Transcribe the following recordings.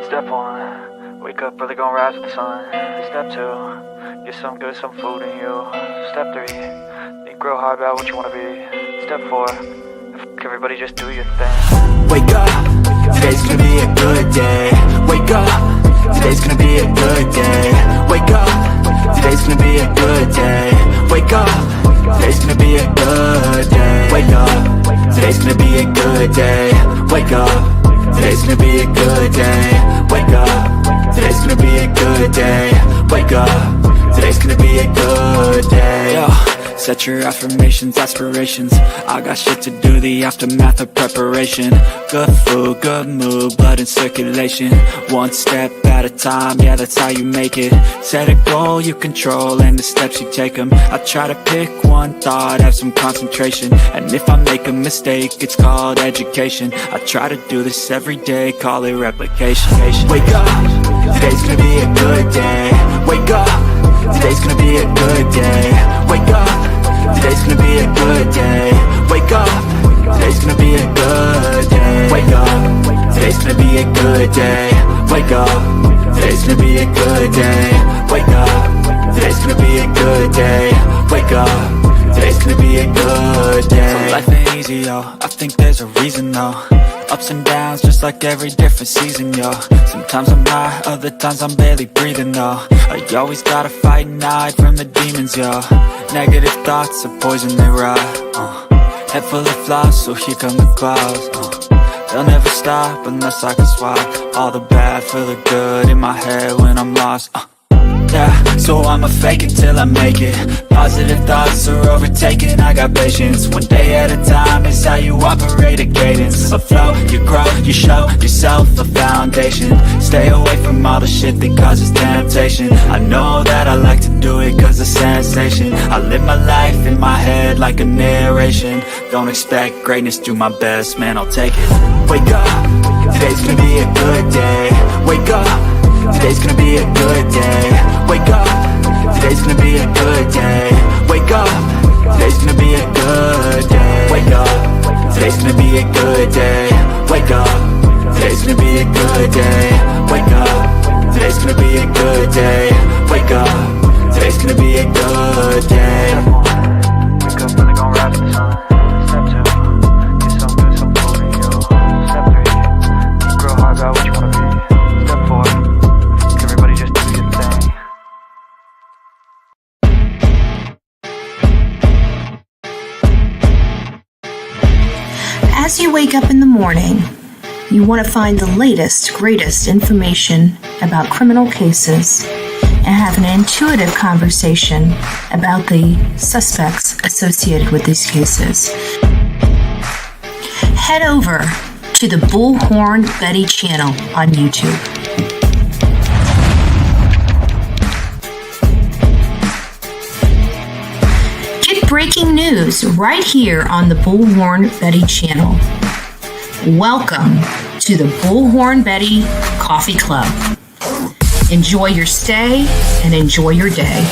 Step 1, wake up early, gonna rise with the sun. Step 2, get some good, some food in you. Step 3, think real hard about what you wanna be. Step 4, everybody just do your thing. Wake up, today's gonna be a good day. Wake up, today's gonna be a good day. Wake up, today's gonna be a good day. Wake up, today's gonna be a good day. Wake up, today's gonna be a good day. Wake up, today's gonna be a good day. Wake up, today's gonna be a good day. Wake up, today's gonna be a good day. Yo, set your affirmations, aspirations. I got shit to do, the aftermath of preparation. Good food, good mood, blood in circulation. One step at a time, yeah, that's how you make it. Set a goal you control and the steps you take them. I try to pick one thought, have some concentration. And if I make a mistake, it's called education. I try to do this every day, call it replication. Wake up, today's gonna be a good day. Wake up, today's gonna be a good day. Wake up, today's gonna be a good day. Wake up, today's gonna be a good day. Wake up, today's gonna be a good day. Wake up, today's gonna be a good day. Wake up, today's gonna be a good day. Wake up, today's gonna be a good day. So life ain't easy, yo, I think there's a reason though. Ups and downs, just like every different season, yo. Sometimes I'm high, other times I'm barely breathing, though. I always gotta fight and hide from the demons, yo. Negative thoughts are poison, they rot. Head full of flaws, so here come the clouds. They'll never stop unless I can swap all the bad for the good in my head when I'm lost. Yeah, so I'ma fake it till I make it. Positive thoughts are overtaken, I got patience. One day at a time is how you operate a cadence. A flow, you grow, you show yourself a foundation. Stay away from all the shit that causes temptation. I know that I like to do it cause it's sensation. I live my life in my head like a narration. Don't expect greatness, do my best, man, I'll take it. Wake up, today's gonna be a good day. Wake up, today's gonna be a good day. Wake up, today's gonna be a good day. Wake up, today's gonna be a good day. Wake up, today's gonna be a good day. Wake up, today's gonna be a good day. Wake up, today's gonna be a good day. Wake up, today's gonna be a good day. Wake up early, gonna rise with the sun. Step 2, get some good, some food in you. Step 3, think real hard about what you wanna be. Step 4, everybody just do your thing. As you wake up in the morning, you want to find the latest, greatest information about criminal cases and have an intuitive conversation about the suspects associated with these cases. Head over to the Bullhorn Betty channel on YouTube. Get breaking news right here on the Bullhorn Betty channel. Welcome to the Bullhorn Betty Coffee Club. Enjoy your stay and enjoy your day.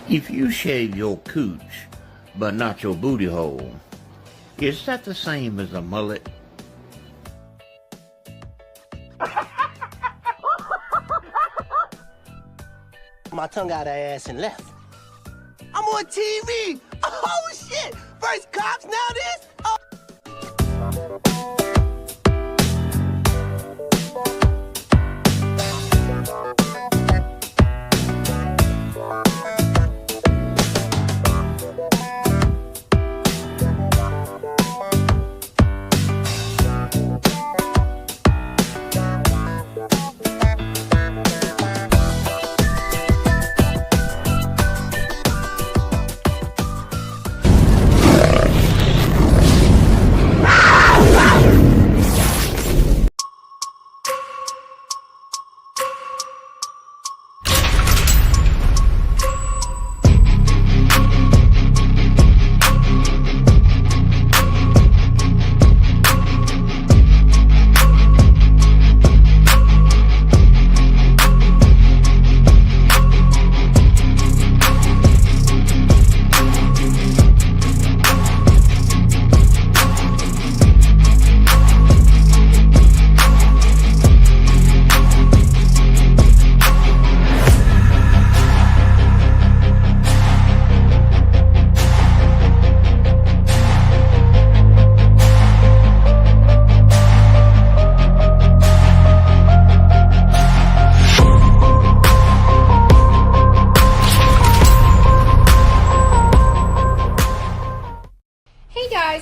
If you shave your cooch, but not your booty hole, is that the same as a mullet? My tongue out her ass and left. I'm on TV! Oh shit! First cops, now this? Oh.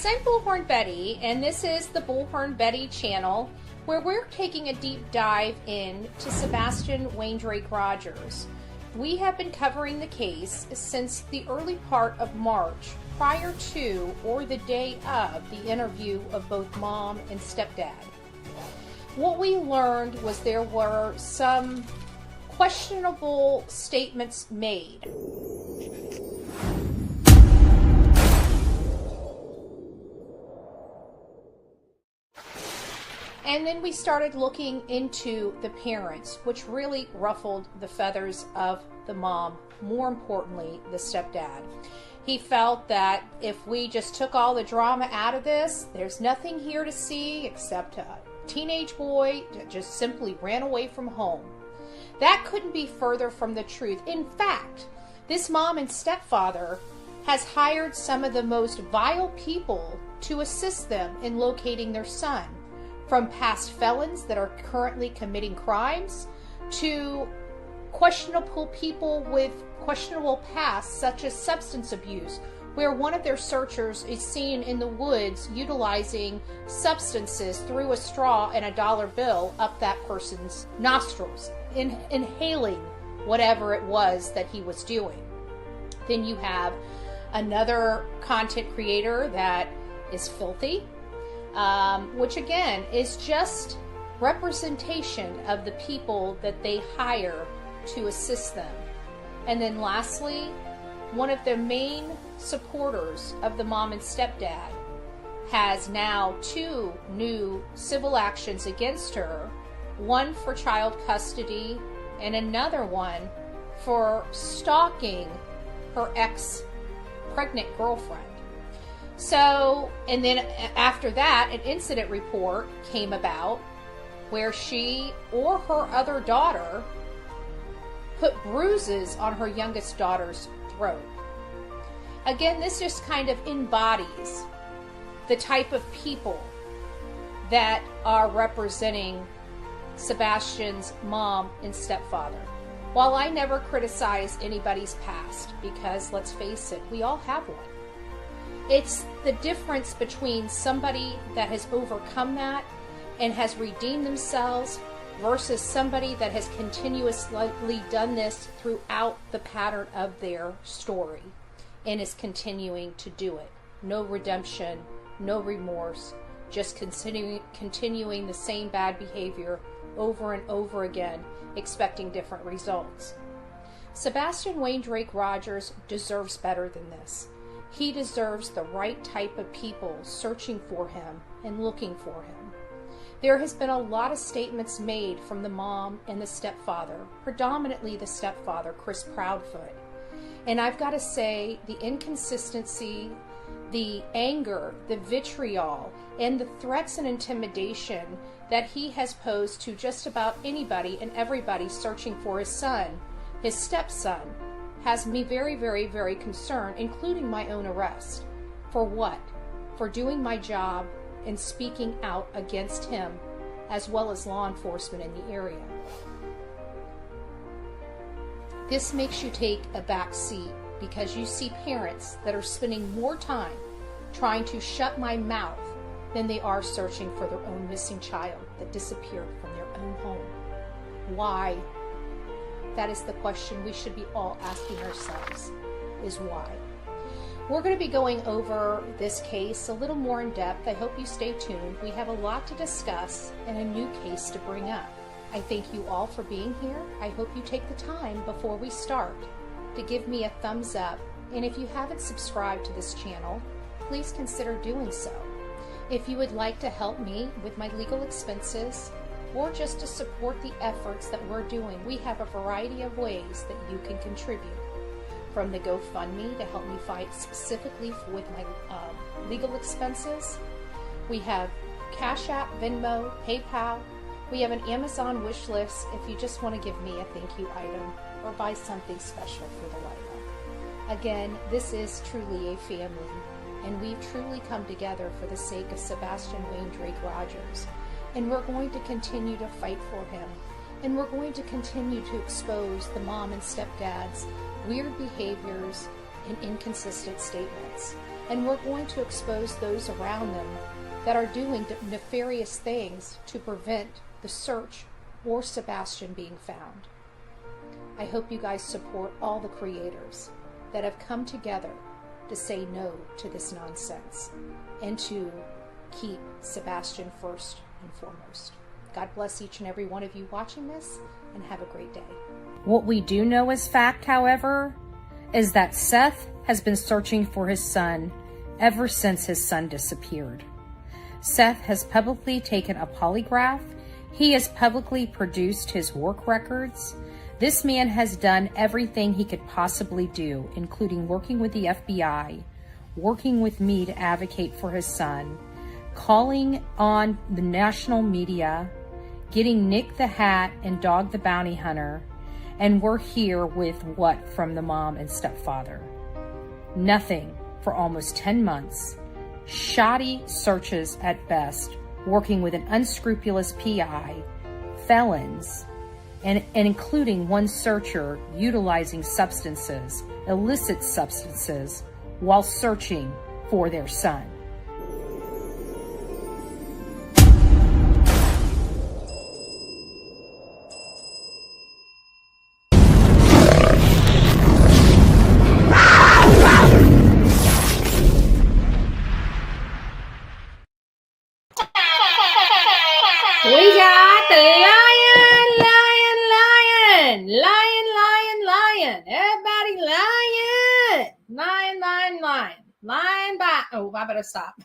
guys, I'm Bullhorn Betty, and this is the Bullhorn Betty channel, where we're taking a deep dive into Sebastian Rogers. We have been covering the case since the early part of March, prior to or the day of the interview of both mom and stepdad. What we learned was there were some questionable statements made. And then we started looking into the parents, which really ruffled the feathers of the mom, more importantly, the stepdad. He felt that if we just took all the drama out of this, there's nothing here to see except a teenage boy that just simply ran away from home. That couldn't be further from the truth. In fact, this mom and stepfather has hired some of the most vile people to assist them in locating their son. From past felons that are currently committing crimes to questionable people with questionable pasts, such as substance abuse, where one of their searchers is seen in the woods utilizing substances through a straw and a dollar bill up that person's nostrils, inhaling whatever it was that he was doing. Then you have another content creator that is filthy, which again is just representation of the people that they hire to assist them. And then lastly, one of the main supporters of the mom and stepdad has now 2 new civil actions against her, one for child custody and another one for stalking her ex-pregnant girlfriend. So, and then after that, an incident report came about where she or her other daughter put bruises on her youngest daughter's throat. Again, this just kind of embodies the type of people that are representing Sebastian's mom and stepfather. While I never criticize anybody's past, because let's face it, we all have one. It's the difference between somebody that has overcome that and has redeemed themselves versus somebody that has continuously done this throughout the pattern of their story and is continuing to do it. No redemption, no remorse, just continuing the same bad behavior over and over again, expecting different results. Sebastian Rogers deserves better than this. He deserves the right type of people searching for him and looking for him. There has been a lot of statements made from the mom and the stepfather, predominantly the stepfather, Chris Proudfoot. And I've got to say, the inconsistency, the anger, the vitriol, and the threats and intimidation that he has posed to just about anybody and everybody searching for his son, his stepson, has me very, very, very concerned, including my own arrest. For what? For doing my job and speaking out against him, as well as law enforcement in the area. This makes you take a back seat because you see parents that are spending more time trying to shut my mouth than they are searching for their own missing child that disappeared from their own home. Why? That is the question we should be all asking ourselves, is why. We're going to be going over this case a little more in depth. I hope you stay tuned. We have a lot to discuss and a new case to bring up. I thank you all for being here. I hope you take the time before we start to give me a thumbs up. And if you haven't subscribed to this channel, please consider doing so. If you would like to help me with my legal expenses, or just to support the efforts that we're doing, we have a variety of ways that you can contribute. From the GoFundMe to help me fight specifically with my legal expenses. We have Cash App, Venmo, PayPal. We have an Amazon wish list if you just want to give me a thank you item or buy something special for the Lila. Again, this is truly a family, and we've truly come together for the sake of Sebastian Rogers. And we're going to continue to fight for him. And we're going to continue to expose the mom and stepdad's weird behaviors and inconsistent statements. And we're going to expose those around them that are doing nefarious things to prevent the search or Sebastian being found. I hope you guys support all the creators that have come together to say no to this nonsense and to keep Sebastian first and foremost. God bless each and every one of you watching this, and have a great day. What we do know as fact, however, is that Seth has been searching for his son ever since his son disappeared. Seth has publicly taken a polygraph. He has publicly produced his work records. This man has done everything he could possibly do, including working with the FBI, working with me to advocate for his son, calling on the national media, getting Nick the Hat and Dog the Bounty Hunter, and we're here with what from the mom and stepfather? Nothing for almost 10 months. Shoddy searches at best, working with an unscrupulous PI, felons, and including one searcher utilizing substances, illicit substances, while searching for their son. We got the lion. Everybody lying by. Oh, I better stop.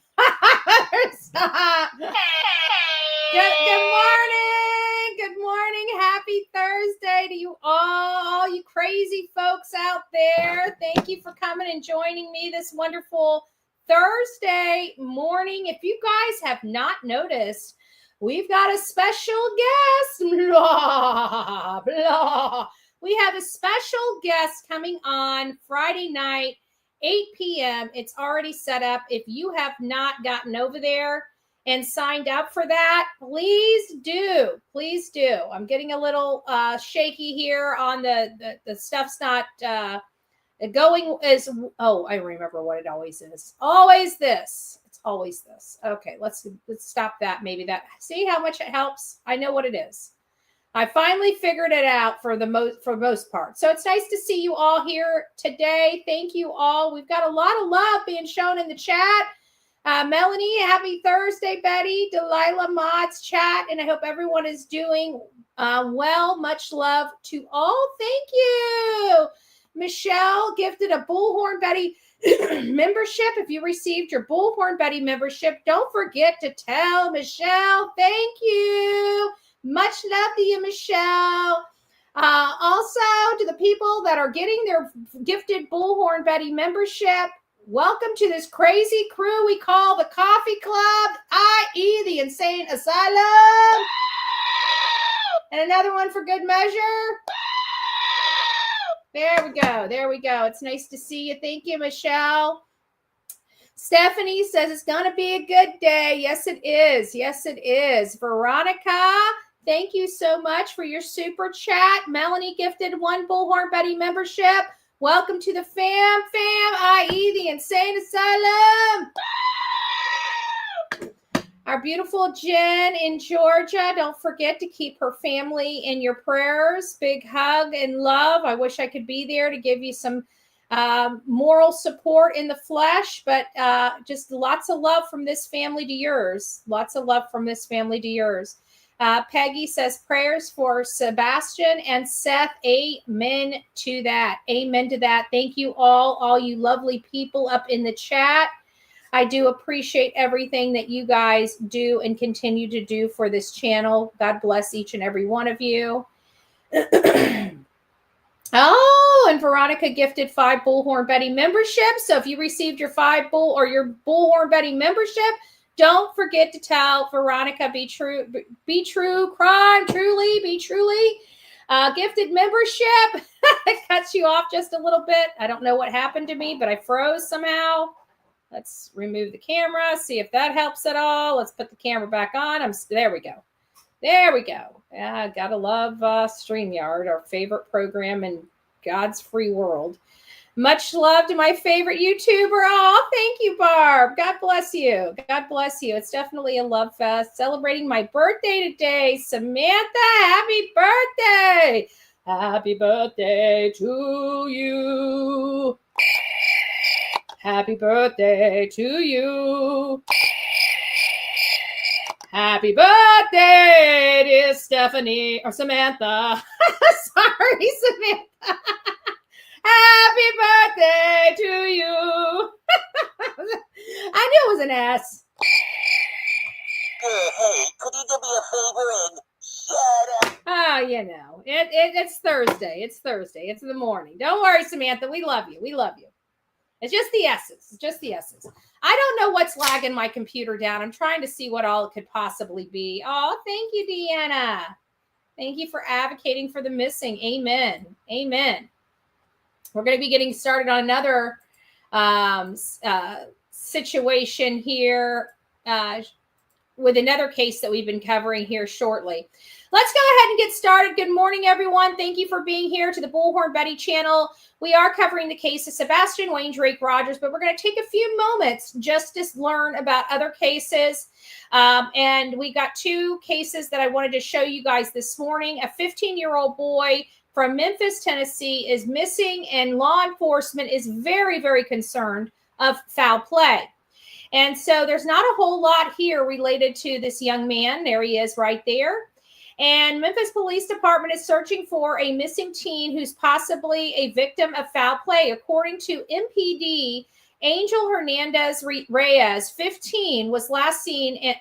Good morning. Happy Thursday to you all you crazy folks out there. Thank you for coming and joining me this wonderful Thursday morning. If you guys have not noticed, we've got a special guest. Blah, blah. We have a special guest coming on Friday night, 8 p.m. It's already set up. If you have not gotten over there and signed up for that, please do. Please do. I'm getting a little shaky here on the stuff's not going as, oh, I remember what it always is. Always this. It's always this. Okay, let's stop that. Maybe that. See how much it helps? I know what it is. I finally figured it out for the most part. So it's nice to see you all here today. Thank you all. We've got a lot of love being shown in the chat. Melanie, happy Thursday, Betty, Delilah, Mods, chat, and I hope everyone is doing well. Much love to all. Thank you. Michelle gifted a Bullhorn Betty membership. If you received your Bullhorn Betty membership, don't forget to tell Michelle thank you. Much love to you, Michelle. Also, to the people that are getting their gifted Bullhorn Betty membership, welcome to this crazy crew we call the Coffee Club, i.e. the Insane Asylum. And another one for good measure. There we go. It's nice to see you. Thank you, Michelle. Stephanie says it's going to be a good day. Yes, it is. Veronica, thank you so much for your super chat. Melanie gifted one Bullhorn Betty membership. Welcome to the fam, i.e. the Insane Asylum. Our beautiful Jen in Georgia. Don't forget to keep her family in your prayers. Big hug and love. I wish I could be there to give you some moral support in the flesh, but just lots of love from this family to yours. Peggy says prayers for Sebastian and Seth. Amen to that. Thank you all you lovely people up in the chat. I do appreciate everything that you guys do and continue to do for this channel. God bless each and every one of you. Oh, and Veronica gifted 5 Bullhorn Betty memberships. So if you received your your Bullhorn Betty membership, don't forget to tell Veronica, be true, crime, truly, be truly. Gifted membership. It cuts you off just a little bit. I don't know what happened to me, but I froze somehow. Let's remove the camera, see if that helps at all. Let's put the camera back on. There we go. Yeah, gotta love StreamYard, our favorite program in God's free world. Much love to my favorite YouTuber. Oh, thank you, Barb. God bless you. God bless you. It's definitely a love fest. Celebrating my birthday today. Samantha, happy birthday. Happy birthday to you. Happy birthday to you. Happy birthday, dear Stephanie or Samantha. Sorry, Samantha. Happy birthday to you. I knew it was an S. Hey, could you do me a favor and shut up? Oh, it's Thursday. It's Thursday. It's in the morning. Don't worry, Samantha. We love you. We love you. It's just the S's. It's just the S's. I don't know what's lagging my computer down. I'm trying to see what all it could possibly be. Oh, thank you, Deanna. Thank you for advocating for the missing. Amen. Amen. We're going to be getting started on another situation here with another case that we've been covering here shortly. Let's go ahead and get started. Good morning, everyone. Thank you for being here to the Bullhorn Betty channel. We are covering the case of Sebastian Rogers, but we're going to take a few moments just to learn about other cases. And we got two cases that I wanted to show you guys this morning. A 15-year-old boy from Memphis, Tennessee is missing, and law enforcement is very, very concerned of foul play. And so there's not a whole lot here related to this young man. There he is right there. And Memphis Police Department is searching for a missing teen who's possibly a victim of foul play. According to MPD, Angel Hernandez Reyes, 15, was last seen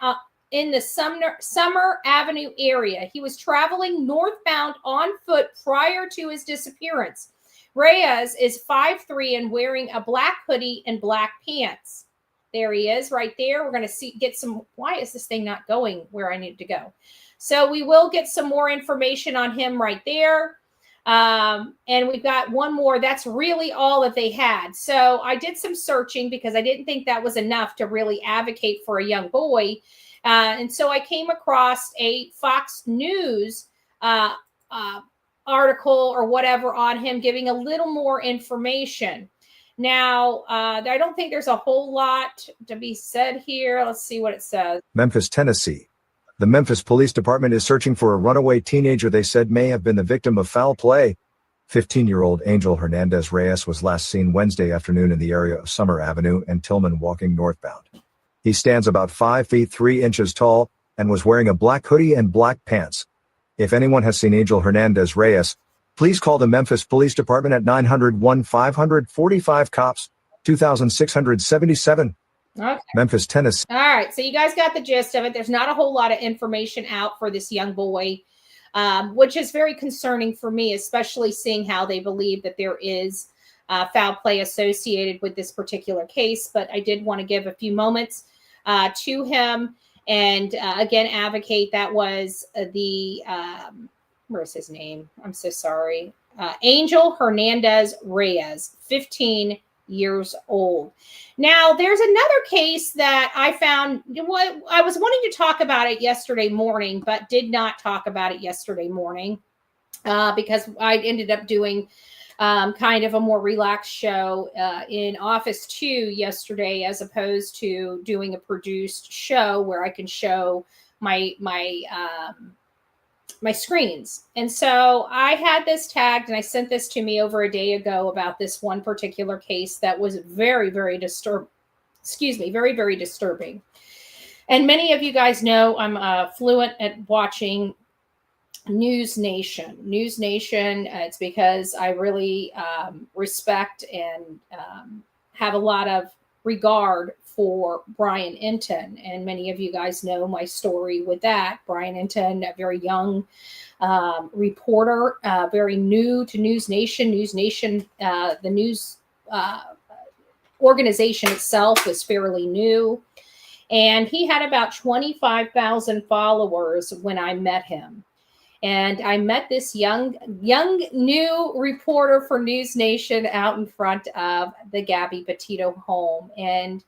in the Sumner Avenue area. He was traveling northbound on foot prior to his disappearance. Reyes is 5'3" and wearing a black hoodie and black pants. There he is right there. We're going to get some. Why is this thing not going where I need it to go? So we will get some more information on him right there. And we've got one more. That's really all that they had. So I did some searching because I didn't think that was enough to really advocate for a young boy. And so I came across a Fox News article or whatever on him, giving a little more information. Now, I don't think there's a whole lot to be said here. Let's see what it says. Memphis, Tennessee. The Memphis Police Department is searching for a runaway teenager they said may have been the victim of foul play. 15-year-old Angel Hernandez Reyes was last seen Wednesday afternoon in the area of Summer Avenue and Tillman walking northbound. He stands about 5 feet 3 inches tall and was wearing a black hoodie and black pants. If anyone has seen Angel Hernandez Reyes, please call the Memphis Police Department at 901-545 cops, 2677. Okay. Memphis, Tennessee. All right. So you guys got the gist of it. There's not a whole lot of information out for this young boy, which is very concerning for me, especially seeing how they believe that there is foul play associated with this particular case. But I did want to give a few moments to him and again, advocate. That was the, where's his name? I'm so sorry. Angel Hernandez Reyes, 15 years old. Now, there's another case that I found. I was wanting to talk about it yesterday morning, but did not talk about it yesterday morning because I ended up doing kind of a more relaxed show in Office 2 yesterday, as opposed to doing a produced show where I can show my screens. And so I had this tagged, and I sent this to me over a day ago about this one particular case that was very, very disturbing. Very, very disturbing. And many of you guys know I'm fluent at watching News Nation. News Nation, it's because I really respect and have a lot of regard for Brian Enton, and many of you guys know my story with that. Brian Enton, a very young reporter, very new to News Nation. News Nation, the news organization itself was fairly new, and he had about 25,000 followers when I met him. And I met this young new reporter for News Nation out in front of the Gabby Petito home, and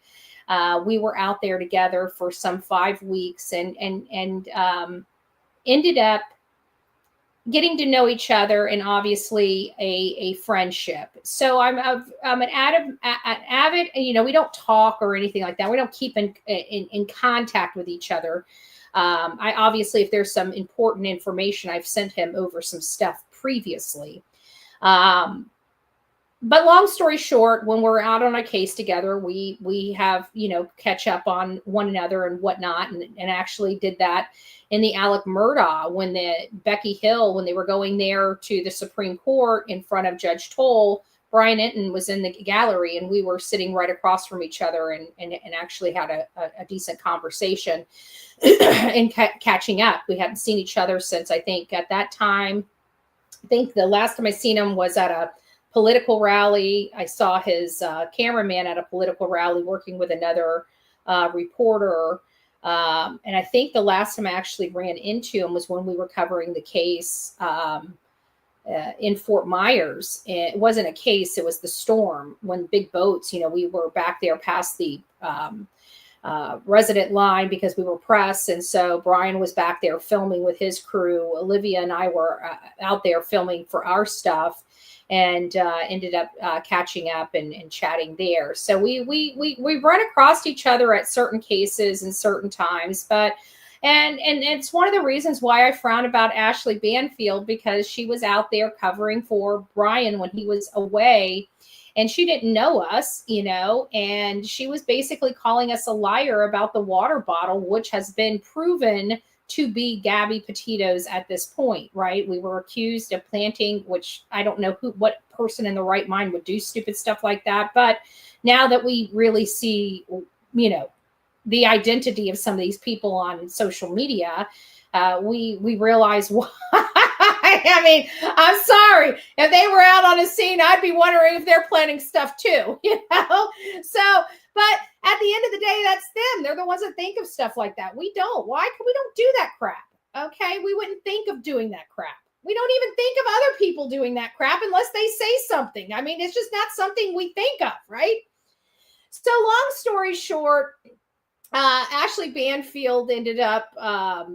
we were out there together for some 5 weeks, and ended up getting to know each other, and obviously a friendship. So I'm an avid, we don't talk or anything like that. We don't keep in contact with each other. I obviously, if there's some important information, I've sent him over some stuff previously. But long story short, when we're out on a case together, we have, catch up on one another and whatnot, and actually did that in the Alec Murdaugh when Becky Hill, when they were going there to the Supreme Court in front of Judge Toll. Brian Enton was in the gallery, and we were sitting right across from each other and actually had a decent conversation and catching up. We hadn't seen each other since, I think at that time, the last time I seen him was at a political rally. I saw his cameraman at a political rally working with another reporter. And I think the last time I actually ran into him was when we were covering the case in Fort Myers. It wasn't a case, it was the storm when big boats, we were back there past the resident line because we were press. And so Brian was back there filming with his crew. Olivia and I were out there filming for our stuff, and ended up catching up and chatting there. So we run across each other at certain cases and certain times, but and it's one of the reasons why I frown about Ashley Banfield, because she was out there covering for Brian when he was away, and she didn't know us, and she was basically calling us a liar about the water bottle, which has been proven to be Gabby Petito's at this point, right? We were accused of planting, which I don't know what person in the right mind would do stupid stuff like that. But now that we really see, the identity of some of these people on social media, we realize why. I mean, I'm sorry. If they were out on a scene, I'd be wondering if they're planning stuff too, So, but at the end of the day, that's them. They're the ones that think of stuff like that. We don't. Why? We don't do that crap. Okay. We wouldn't think of doing that crap. We don't even think of other people doing that crap unless they say something. I mean, it's just not something we think of, right? So long story short, Ashley Banfield ended up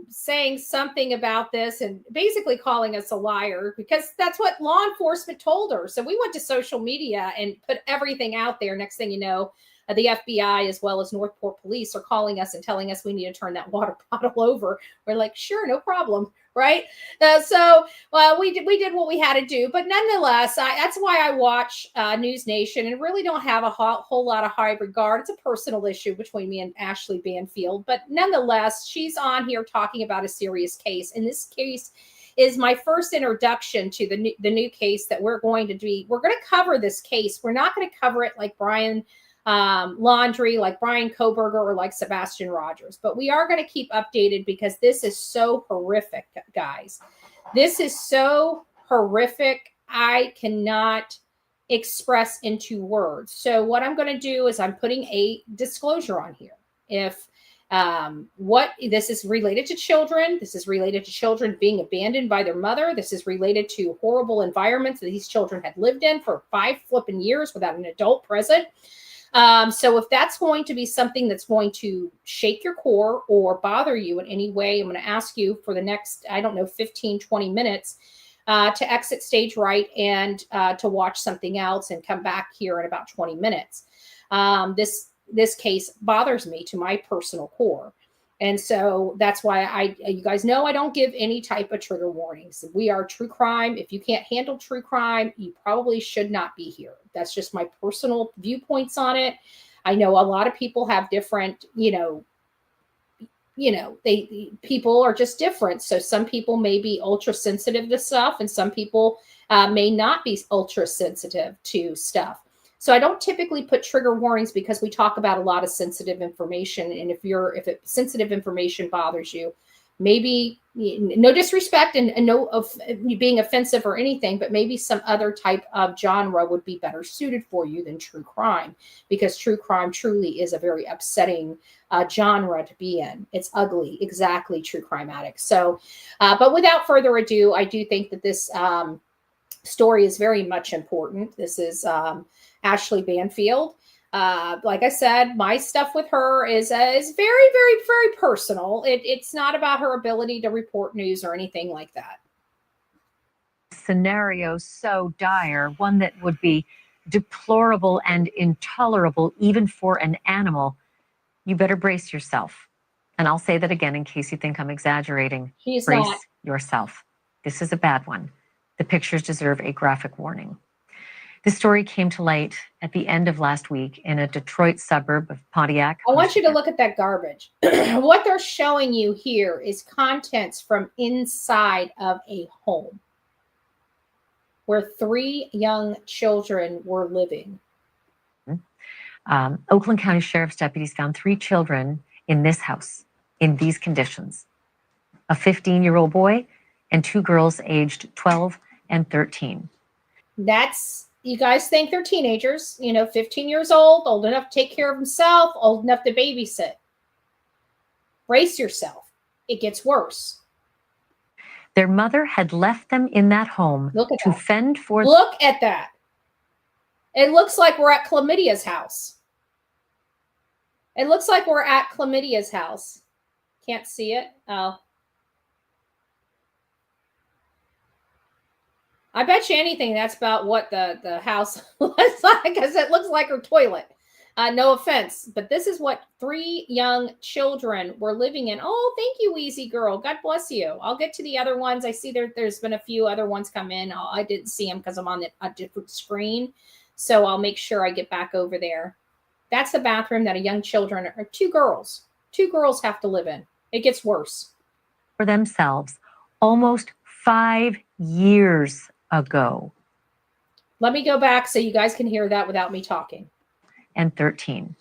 saying something about this and basically calling us a liar, because that's what law enforcement told her. So we went to social media and put everything out there. Next thing you know, the FBI as well as Northport Police are calling us and telling us we need to turn that water bottle over. We're like, sure, no problem, right? So we did what we had to do. But nonetheless, that's why I watch News Nation and really don't have a whole lot of high regard. It's a personal issue between me and Ashley Banfield. But nonetheless, she's on here talking about a serious case. And this case is my first introduction to the new case that we're going to do. We're going to cover this case. We're not going to cover it like Brian Laundrie, like Brian Koberger, or like Sebastian Rogers, but we are going to keep updated because this is so horrific, guys. This is so horrific. I cannot express into words. So what I'm going to do is I'm putting a disclosure on here. If this is related to children, this is related to children being abandoned by their mother. This is related to horrible environments that these children had lived in for 5 flipping years without an adult present. So if that's going to be something that's going to shake your core or bother you in any way, I'm going to ask you for the next, 15, 20 minutes to exit stage right and to watch something else and come back here in about 20 minutes. This case bothers me to my personal core. And so that's why you guys know I don't give any type of trigger warnings. We are true crime. If you can't handle true crime, you probably should not be here. That's just my personal viewpoints on it. I know a lot of people have different, people are just different. So some people may be ultra sensitive to stuff, and some people may not be ultra sensitive to stuff. So I don't typically put trigger warnings because we talk about a lot of sensitive information. And if sensitive information bothers you, maybe no disrespect and no of being offensive or anything, but maybe some other type of genre would be better suited for you than true crime, because true crime truly is a very upsetting genre to be in. It's ugly, exactly, true crime addicts. So, but without further ado, I do think that this story is very much important. This is Ashley Banfield. Like I said, my stuff with her is very, very, very personal. It's not about her ability to report news or anything like that. scenario so dire, one that would be deplorable and intolerable even for an animal, you better brace yourself. And I'll say that again in case you think I'm exaggerating. She's Brace not. yourself. This is a bad one. The pictures deserve a graphic warning. This story came to light at the end of last week in a Detroit suburb of Pontiac. I want you to look at that garbage. What they're showing you here is contents from inside of a home where 3 young children were living. Oakland County Sheriff's deputies found 3 children in this house in these conditions. A 15-year-old boy and 2 girls aged 12 and 13. That's, you guys think they're teenagers, 15 years old enough to take care of himself, old enough to babysit. Brace yourself. It gets worse. Their mother had left them in that home to fend for... Look at that. It looks like we're at Chlamydia's house. It looks like we're at Chlamydia's house. Can't see it. Oh. I bet you anything that's about what the house looks like, because it looks like her toilet. No offense, but this is what 3 young children were living in. Oh, thank you, Wheezy Girl. God bless you. I'll get to the other ones. I see there's been a few other ones come in. I didn't see them because I'm on a different screen. So I'll make sure I get back over there. That's the bathroom that or 2 girls have to live in. It gets worse. For themselves almost 5 years ago. Let me go back so you guys can hear that without me talking. And 13.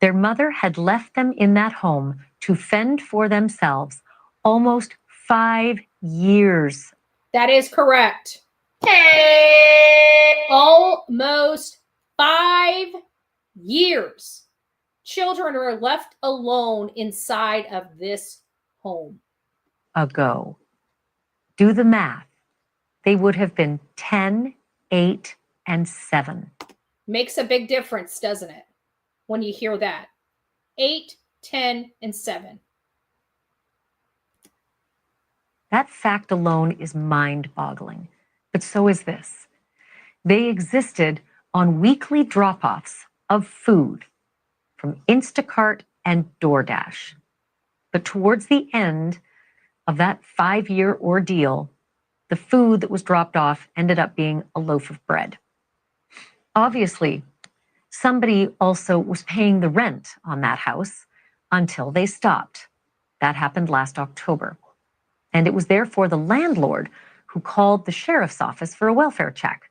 Their mother had left them in that home to fend for themselves almost 5 years. That is correct. Almost 5 years. Children are left alone inside of this home. Ago. Do the math. They would have been 10, 8, and 7. Makes a big difference, doesn't it? When you hear that. 8, 10, and 7. That fact alone is mind-boggling. But so is this. They existed on weekly drop-offs of food from Instacart and DoorDash. But towards the end of that 5-year ordeal, the food that was dropped off ended up being a loaf of bread. Obviously, somebody also was paying the rent on that house until they stopped. That happened last October. And it was therefore the landlord who called the sheriff's office for a welfare check.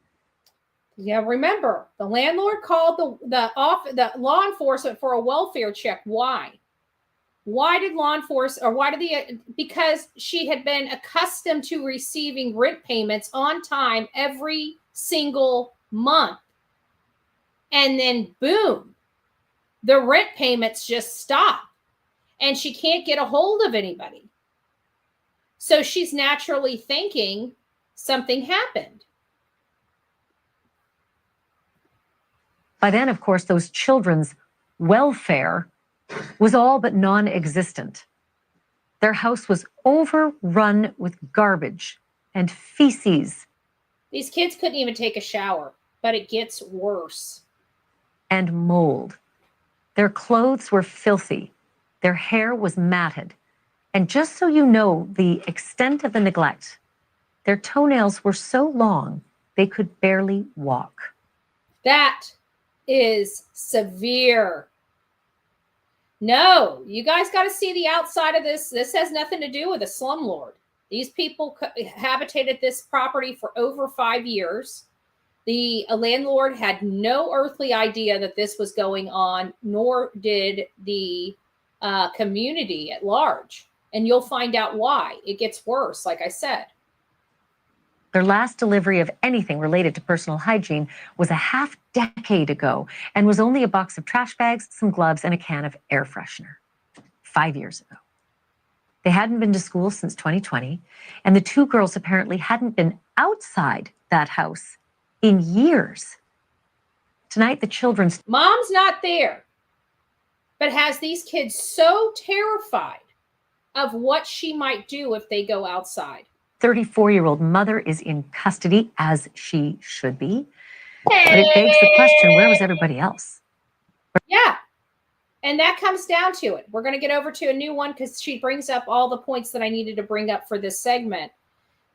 Yeah, remember, the landlord called the law enforcement for a welfare check. Why? Why did law enforcement, because she had been accustomed to receiving rent payments on time every single month. And then boom, the rent payments just stop and she can't get a hold of anybody. So she's naturally thinking something happened. By then, of course, those children's welfare was all but non-existent. Their house was overrun with garbage and feces. These kids couldn't even take a shower, but it gets worse. And mold. Their clothes were filthy. Their hair was matted. And just so you know the extent of the neglect, their toenails were so long they could barely walk. That is severe. No, you guys got to see the outside of this. This has nothing to do with a slumlord. These people habitated this property for over 5 years. The landlord had no earthly idea that this was going on, nor did the community at large. And you'll find out why. It gets worse, like I said. Their last delivery of anything related to personal hygiene was a half-decade ago and was only a box of trash bags, some gloves, and a can of air freshener. 5 years ago. They hadn't been to school since 2020, and the 2 girls apparently hadn't been outside that house in years. Tonight, the children's mom's not there, but has these kids so terrified of what she might do if they go outside. 34-year-old mother is in custody, as she should be. But it begs the question, where was everybody else? Yeah. And that comes down to it. We're going to get over to a new one because she brings up all the points that I needed to bring up for this segment.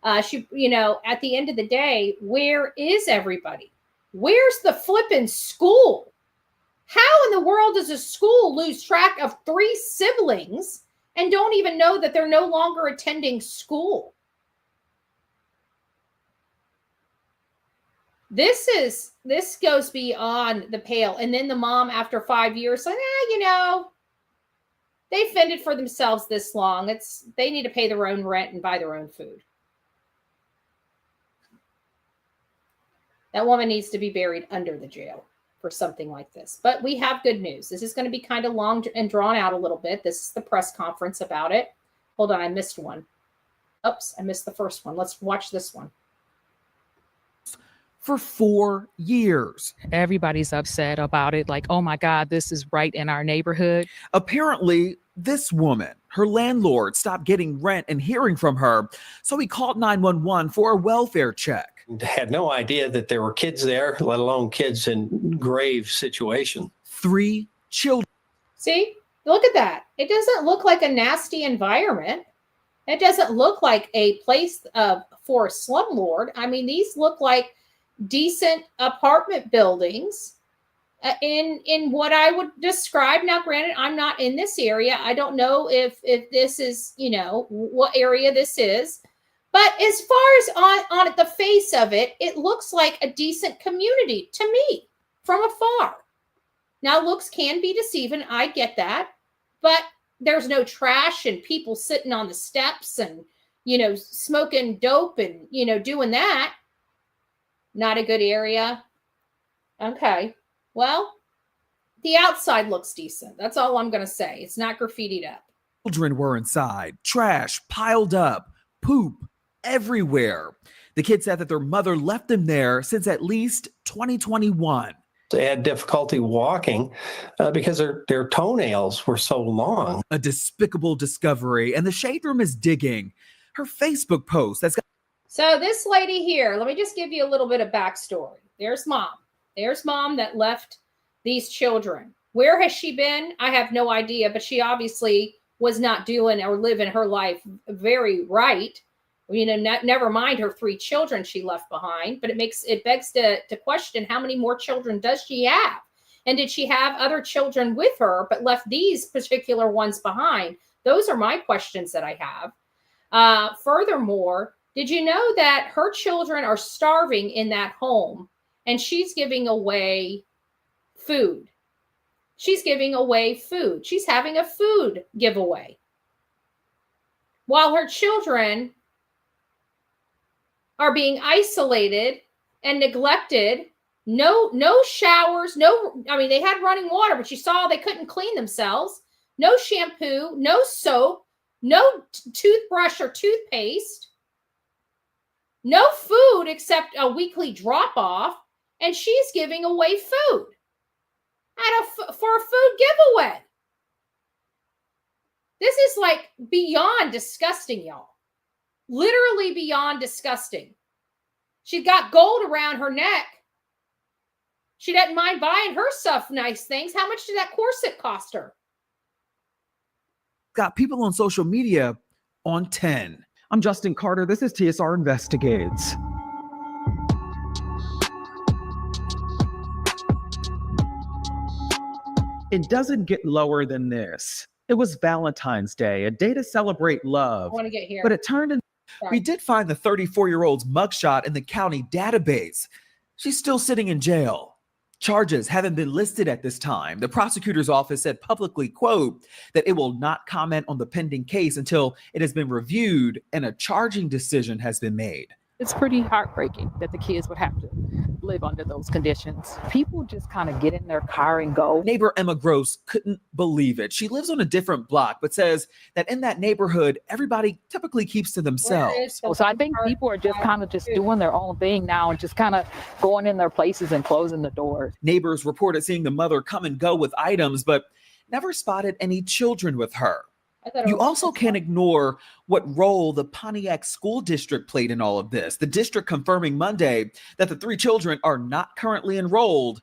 At the end of the day, where is everybody? Where's the flipping school? How in the world does a school lose track of 3 siblings and don't even know that they're no longer attending school? This goes beyond the pale. And then the mom, after 5 years, like, they fended for themselves this long. They need to pay their own rent and buy their own food. That woman needs to be buried under the jail for something like this. But we have good news. This is going to be kind of long and drawn out a little bit. This is the press conference about it. Hold on, I missed one. Oops, I missed the first one. Let's watch this one. For 4 years. Everybody's upset about it. Like, oh my God, this is right in our neighborhood. Apparently, this woman, her landlord, stopped getting rent and hearing from her. So he called 911 for a welfare check. Had no idea that there were kids there, let alone kids in grave situation. 3 children. See, look at that. It doesn't look like a nasty environment. It doesn't look like a place for a slumlord. I mean, these look like decent apartment buildings in what I would describe. Now, granted, I'm not in this area. I don't know if this is, what area this is. But as far as on the face of it, it looks like a decent community to me from afar. Now, looks can be deceiving. I get that. But there's no trash and people sitting on the steps and, smoking dope and, doing that. Not a good area. Okay. Well, the outside looks decent. That's all I'm going to say. It's not graffitied up. Children were inside, trash piled up, poop everywhere. The kids said that their mother left them there since at least 2021. They had difficulty walking because their toenails were so long. A despicable discovery, and the Shade Room is digging. Her Facebook post that's got. So this lady here, let me just give you a little bit of backstory. There's mom. There's mom that left these children. Where has she been? I have no idea, but she obviously was not doing or living her life very right. Never mind her 3 children she left behind, but it begs to question how many more children does she have? And did she have other children with her, but left these particular ones behind? Those are my questions that I have. Furthermore, did you know that her children are starving in that home and she's giving away food? She's giving away food. She's having a food giveaway. While her children are being isolated and neglected. No showers, they had running water, but you saw they couldn't clean themselves. No shampoo, no soap, no toothbrush or toothpaste, no food except a weekly drop-off, and she's giving away food for a food giveaway. This is like beyond disgusting, y'all. Literally beyond disgusting. She's got gold around her neck. She doesn't mind buying herself nice things. How much did that corset cost her? Got people on social media on Tenn. I'm Justin Carter. This is TSR Investigates. It doesn't get lower than this. It was Valentine's Day, a day to celebrate love. I want to get here. But it turned into. We did find the 34-year-old's mugshot in the county database. She's still sitting in jail. Charges haven't been listed at this time. The prosecutor's office said publicly, quote, that it will not comment on the pending case until it has been reviewed and a charging decision has been made. It's pretty heartbreaking that the kids would have to live under those conditions. People just kind of get in their car and go. Neighbor Emma Gross couldn't believe it. She lives on a different block, but says that in that neighborhood, everybody typically keeps to themselves. So I think people are just kind of just doing their own thing now and just kind of going in their places and closing the doors. Neighbors reported seeing the mother come and go with items, but never spotted any children with her. You also can't ignore what role the Pontiac School District played in all of this. The district confirming Monday that the 3 children are not currently enrolled,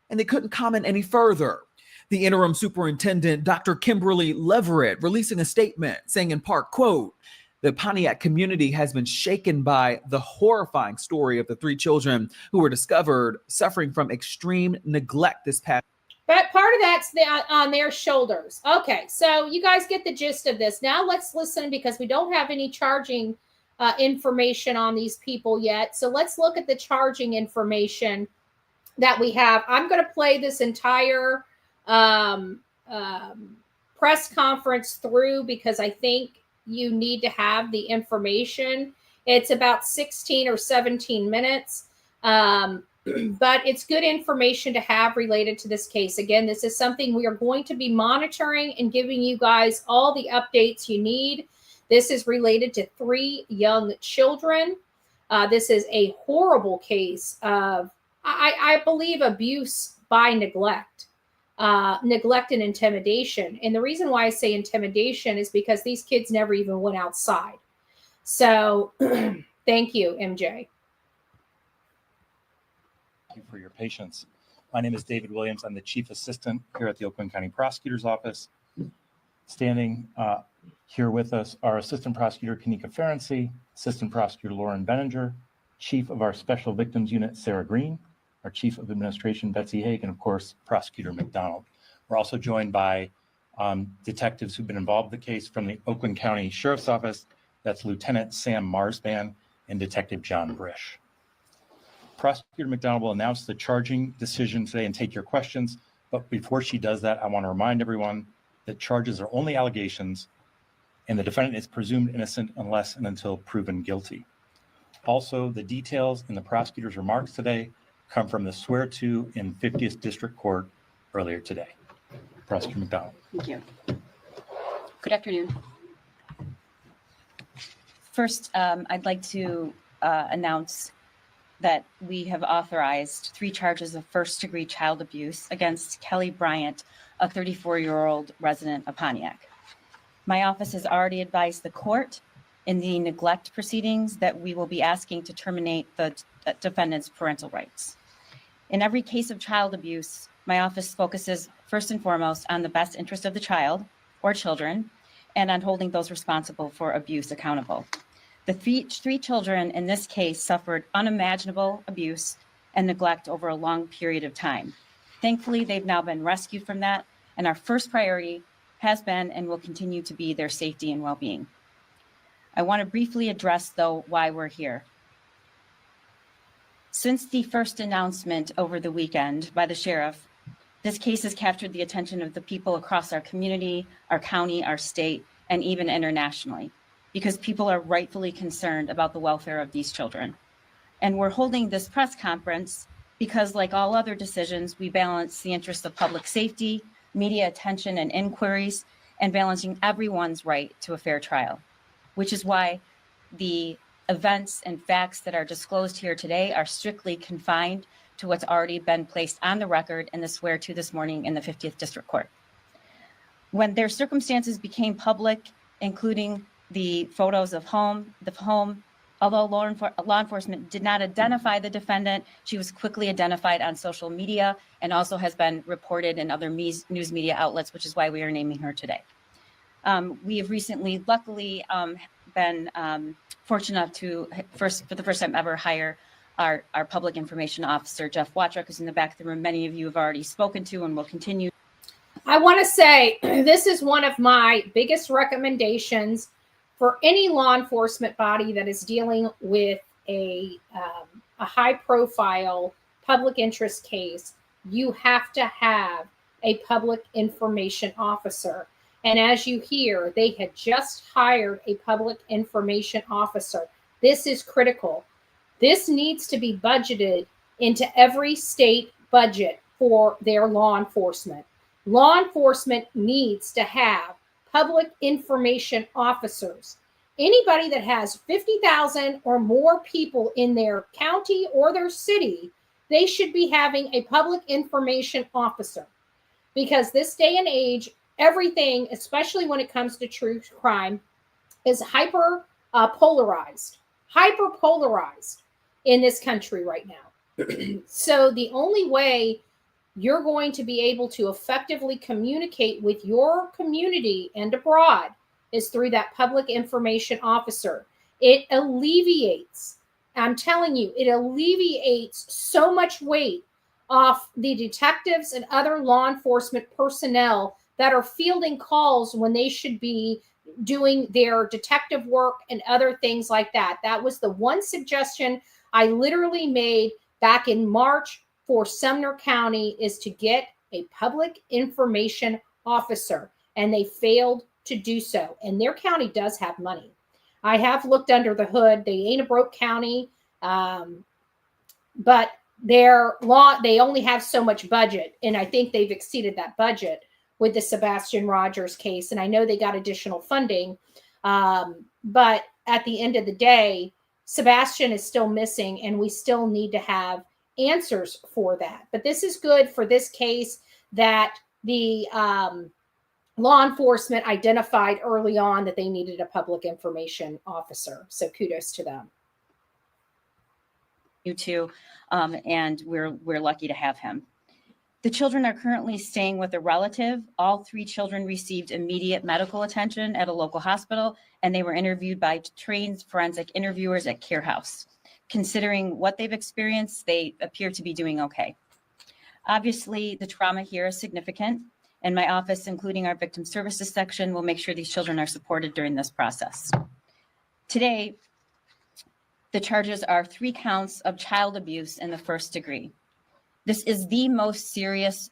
and they couldn't comment any further. The interim superintendent, Dr. Kimberly Leverett, releasing a statement saying in part, quote, "The Pontiac community has been shaken by the horrifying story of the 3 children who were discovered suffering from extreme neglect this past." But part of that's on their shoulders. Okay, so you guys get the gist of this. Now let's listen, because we don't have any charging information on these people yet. So let's look at the charging information that we have. I'm going to play this entire press conference through, because I think you need to have the information. It's about 16 or 17 minutes. But it's good information to have related to this case. Again, this is something we are going to be monitoring and giving you guys all the updates you need. This is related to 3 young children. This is a horrible case of, I believe, abuse by neglect. Neglect and intimidation. And the reason why I say intimidation is because these kids never even went outside. So thank you, MJ. Thank you for your patience. My name is David Williams. I'm the Chief Assistant here at the Oakland County Prosecutor's Office. Standing here with us are Assistant Prosecutor Kanika Ferenczi, Assistant Prosecutor Lauren Benninger, Chief of our Special Victims Unit, Sarah Green, our Chief of Administration, Betsy Haig, and of course, Prosecutor McDonald. We're also joined by detectives who've been involved in the case from the Oakland County Sheriff's Office. That's Lieutenant Sam Marsban and Detective John Brish. Prosecutor McDonald will announce the charging decision today and take your questions. But before she does that, I want to remind everyone that charges are only allegations, and the defendant is presumed innocent unless and until proven guilty. Also, the details in the prosecutor's remarks today come from the swear to in 50th District Court earlier today. Prosecutor McDonald. Thank you. Good afternoon. First, I'd like to announce that we have authorized 3 charges of first-degree child abuse against Kelly Bryant, a 34-year-old resident of Pontiac. My office has already advised the court in the neglect proceedings that we will be asking to terminate the defendant's parental rights. In every case of child abuse, my office focuses first and foremost on the best interest of the child or children and on holding those responsible for abuse accountable. The 3 children in this case suffered unimaginable abuse and neglect over a long period of time. Thankfully, they've now been rescued from that, and our first priority has been and will continue to be their safety and well-being. I want to briefly address, though, why we're here. Since the first announcement over the weekend by the sheriff, this case has captured the attention of the people across our community, our county, our state, and even internationally, because people are rightfully concerned about the welfare of these children. And we're holding this press conference because, like all other decisions, we balance the interests of public safety, media attention and inquiries, and balancing everyone's right to a fair trial, which is why the events and facts that are disclosed here today are strictly confined to what's already been placed on the record in the swear to this morning in the 50th District Court. When their circumstances became public, including the photos of the home, although law enforcement did not identify the defendant, she was quickly identified on social media and also has been reported in other news media outlets, which is why we are naming her today. We have recently, luckily, been fortunate enough to, for the first time ever, hire our public information officer, Jeff Watruck, who's in the back of the room. Many of you have already spoken to and will continue. I want to say this is one of my biggest recommendations for any law enforcement body that is dealing with a high-profile public interest case. You have to have a public information officer. And as you hear, they had just hired a public information officer. This is critical. This needs to be budgeted into every state budget for their law enforcement. Law enforcement needs to have public information officers. Anybody that has 50,000 or more people in their county or their city, they should be having a public information officer. Because this day and age, everything, especially when it comes to true crime, is polarized in this country right now. So the only way you're going to be able to effectively communicate with your community and abroad is through that public information officer. It alleviates, I'm telling you, it alleviates so much weight off the detectives and other law enforcement personnel that are fielding calls when they should be doing their detective work and other things like that. That was the one suggestion I literally made back in March for Sumner County, is to get a public information officer, and they failed to do so. And their county does have money. I have looked under the hood. They ain't a broke county, but their law, they only have so much budget, and I think they've exceeded that budget with the Sebastian Rogers case. And I know they got additional funding, but at the end of the day, Sebastian is still missing, and we still need to have answers for that. But this is good for this case that the law enforcement identified early on that they needed a public information officer. So kudos to them. You too, and we're lucky to have him. The children are currently staying with a relative. All 3 children received immediate medical attention at a local hospital, and they were interviewed by trained forensic interviewers at Care House. Considering what they've experienced, they appear to be doing okay. Obviously, the trauma here is significant, and my office, including our victim services section, will make sure these children are supported during this process. Today, the charges are 3 counts of child abuse in the 1st degree. This is the most serious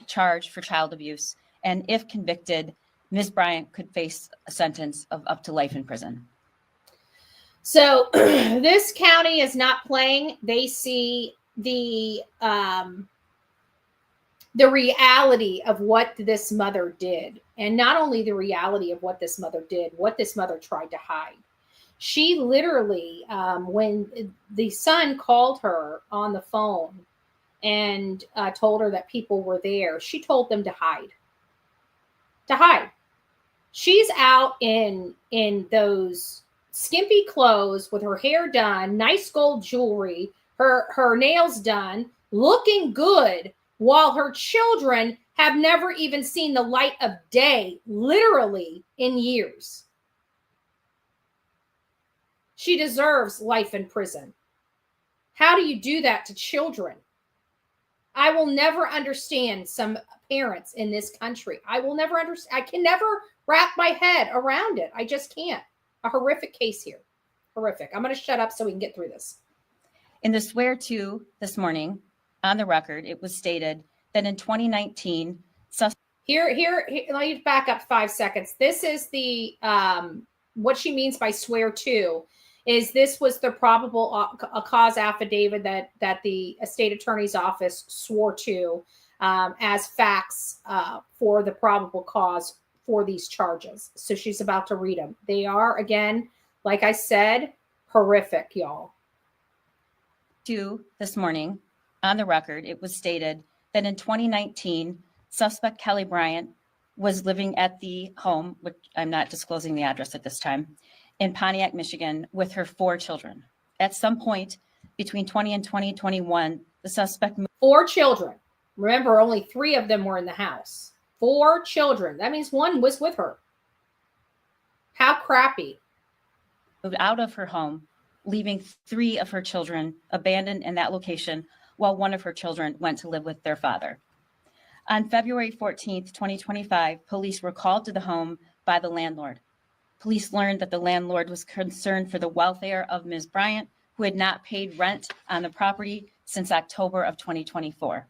charge for child abuse, and if convicted, Ms. Bryant could face a sentence of up to life in prison. So this county is not playing. They see the reality of what this mother did, and not only the reality of what this mother did, what this mother tried to hide. She literally, when the son called her on the phone and told her that people were there, she told them to hide. To hide. She's out in those skimpy clothes with her hair done, nice gold jewelry, her nails done, looking good, while her children have never even seen the light of day, literally in years. She deserves life in prison. How do you do that to children? I will never understand some parents in this country. I will never understand. I can never wrap my head around it. I just can't. A horrific case here. Horrific. I'm going to shut up so we can get through this. In the swear to this morning, on the record, it was stated that in 2019, Here, let me back up 5 seconds. This is the, what she means by swear to is this was the probable cause affidavit that the state attorney's office swore to as facts for the probable cause for these charges. So she's about to read them. They are, again, like I said, horrific, y'all. This morning, on the record, it was stated that in 2019, suspect Kelly Bryant was living at the home, which I'm not disclosing the address at this time, in Pontiac, Michigan, with her 4 children. At some point between 20 and 2021, the suspect... 4 children. Remember, only 3 of them were in the house. 4 children. That means 1 was with her. How crappy. Moved out of her home, leaving 3 of her children abandoned in that location, while 1 of her children went to live with their father. On February 14th, 2025, police were called to the home by the landlord. Police learned that the landlord was concerned for the welfare of Ms. Bryant, who had not paid rent on the property since October of 2024.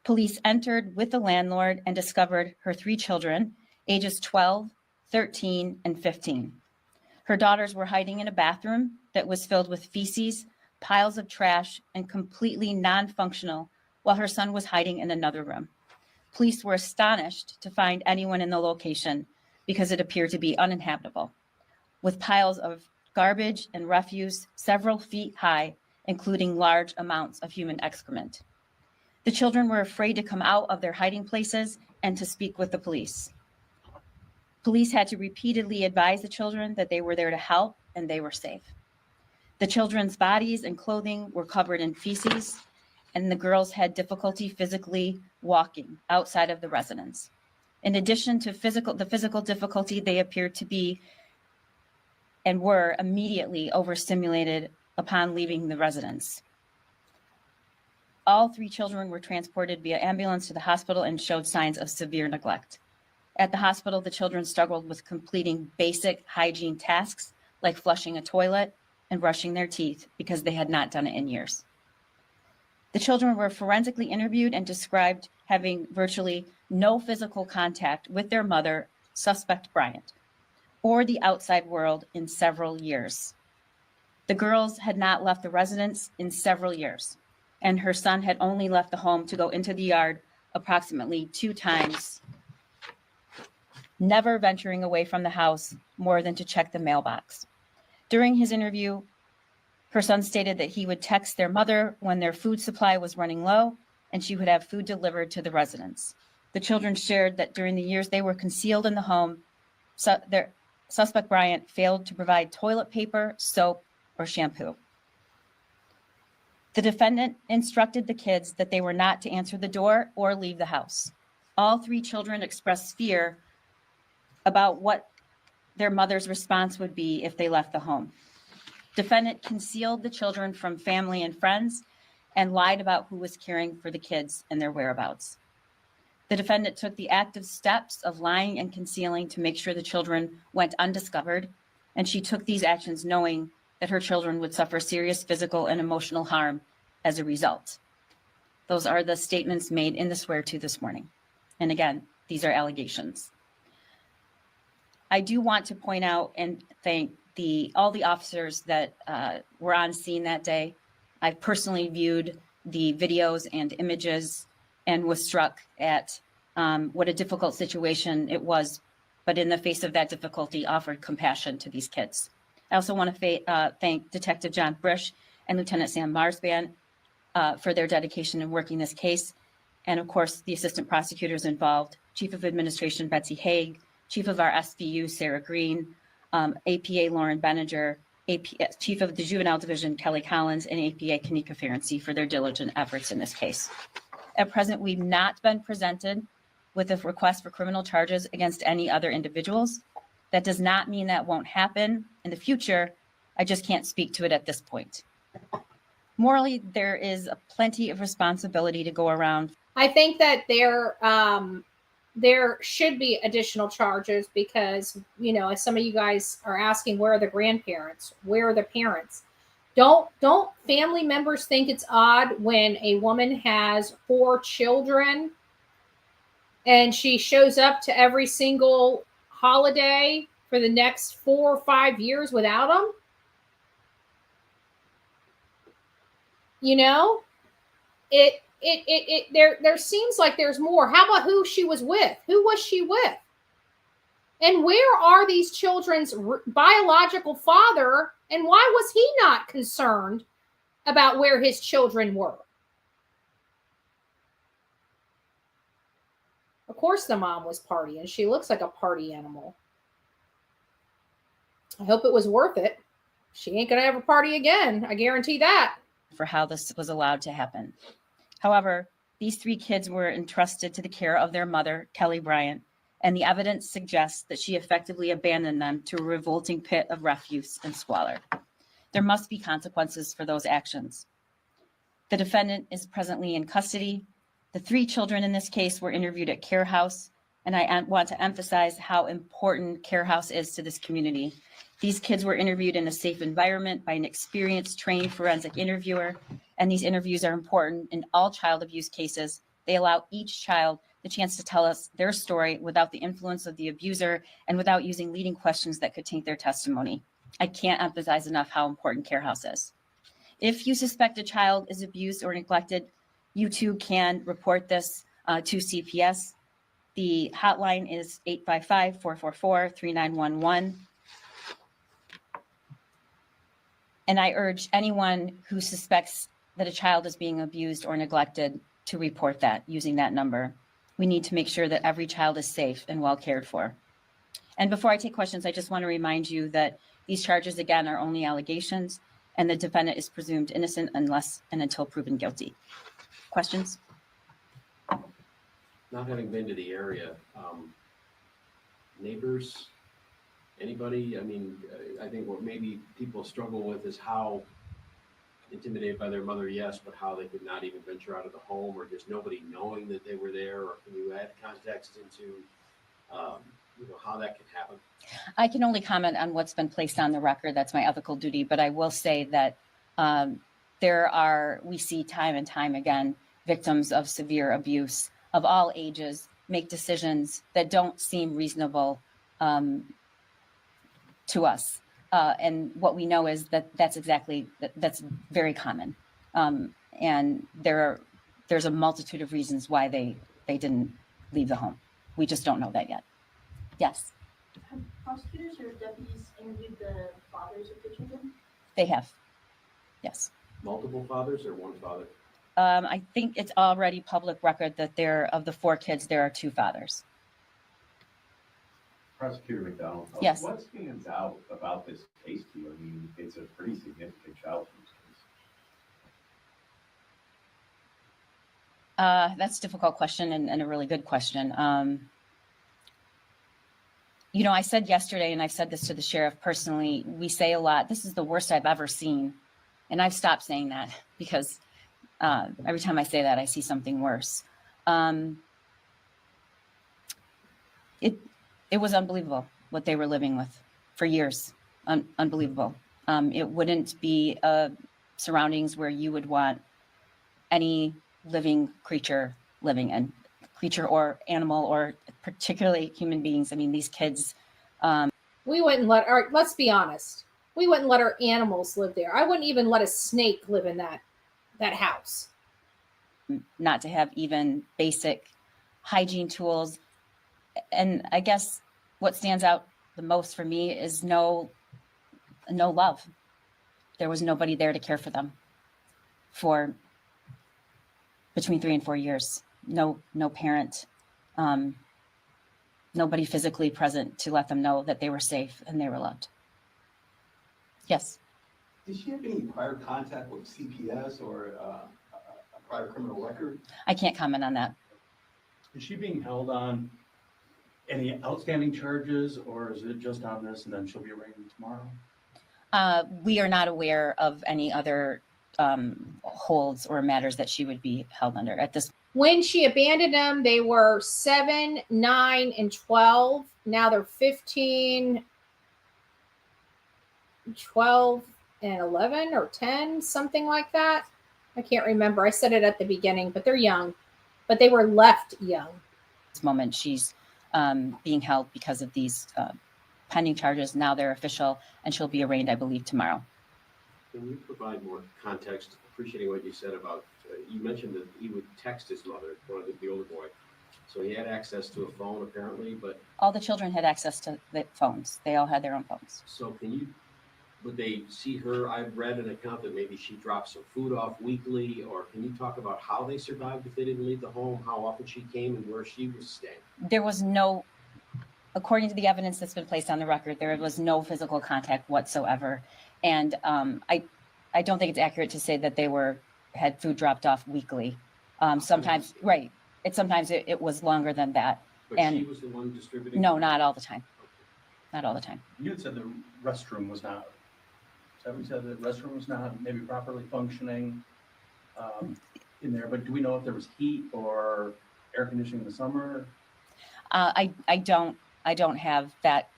Police entered with the landlord and discovered her 3 children, ages 12, 13, and 15. Her daughters were hiding in a bathroom that was filled with feces, piles of trash, and completely non-functional, while her son was hiding in another room. Police were astonished to find anyone in the location because it appeared to be uninhabitable, with piles of garbage and refuse several feet high, including large amounts of human excrement. The children were afraid to come out of their hiding places and to speak with the police. Police had to repeatedly advise the children that they were there to help and they were safe. The children's bodies and clothing were covered in feces, and the girls had difficulty physically walking outside of the residence. In addition to the physical difficulty, they appeared to be and were immediately overstimulated upon leaving the residence. All 3 children were transported via ambulance to the hospital and showed signs of severe neglect. At the hospital, the children struggled with completing basic hygiene tasks like flushing a toilet and brushing their teeth because they had not done it in years. The children were forensically interviewed and described having virtually no physical contact with their mother, suspect Bryant, or the outside world in several years. The girls had not left the residence in several years, and her son had only left the home to go into the yard approximately 2 times, never venturing away from the house more than to check the mailbox. During his interview, her son stated that he would text their mother when their food supply was running low and she would have food delivered to the residence. The children shared that during the years they were concealed in the home, their suspect Bryant failed to provide toilet paper, soap, or shampoo. The defendant instructed the kids that they were not to answer the door or leave the house. All 3 children expressed fear about what their mother's response would be if they left the home. Defendant concealed the children from family and friends and lied about who was caring for the kids and their whereabouts. The defendant took the active steps of lying and concealing to make sure the children went undiscovered, and she took these actions knowing that her children would suffer serious physical and emotional harm as a result. Those are the statements made in the swear-to this morning. And again, these are allegations. I do want to point out and thank all the officers that were on scene that day. I personally viewed the videos and images and was struck at what a difficult situation it was, but in the face of that difficulty, offered compassion to these kids. I also want to thank Detective John Brish and Lieutenant Sam Marsban for their dedication in working this case. And of course, the assistant prosecutors involved, Chief of Administration Betsy Haig, Chief of our SVU Sarah Green, APA Lauren Benninger, Chief of the Juvenile Division Kelly Collins, and APA Kanika Ferenczi for their diligent efforts in this case. At present, we've not been presented with a request for criminal charges against any other individuals. That does not mean that won't happen in the future. I just can't speak to it at this point. Morally, there is plenty of responsibility to go around. I think that there should be additional charges because, you know, as some of you guys are asking, where are the grandparents? Where are the parents? Don't family members think it's odd when a woman has 4 children and she shows up to every single holiday for the next 4 or 5 years without them? You know, there seems like there's more. How about who she was with? Who was she with? And where are these children's biological father? And why was he not concerned about where his children were? Of course the mom was partying. She looks like a party animal. I hope it was worth it. She ain't gonna ever party again. I guarantee that. For how this was allowed to happen. However, these 3 kids were entrusted to the care of their mother, Kelly Bryant, and the evidence suggests that she effectively abandoned them to a revolting pit of refuse and squalor. There must be consequences for those actions. The defendant is presently in custody. The 3 children in this case were interviewed at Care House, and I want to emphasize how important Care House is to this community. These kids were interviewed in a safe environment by an experienced, trained forensic interviewer, and these interviews are important in all child abuse cases. They allow each child the chance to tell us their story without the influence of the abuser and without using leading questions that could taint their testimony. I can't emphasize enough how important Care House is. If you suspect a child is abused or neglected, you too can report this to CPS. The hotline is 855-444-3911. And I urge anyone who suspects that a child is being abused or neglected to report that using that number. We need to make sure that every child is safe and well cared for. And before I take questions, I just want to remind you that these charges, again, are only allegations, and the defendant is presumed innocent unless and until proven guilty. Questions? Not having been to the area, neighbors, anybody? I mean, I think what maybe people struggle with is how intimidated by their mother, yes, but how they could not even venture out of the home, or just nobody knowing that they were there, or can you add context into how that can happen? I can only comment on what's been placed on the record. That's my ethical duty, but I will say that we see time and time again, victims of severe abuse of all ages make decisions that don't seem reasonable to us. And what we know is that's very common. And there's a multitude of reasons why they didn't leave the home. We just don't know that yet. Yes. Have prosecutors or deputies interviewed the fathers of the children? They have. Yes. Multiple fathers or one father? I think it's already public record that of the 4 kids, there are 2 fathers. Prosecutor McDonald, yes. What stands out about this case to you? I mean, it's a pretty significant child abuse case. That's a difficult question and a really good question. I said yesterday, and I've said this to the sheriff personally, we say a lot, this is the worst I've ever seen. And I've stopped saying that because every time I say that, I see something worse. It was unbelievable what they were living with for years. Unbelievable. It wouldn't be surroundings where you would want any living creature living in, creature or animal, or particularly human beings. I mean, these kids. We wouldn't let's be honest. We wouldn't let our animals live there. I wouldn't even let a snake live in that house. Not to have even basic hygiene tools. And I guess what stands out the most for me is no love. There was nobody there to care for them for between 3 and 4 years. No parent, nobody physically present to let them know that they were safe and they were loved. Yes. Did she have any prior contact with CPS or a prior criminal record? I can't comment on that. Is she being held on any outstanding charges, or is it just on this and then she'll be arraigned tomorrow? We are not aware of any other holds or matters that she would be held under at this. When she abandoned them, they were 7, 9, and 12. Now they're 15, 12, and 11 or 10, something like that. I can't remember. I said it at the beginning, but they're young. But they were left young. At this moment, she's being held because of these pending charges. Now they're official, and she'll be arraigned, I believe, tomorrow. Can you provide more context, appreciating what you said about, you mentioned that he would text his mother, the older boy. So he had access to a phone apparently, but... All the children had access to the phones. They all had their own phones. So would they see her? I've read an account that maybe she dropped some food off weekly, or can you talk about how they survived if they didn't leave the home, how often she came and where she was staying? There was no, according to the evidence that's been placed on the record, there was no physical contact whatsoever. And I don't think it's accurate to say that they had food dropped off weekly. Sometimes, right. Sometimes it was longer than that. But she was the one distributing? No, not all the time. Not all the time. You had said the restroom was not, is that what you said, the restroom was not maybe properly functioning in there, but do we know if there was heat or air conditioning in the summer? I don't have that.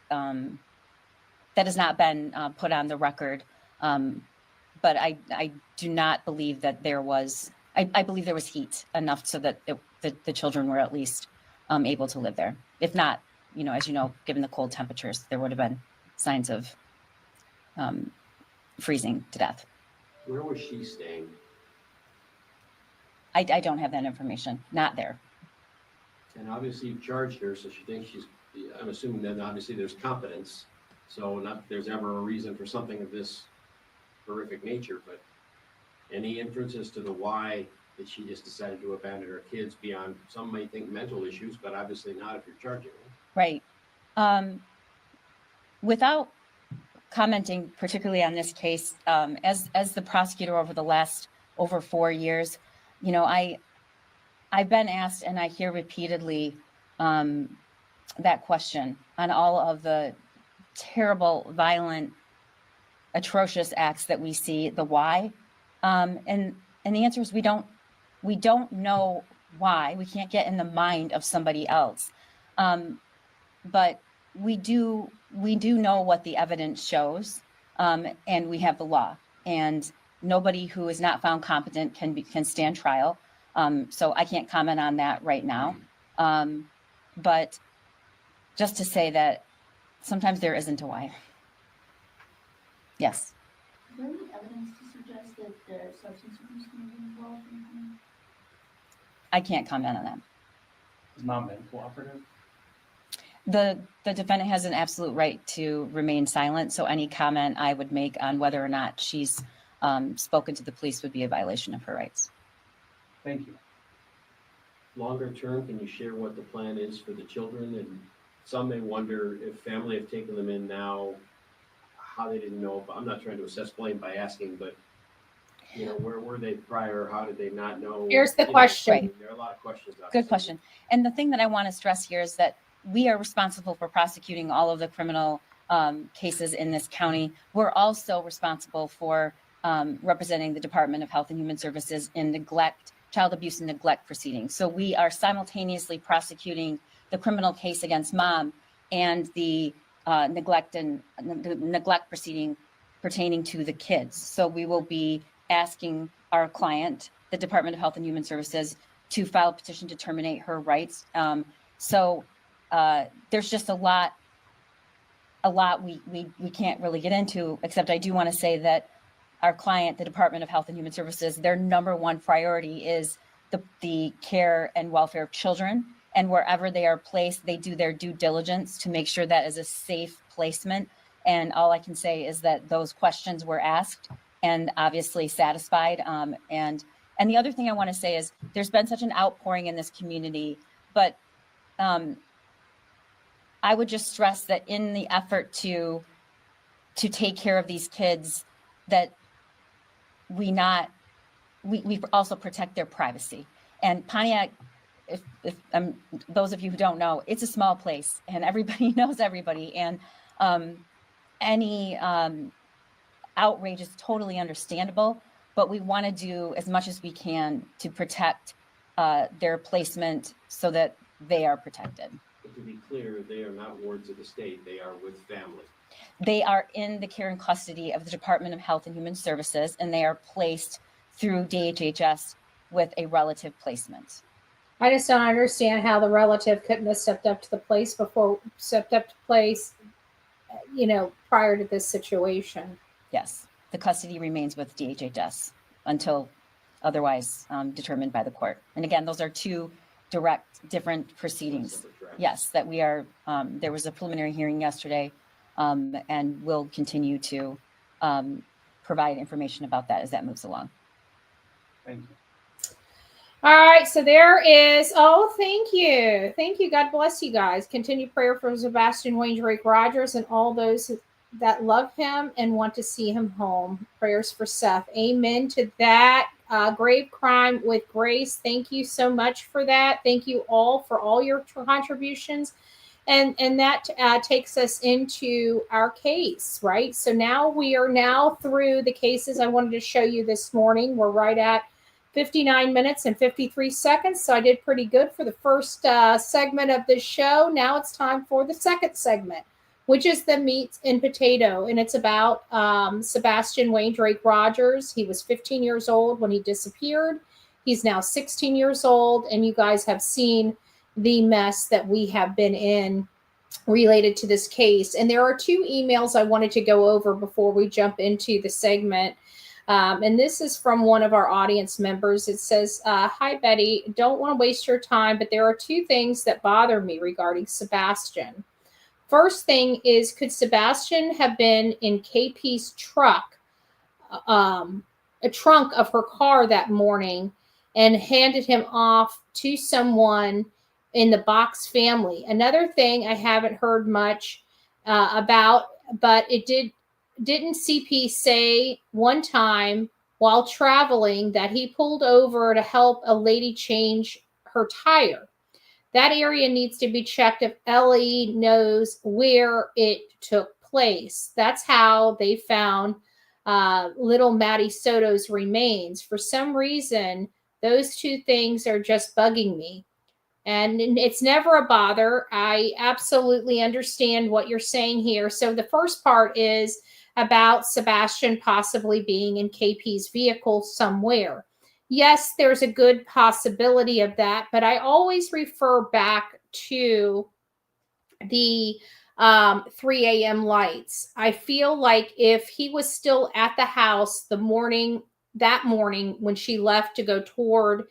That has not been put on the record. But I do not believe that there was, I believe there was heat enough so that the children were at least able to live there. If not, as you know, given the cold temperatures, there would have been signs of freezing to death. Where was she staying? I don't have that information, not there. And obviously you've charged her, so she thinks I'm assuming that obviously there's competence. So not there's ever a reason for something of this horrific nature, but any inferences to the why that she just decided to abandon her kids beyond, some may think mental issues, but obviously not if you're charging her. Right. Without commenting particularly on this case, as the prosecutor over the last over 4 years, you know, I've been asked, and I hear repeatedly that question on all of the terrible, violent, atrocious acts that we see, the why, and the answer is we don't know why. We can't get in the mind of somebody else, but we do know what the evidence shows, and we have the law, and nobody who is not found competent can stand trial. So I can't comment on that right now, but just to say that sometimes there isn't a why. Yes. Is there any evidence to suggest that there's substance abuse may be involved in that? I can't comment on that. Has mom been cooperative? The defendant has an absolute right to remain silent, so any comment I would make on whether or not she's spoken to the police would be a violation of her rights. Thank you. Longer term, can you share what the plan is for the children? And some may wonder if family have taken them in now, how they didn't know. I'm not trying to assess blame by asking, but you know, where were they prior? How did they not know? Here's the question. Right. There are a lot of questions. Good question. And the thing that I want to stress here is that we are responsible for prosecuting all of the criminal cases in this county. We're also responsible for representing the Department of Health and Human Services in child abuse and neglect proceedings. So we are simultaneously prosecuting the criminal case against mom and the neglect proceeding pertaining to the kids. So we will be asking our client, the Department of Health and Human Services, to file a petition to terminate her rights. So there's just a lot we can't really get into, except I do want to say that our client, the Department of Health and Human Services, their number one priority is the care and welfare of children. And wherever they are placed, they do their due diligence to make sure that is a safe placement. And all I can say is that those questions were asked and obviously satisfied. And the other thing I want to say is there's been such an outpouring in this community, but I would just stress that in the effort to take care of these kids, that we also protect their privacy. And Pontiac, if those of you who don't know, it's a small place and everybody knows everybody. And any outrage is totally understandable, but we want to do as much as we can to protect their placement so that they are protected. But to be clear, they are not wards of the state. They are with family. They are in the care and custody of the Department of Health and Human Services, and they are placed through DHHS with a relative placement. I just don't understand how the relative couldn't have stepped up to the place prior to this situation. Yes, the custody remains with DHHS until otherwise determined by the court. And again, those are two different proceedings. Yes, that we are, there was a preliminary hearing yesterday, and we'll continue to provide information about that as that moves along. Thank you. All right, so there is, thank you. Thank you. God bless you guys. Continued prayer for Sebastian Rogers and all those that love him and want to see him home. Prayers for Seth. Amen to that. Grave Crime with Grace. Thank you so much for that. Thank you all for all your contributions. And that takes us into our case, right? So now we are through the cases I wanted to show you this morning. We're right at 59 minutes and 53 seconds. So I did pretty good for the first segment of this show. Now it's time for the second segment, which is the meat and potato. And it's about Sebastian Rogers. He was 15 years old when he disappeared. He's now 16 years old. And you guys have seen the mess that we have been in related to this case. And there are two emails I wanted to go over before we jump into the segment. And this is from one of our audience members. It says, hi, Betty. Don't want to waste your time, but there are two things that bother me regarding Sebastian. First thing is, could Sebastian have been in KP's truck, a trunk of her car that morning, and handed him off to someone in the Box family. Another thing I haven't heard much about, but didn't CP say one time while traveling that he pulled over to help a lady change her tire? That area needs to be checked if Ellie knows where it took place. That's how they found little Maddie Soto's remains. For some reason, those two things are just bugging me. And it's never a bother. I absolutely understand what you're saying here. So the first part is about Sebastian possibly being in KP's vehicle somewhere. Yes, there's a good possibility of that, but I always refer back to the 3 a.m. lights. I feel like if he was still at the house that morning when she left to go toward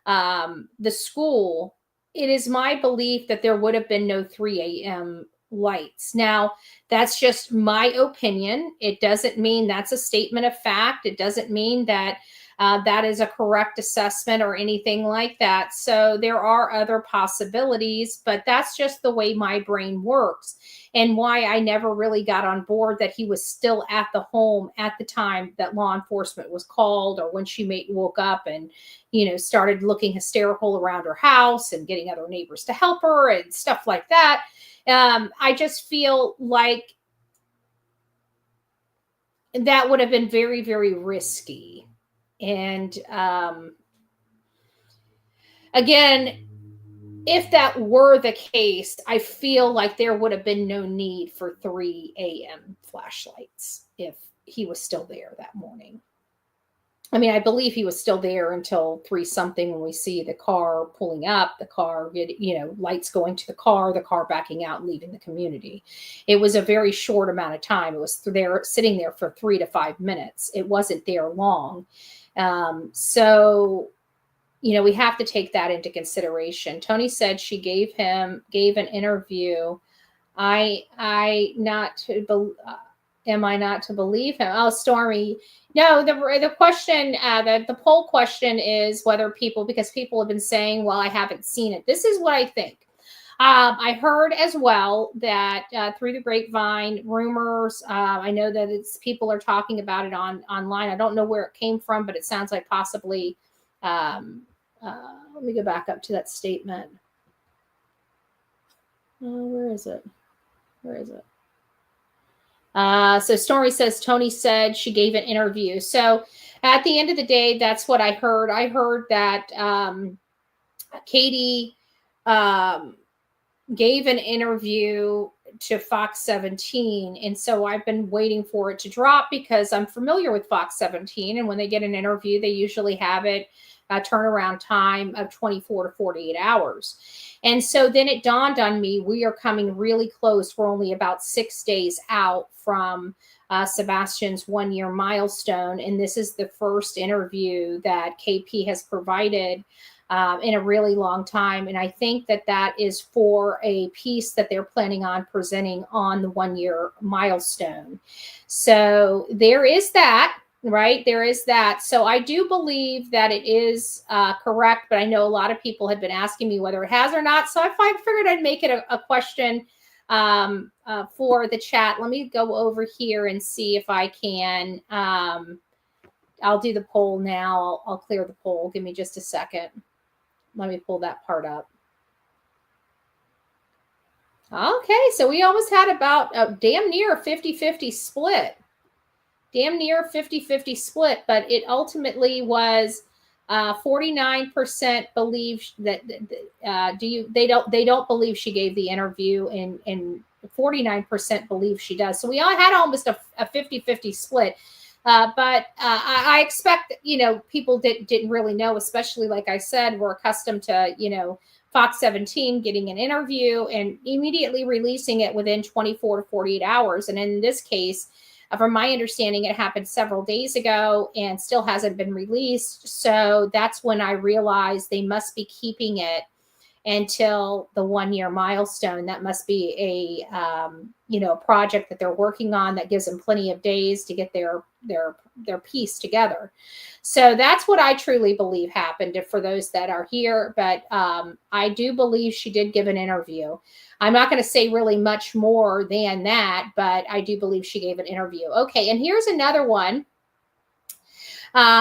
the school, it is my belief that there would have been no 3 a.m. lights. Now, that's just my opinion. It doesn't mean that's a statement of fact. It doesn't mean that that is a correct assessment or anything like that. So there are other possibilities, but that's just the way my brain works and why I never really got on board that he was still at the home at the time that law enforcement was called, or when she woke up and, started looking hysterical around her house and getting other neighbors to help her and stuff like that. I just feel like that would have been very, very risky. And again, if that were the case, I feel like there would have been no need for 3 a.m. flashlights if he was still there that morning. I mean, I believe he was still there until 3 something when we see the car pulling up, the car, lights going to the car backing out and leaving the community. It was a very short amount of time. It was sitting there for 3 to 5 minutes. It wasn't there long. So, we have to take that into consideration. Tony said she gave an interview. Am I not to believe him? Oh, Stormy. No, the question, the poll question is because people have been saying, well, I haven't seen it. This is what I think. I heard as well that through the grapevine, rumors, I know that people are talking about it online. I don't know where it came from, but it sounds like possibly, let me go back up to that statement. Where is it? So Stormy says, Tony said she gave an interview. So at the end of the day, that's what I heard. I heard that Katie gave an interview to Fox 17. And so I've been waiting for it to drop because I'm familiar with Fox 17. And when they get an interview, they usually have it a turnaround time of 24 to 48 hours. And so then it dawned on me, we are coming really close. We're only about 6 days out from Sebastian's 1-year milestone. And this is the first interview that KP has provided in a really long time. And I think that is for a piece that they're planning on presenting on the 1-year milestone. So there is that. Right. There is that. So I do believe that it is correct, but I know a lot of people have been asking me whether it has or not. So I figured I'd make it a question for the chat. Let me go over here and see if I can. I'll do the poll now. I'll clear the poll. Give me just a second. Let me pull that part up. Okay. So we almost had about damn near a 50-50 split. Damn near 50-50 split, but it ultimately was 49% believe that they don't believe she gave the interview, and 49% believe she does. So we all had almost a 50-50 split. But I expect people didn't really know, especially like I said, we're accustomed to Fox 17 getting an interview and immediately releasing it within 24 to 48 hours, and in this case, from my understanding, it happened several days ago and still hasn't been released. So that's when I realized they must be keeping it until the 1 year milestone. That must be a project that they're working on that gives them plenty of days to get their piece together. So that's what I truly believe happened for those that are here. But I do believe she did give an interview. I'm not going to say really much more than that, but I do believe she gave an interview. Okay, and here's another one.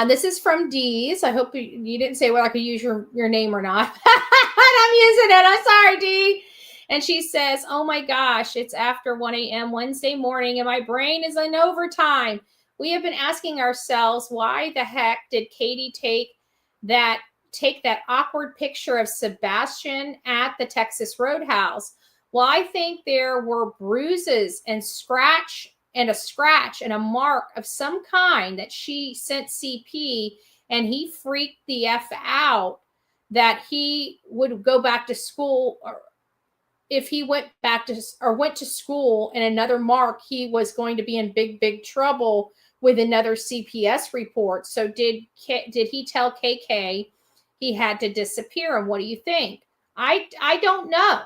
This is from Dee's. I hope you didn't say whether I could use your name or not. I'm using it. I'm sorry, Dee. And she says, oh my gosh, it's after 1 a.m. Wednesday morning and my brain is in overtime. We have been asking ourselves, why the heck did Katie take that awkward picture of Sebastian at the Texas Roadhouse? Well, I think there were bruises and a scratch and a mark of some kind that she sent CP, and he freaked the F out that he would go back to school, or if he went to school and another mark, he was going to be in big trouble with another CPS report. So did he tell KK he had to disappear? And what do you think? I don't know.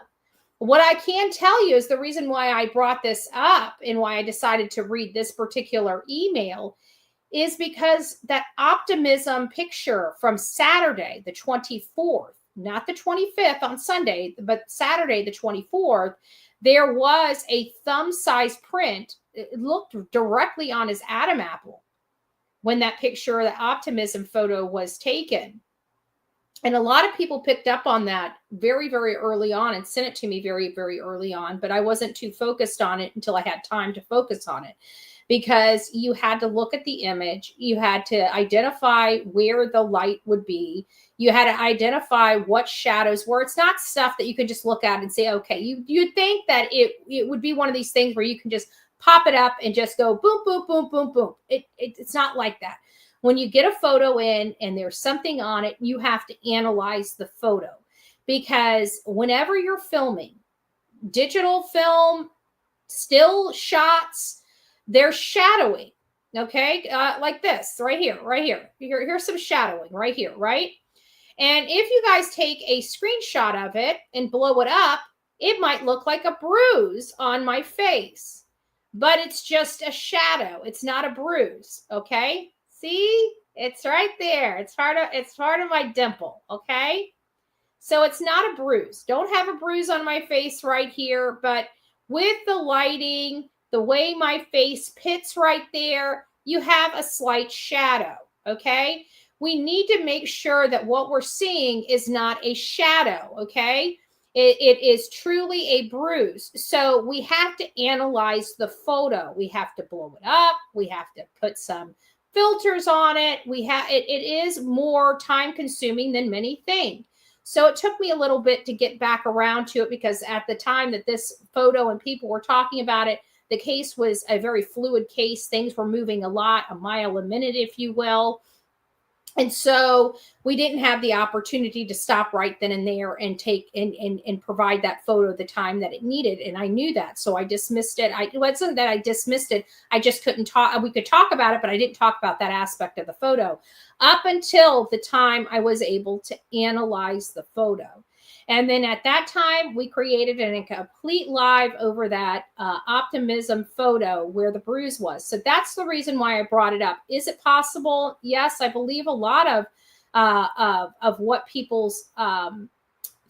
What I can tell you is the reason why I brought this up and why I decided to read this particular email is because that optimism picture from Saturday, the 24th, not the 25th on Sunday, but Saturday, the 24th, there was a thumb-sized print. It looked directly on his Adam apple when that picture, the optimism photo, was taken. And a lot of people picked up on that very, very early on and sent it to me very, very early on, but I wasn't too focused on it until I had time to focus on it, because you had to look at the image. You had to identify where the light would be. You had to identify what shadows were. It's not stuff that you could just look at and say, okay, you'd think that it would be one of these things where you can just pop it up and just go boom, boom, boom, boom, boom. It's not like that. When you get a photo in and there's something on it, you have to analyze the photo, because whenever you're filming, digital film, still shots, they're shadowing. Okay. Like this right here. Here's some shadowing right here. Right. And if you guys take a screenshot of it and blow it up, it might look like a bruise on my face, but it's just a shadow. It's not a bruise. Okay. See, it's right there. It's part of my dimple. Okay. So it's not a bruise. Don't have a bruise on my face right here, but with the lighting, the way my face pits right there, you have a slight shadow. Okay. We need to make sure that what we're seeing is not a shadow. Okay. It is truly a bruise. So we have to analyze the photo. We have to blow it up. We have to put some filters on it. It is more time consuming than many think. So it took me a little bit to get back around to it, because at the time that this photo and people were talking about it, the case was a very fluid case. Things were moving a lot, a mile a minute, if you will. And so we didn't have the opportunity to stop right then and there and take and provide that photo the time that it needed. And I knew that. So I dismissed it. It wasn't that I dismissed it. I just couldn't talk. We could talk about it, but I didn't talk about that aspect of the photo up until the time I was able to analyze the photo. And then at that time, we created a complete live over that optimism photo where the bruise was. So that's the reason why I brought it up. Is it possible? Yes, I believe a lot of what people's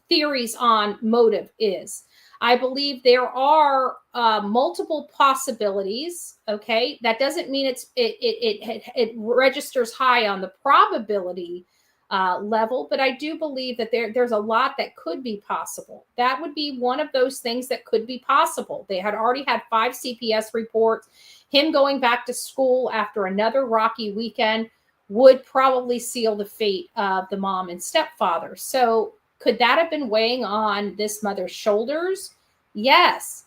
theories on motive is. I believe there are multiple possibilities. Okay, that doesn't mean it registers high on the probability level, but I do believe that there's a lot that could be possible. That would be one of those things that could be possible. They had already had 5 CPS reports. Him going back to school after another rocky weekend would probably seal the fate of the mom and stepfather. So could that have been weighing on this mother's shoulders? Yes.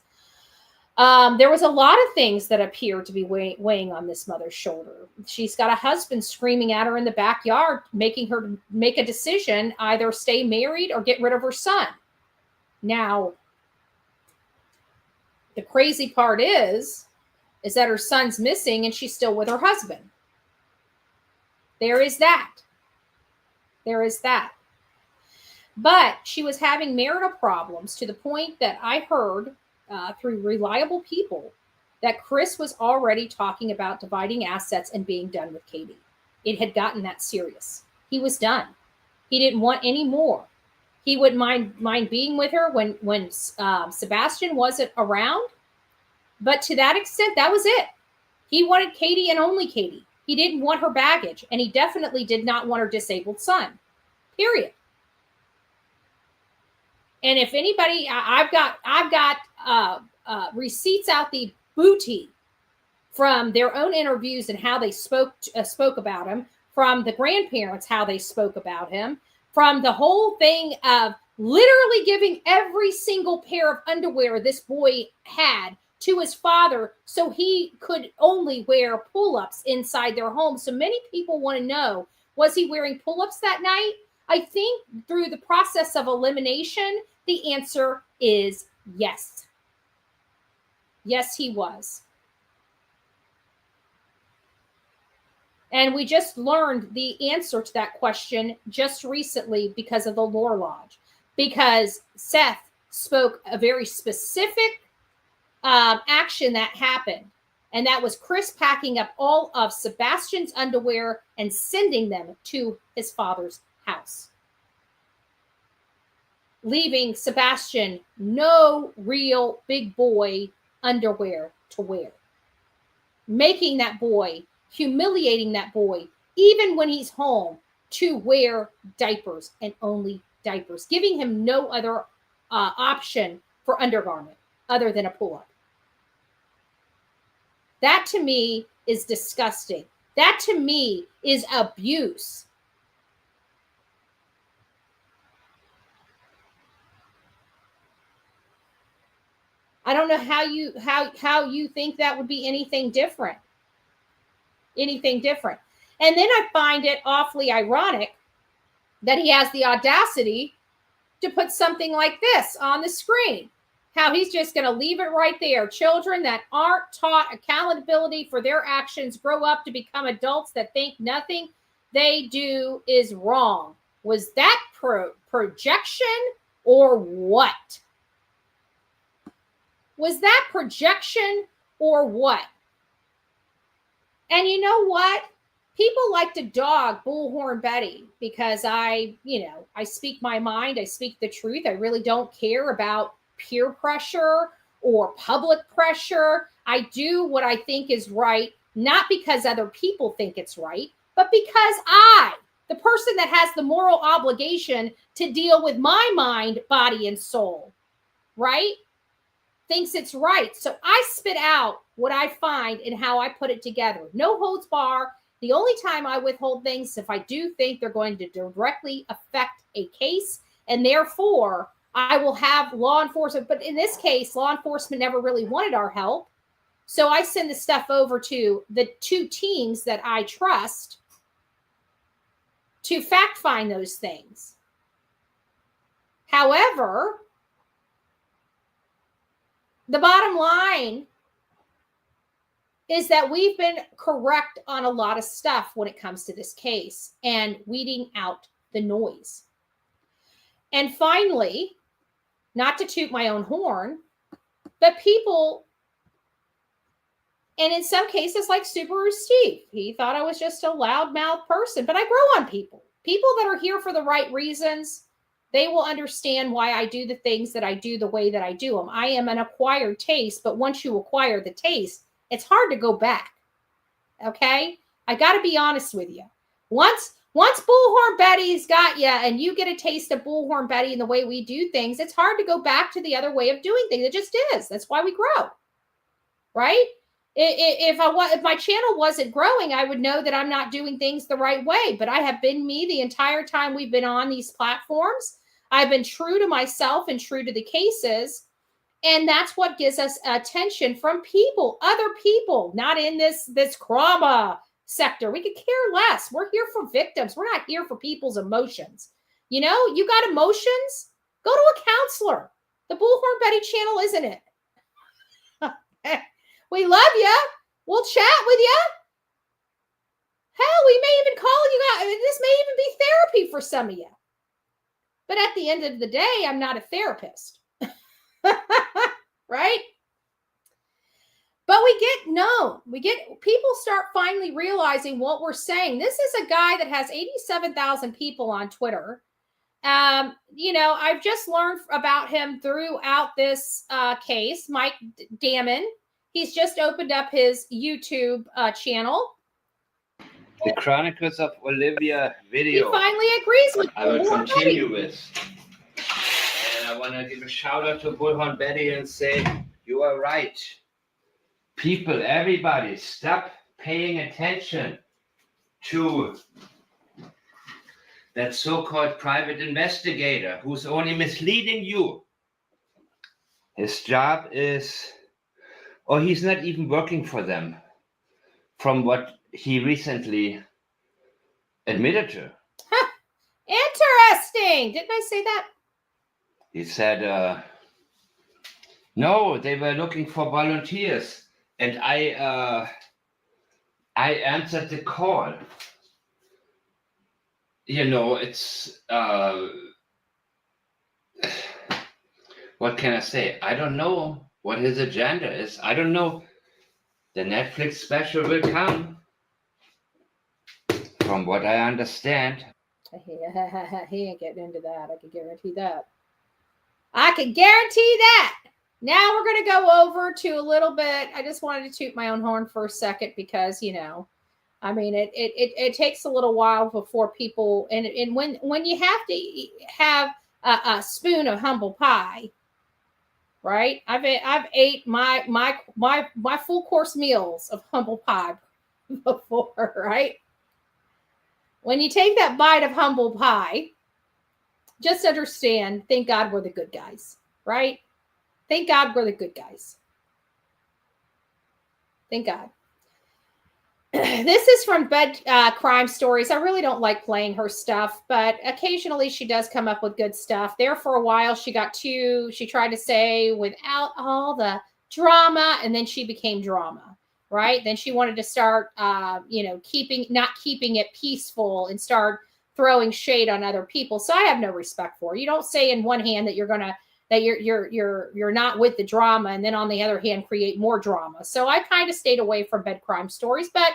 There was a lot of things that appear to be weighing on this mother's shoulder. She's got a husband screaming at her in the backyard, making her make a decision, either stay married or get rid of her son. Now, the crazy part is that her son's missing and she's still with her husband. There is that. But she was having marital problems to the point that I heard through reliable people that Chris was already talking about dividing assets and being done with Katie. It had gotten that serious. He was done. He didn't want any more. He wouldn't mind being with her when Sebastian wasn't around. But to that extent, that was it. He wanted Katie and only Katie. He didn't want her baggage, and he definitely did not want her disabled son. Period. And if anybody, I've got receipts out the booty from their own interviews and how they spoke about him, from the grandparents how they spoke about him, from the whole thing of literally giving every single pair of underwear this boy had to his father so he could only wear pull-ups inside their home. So many people want to know, was he wearing pull-ups that night? I think through the process of elimination, the answer is yes. Yes, he was. And we just learned the answer to that question just recently because of the Lore Lodge. Because Seth spoke a very specific action that happened. And that was Chris packing up all of Sebastian's underwear and sending them to his father's house, leaving Sebastian no real big boy underwear to wear, making that boy, humiliating that boy, even when he's home, to wear diapers and only diapers, giving him no other option for undergarment other than a pull-up. That to me is disgusting. That to me is abuse. I don't know how you think that would be anything different. Anything different. And then I find it awfully ironic that he has the audacity to put something like this on the screen. How he's just going to leave it right there. Children that aren't taught accountability for their actions grow up to become adults that think nothing they do is wrong. Was that projection or what? Was that projection or what? And you know what? People like to dog Bullhorn Betty because I speak my mind. I speak the truth. I really don't care about peer pressure or public pressure. I do what I think is right, not because other people think it's right, but because I, the person that has the moral obligation to deal with my mind, body, and soul, right, thinks it's right. So I spit out what I find and how I put it together. No holds bar. The only time I withhold things is if I do think they're going to directly affect a case, and therefore I will have law enforcement. But in this case, law enforcement never really wanted our help. So I send the stuff over to the two teams that I trust to fact find those things. However, the bottom line is that we've been correct on a lot of stuff when it comes to this case and weeding out the noise. And finally, not to toot my own horn, but people, and in some cases like Subaru Steve, he thought I was just a loudmouth person, but I grow on people. People that are here for the right reasons, they will understand why I do the things that I do the way that I do them. I am an acquired taste, but once you acquire the taste, it's hard to go back. Okay? I got to be honest with you. Once Bullhorn Betty's got you and you get a taste of Bullhorn Betty and the way we do things, it's hard to go back to the other way of doing things. It just is. That's why we grow. Right? If my channel wasn't growing, I would know that I'm not doing things the right way. But I have been me the entire time we've been on these platforms. I've been true to myself and true to the cases. And that's what gives us attention from people, other people, not in this trauma sector. We could care less. We're here for victims. We're not here for people's emotions. You know, you got emotions? Go to a counselor. The Bullhorn Betty channel, isn't it? We love you. We'll chat with you. Hell, we may even call you out. This may even be therapy for some of you. But at the end of the day, I'm not a therapist. Right? But people start finally realizing what we're saying. This is a guy that has 87,000 people on Twitter. I've just learned about him throughout this case. Mike Damon, he's just opened up his YouTube channel. The Chronicles of Olivia video. He finally agrees with I will Bullhorn continue Betty. with. And I want to give a shout out to Bullhorn Betty and say, you are right. People, everybody, stop paying attention to that so-called private investigator who's only misleading you. His job is, or he's not even working for them, from what he recently admitted to. Huh. Interesting. Didn't I say that? He said, no, they were looking for volunteers. And I answered the call. It's, what can I say? I don't know what his agenda is. I don't know. The Netflix special will come, from what I understand. He ain't getting into that. I can guarantee that. I can guarantee that. Now we're going to go over to a little bit. I just wanted to toot my own horn for a second because, it takes a little while before people, and when you have to have a spoon of humble pie, right? I've ate my full course meals of humble pie before, right? When you take that bite of humble pie, just understand, thank God we're the good guys, right? Thank God we're the good guys. Thank God. This is from Bed Crime Stories. I really don't like playing her stuff, but occasionally she does come up with good stuff. There for a while, she tried to say without all the drama, and then she became drama, right? Then she wanted to start, not keeping it peaceful and start throwing shade on other people. So I have no respect for her. You don't say in one hand that you're not with the drama, and then on the other hand create more drama. So I kind of stayed away from Bed Crime Stories, but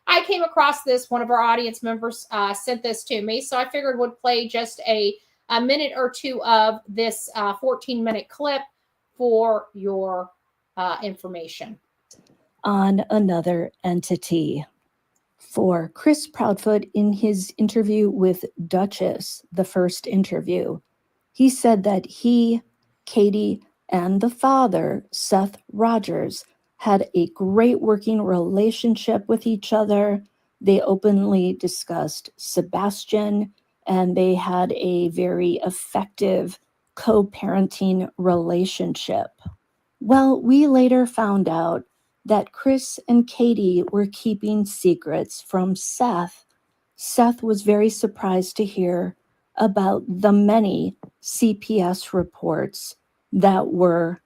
I came across this. One of our audience members sent this to me, so I figured would play just a minute or two of this 14-minute clip for your information. On another entity. For Chris Proudfoot, in his interview with Duchess, the first interview, he said that he, Katie, and the father, Seth Rogers, had a great working relationship with each other. They openly discussed Sebastian, and they had a very effective co-parenting relationship. Well, we later found out that Chris and Katie were keeping secrets from Seth. Seth was very surprised to hear about the many CPS reports that were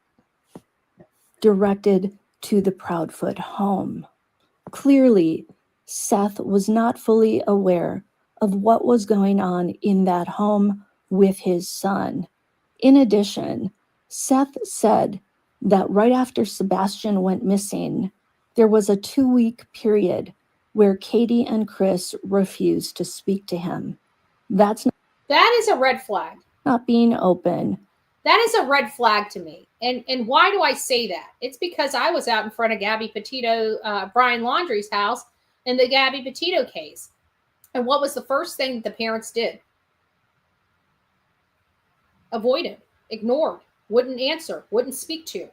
directed to the Proudfoot home. Clearly, Seth was not fully aware of what was going on in that home with his son. In addition, Seth said that right after Sebastian went missing, there was a 2-week period where Katie and Chris refused to speak to him. That is a red flag. Not being open. That is a red flag to me. And why do I say that? It's because I was out in front of Gabby Petito, Brian Laundrie's house in the Gabby Petito case. And what was the first thing the parents did? Avoided, ignored, wouldn't answer, wouldn't speak to.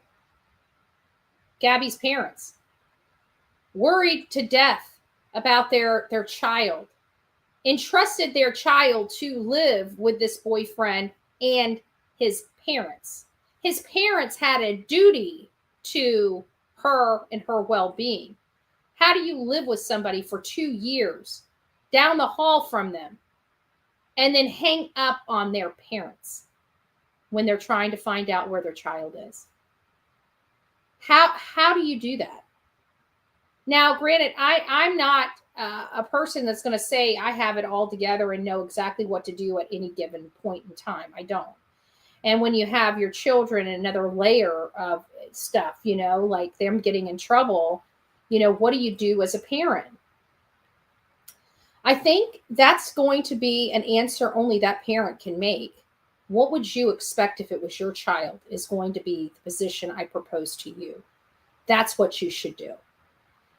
Gabby's parents. Worried to death about their child. Entrusted their child to live with this boyfriend and his parents. His parents had a duty to her and her well-being. How do you live with somebody for 2 years down the hall from them and then hang up on their parents when they're trying to find out where their child is? How do you do that? Now, granted, I'm not a person that's going to say, I have it all together and know exactly what to do at any given point in time. I don't. And when you have your children, another layer of stuff, you know, like them getting in trouble, you know, what do you do as a parent? I think that's going to be an answer only that parent can make. What would you expect if it was your child is going to be the position I propose to you? That's what you should do.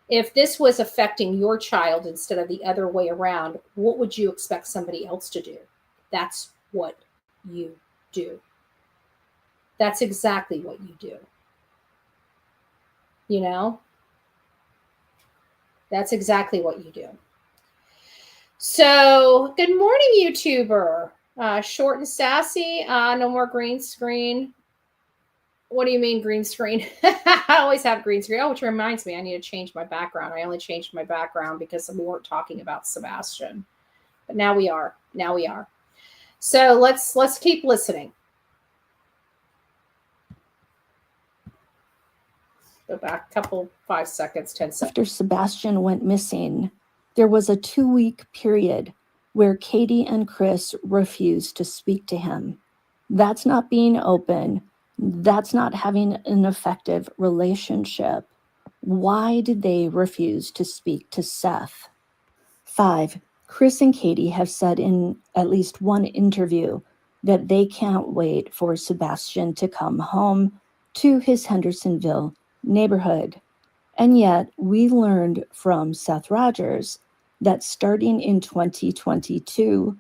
If this was affecting your child instead of the other way around, what would you expect somebody else to do? That's what you do. That's exactly what you do. You know? That's exactly what you do. So, good morning, YouTuber. Short and sassy. No more green screen. What do you mean green screen? I always have green screen. Oh, which reminds me, I need to change my background. I only changed my background because we weren't talking about Sebastian. But now we are. Now we are. So let's keep listening. Go back a couple, 5 seconds, 10 seconds. After Sebastian went missing, there was a 2-week period where Katie and Chris refused to speak to him. That's not being open. That's not having an effective relationship. Why did they refuse to speak to Seth? 5, Chris and Katie have said in at least one interview that they can't wait for Sebastian to come home to his Hendersonville neighborhood. And yet we learned from Seth Rogers that starting in 2022,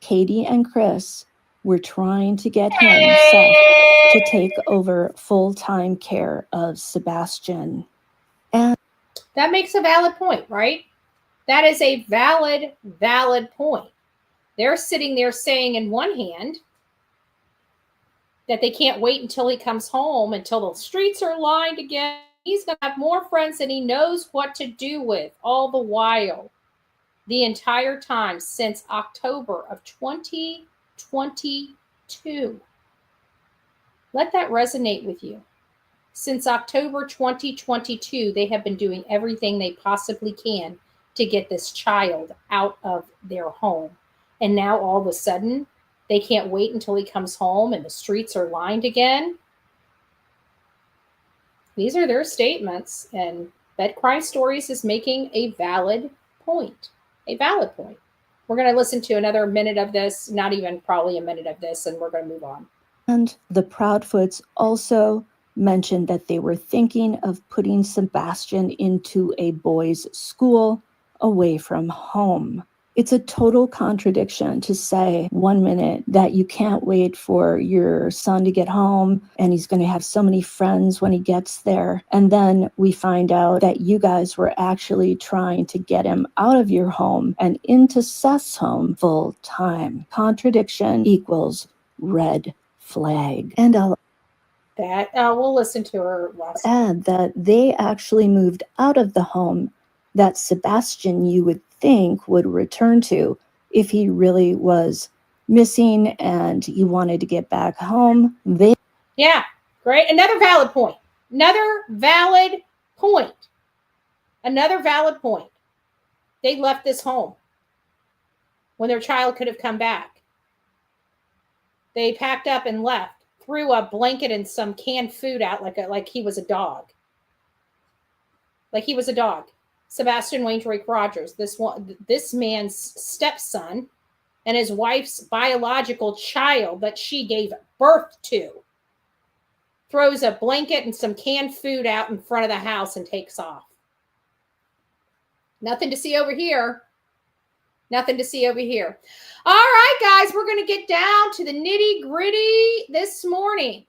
Katie and Chris were trying to get him, Seth, to take over full-time care of Sebastian. And that makes a valid point, right? That is a valid point. They're sitting there saying in one hand that they can't wait until he comes home, until the streets are lined again. He's going to have more friends than he knows what to do with, all the while, the entire time since October of 2022. Let that resonate with you. Since October 2022, they have been doing everything they possibly can to get this child out of their home. And now all of a sudden, they can't wait until he comes home and the streets are lined again. These are their statements, and Bed Crime Stories is making a valid point. A valid point. We're going to listen to another minute of this, not even probably a minute of this, and we're going to move on. And the Proudfoots also mentioned that they were thinking of putting Sebastian into a boys' school away from home. It's a total contradiction to say 1 minute that you can't wait for your son to get home and he's going to have so many friends when he gets there. And then we find out that you guys were actually trying to get him out of your home and into Seth's home full time. Contradiction equals red flag. And I'll we'll listen to her last. Add that they actually moved out of the home that Sebastian, you would think, would return to if he really was missing and he wanted to get back home. Yeah, great. Another valid point. Another valid point. They left this home when their child could have come back. They packed up and left, threw a blanket and some canned food out like he was a dog. Like he was a dog. Sebastian Wayne Rogers, this man's stepson and his wife's biological child that she gave birth to, throws a blanket and some canned food out in front of the house and takes off. Nothing to see over here. Nothing to see over here. All right, guys, we're going to get down to the nitty-gritty this morning.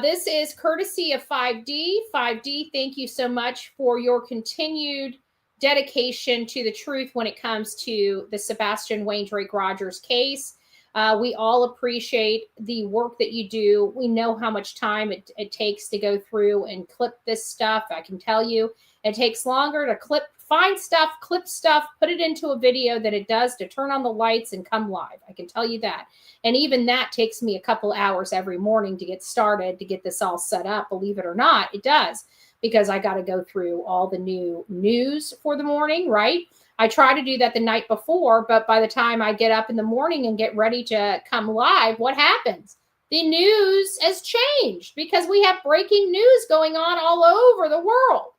This is courtesy of 5D. 5D, thank you so much for your continued dedication to the truth when it comes to the Sebastian Wayne Drake Rogers case. We all appreciate the work that you do. We know how much time it takes to go through and clip this stuff. I can tell you it takes longer to find stuff, clip stuff, put it into a video than it does to turn on the lights and come live. I can tell you that. And even that takes me a couple hours every morning to get started, to get this all set up. Believe it or not, it does. because I got to go through all the new news for the morning, right? I try to do that the night before, but by the time I get up in the morning and get ready to come live, what happens? The news has changed because we have breaking news going on all over the world.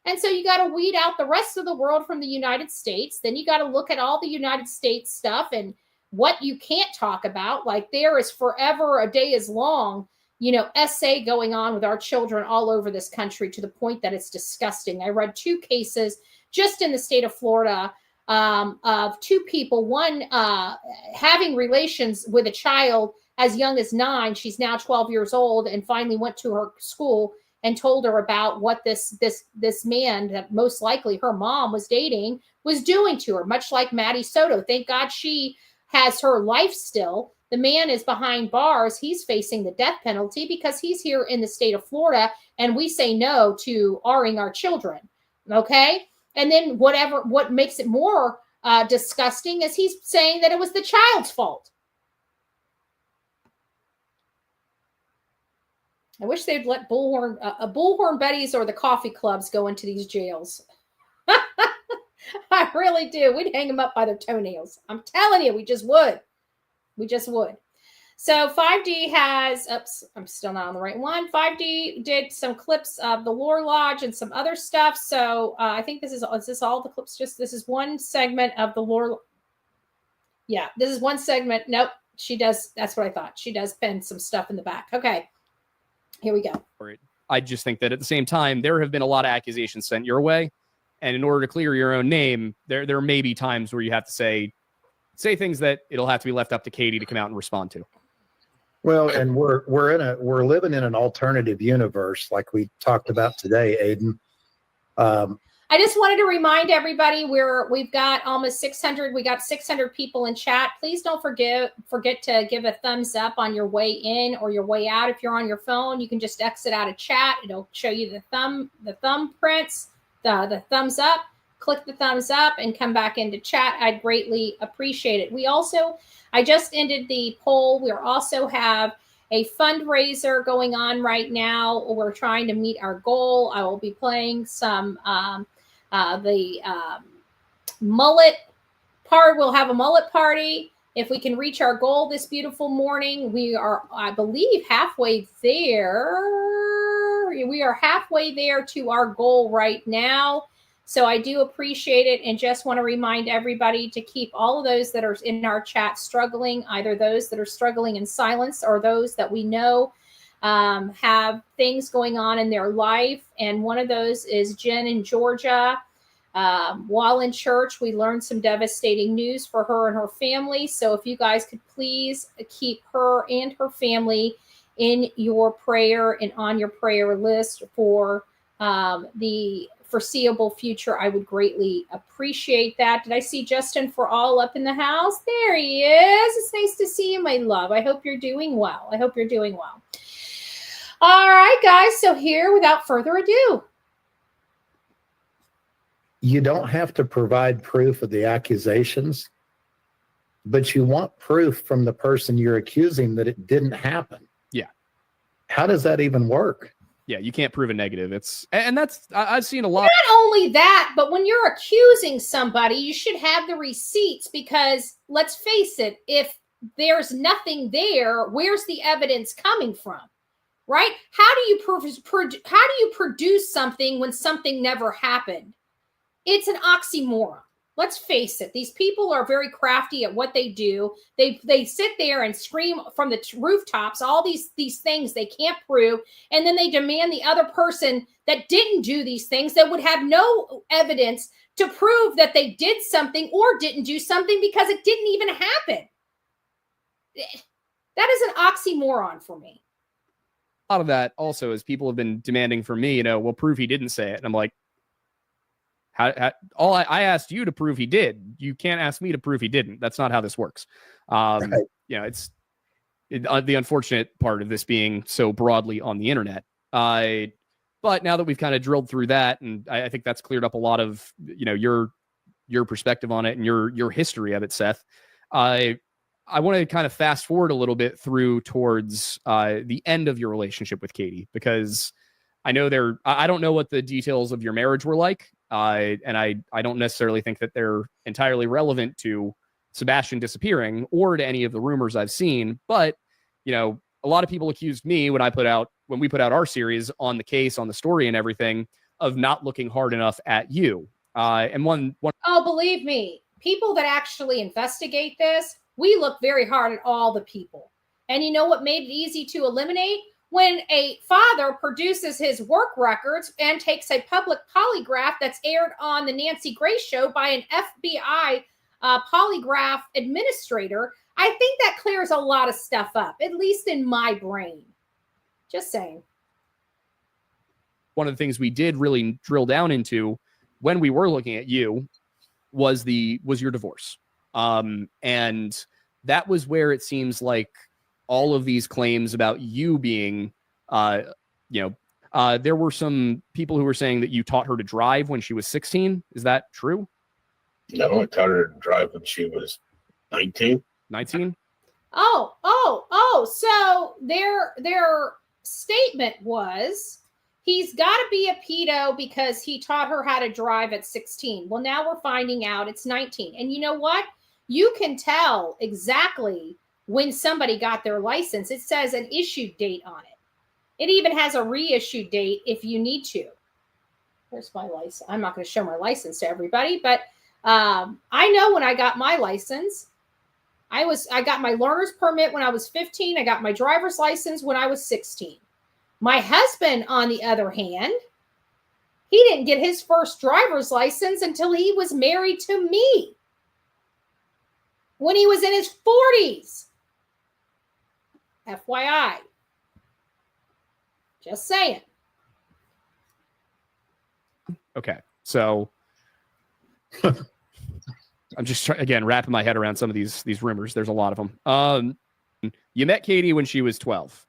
And so you got to weed out the rest of the world from the United States. Then you got to look at all the United States stuff and what you can't talk about. Like there is forever a day is long, essay going on with our children all over this country to the point that it's disgusting. I read 2 cases just in the state of Florida of 2 people, one having relations with a child as young as 9. She's now 12 years old and finally went to her school and told her about what this man that most likely her mom was dating was doing to her, much like Maddie Soto. Thank God she has her life still. The man is behind bars. He's facing the death penalty because he's here in the state of Florida, and we say no to R-ing our children, okay? And then what makes it more disgusting is he's saying that it was the child's fault. I wish they'd let Bullhorn Betty's or the coffee clubs go into these jails. I really do. We'd hang them up by their toenails. I'm telling you, we just would. We just would. So 5D has, oops, I'm still not on the right one. 5D did some clips of the Lore Lodge and some other stuff. So I think is this all the clips? This is one segment of the Lore. Yeah, this is one segment. Nope, she does. That's what I thought. She does pin some stuff in the back. Okay, here we go. I just think that at the same time, there have been a lot of accusations sent your way. And in order to clear your own name, there may be times where you have to say things that it'll have to be left up to Katie to come out and respond to. Well, and we're living in an alternative universe, like we talked about today, Aiden. I just wanted to remind everybody we've got almost 600. We got 600 people in chat. Please don't forget to give a thumbs up on your way in or your way out. If you're on your phone, you can just exit out of chat. It'll show you the thumbprints, the thumbs up. Click the thumbs up and come back into chat. I'd greatly appreciate it. I just ended the poll. We also have a fundraiser going on right now. We're trying to meet our goal. I will be playing some mullet part. We'll have a mullet party. If we can reach our goal this beautiful morning, we are, I believe, halfway there. We are halfway there to our goal right now. So I do appreciate it and just want to remind everybody to keep all of those that are in our chat struggling, either those that are struggling in silence or those that we know have things going on in their life. And one of those is Jen in Georgia. While in church, we learned some devastating news for her and her family. So if you guys could please keep her and her family in your prayer and on your prayer list for the foreseeable future, I would greatly appreciate that. Did I see Justin for all up in the house? There he is. It's nice to see you, my love. I hope you're doing well. All right, guys. So here, without further ado. You don't have to provide proof of the accusations, but you want proof from the person you're accusing that it didn't happen. Yeah. How does that even work? Yeah, you can't prove a negative. I've seen a lot. Not only that, but when you're accusing somebody, you should have the receipts because let's face it, if there's nothing there, where's the evidence coming from? Right? How do you produce something when something never happened? It's an oxymoron. Let's face it. These people are very crafty at what they do. They sit there and scream from the rooftops all these things they can't prove, and then they demand the other person that didn't do these things, that would have no evidence to prove that they did something or didn't do something because it didn't even happen. That is an oxymoron for me. A lot of that also is people have been demanding from me, we'll prove he didn't say it. And I'm like, I asked you to prove he did. You can't ask me to prove he didn't. That's not how this works. Right. It's the unfortunate part of this being so broadly on the internet. But now that we've kind of drilled through that, and I think that's cleared up a lot of, your perspective on it and your history of it, Seth. I want to kind of fast forward a little bit through towards the end of your relationship with Katie, because I know I don't know what the details of your marriage were like. And I don't necessarily think that they're entirely relevant to Sebastian disappearing or to any of the rumors I've seen. But, you know, a lot of people accused me when we put out our series on the case, on the story and everything, of not looking hard enough at you. And one. Oh, believe me, people that actually investigate this, we look very hard at all the people. And you know what made it easy to eliminate? When a father produces his work records and takes a public polygraph that's aired on the Nancy Grace Show by an FBI polygraph administrator, I think that clears a lot of stuff up, at least in my brain. Just saying. One of the things we did really drill down into when we were looking at you was your divorce. And that was where it seems like all of these claims about you being, there were some people who were saying that you taught her to drive when she was 16. Is that true? No, I taught her to drive when she was 19. 19? So their statement was he's got to be a pedo because he taught her how to drive at 16. Well, now we're finding out it's 19. And you know what? You can tell exactly when somebody got their license. It says an issue date on it. It even has a reissue date if you need to. Where's my license? I'm not going to show my license to everybody, but I know when I got my license. I got my learner's permit when I was 15. I got my driver's license when I was 16. My husband, on the other hand, he didn't get his first driver's license until he was married to me when he was in his 40s. FYI. Just saying. Okay. So I'm just again wrapping my head around some of these rumors. There's a lot of them. You met Katie when she was 12.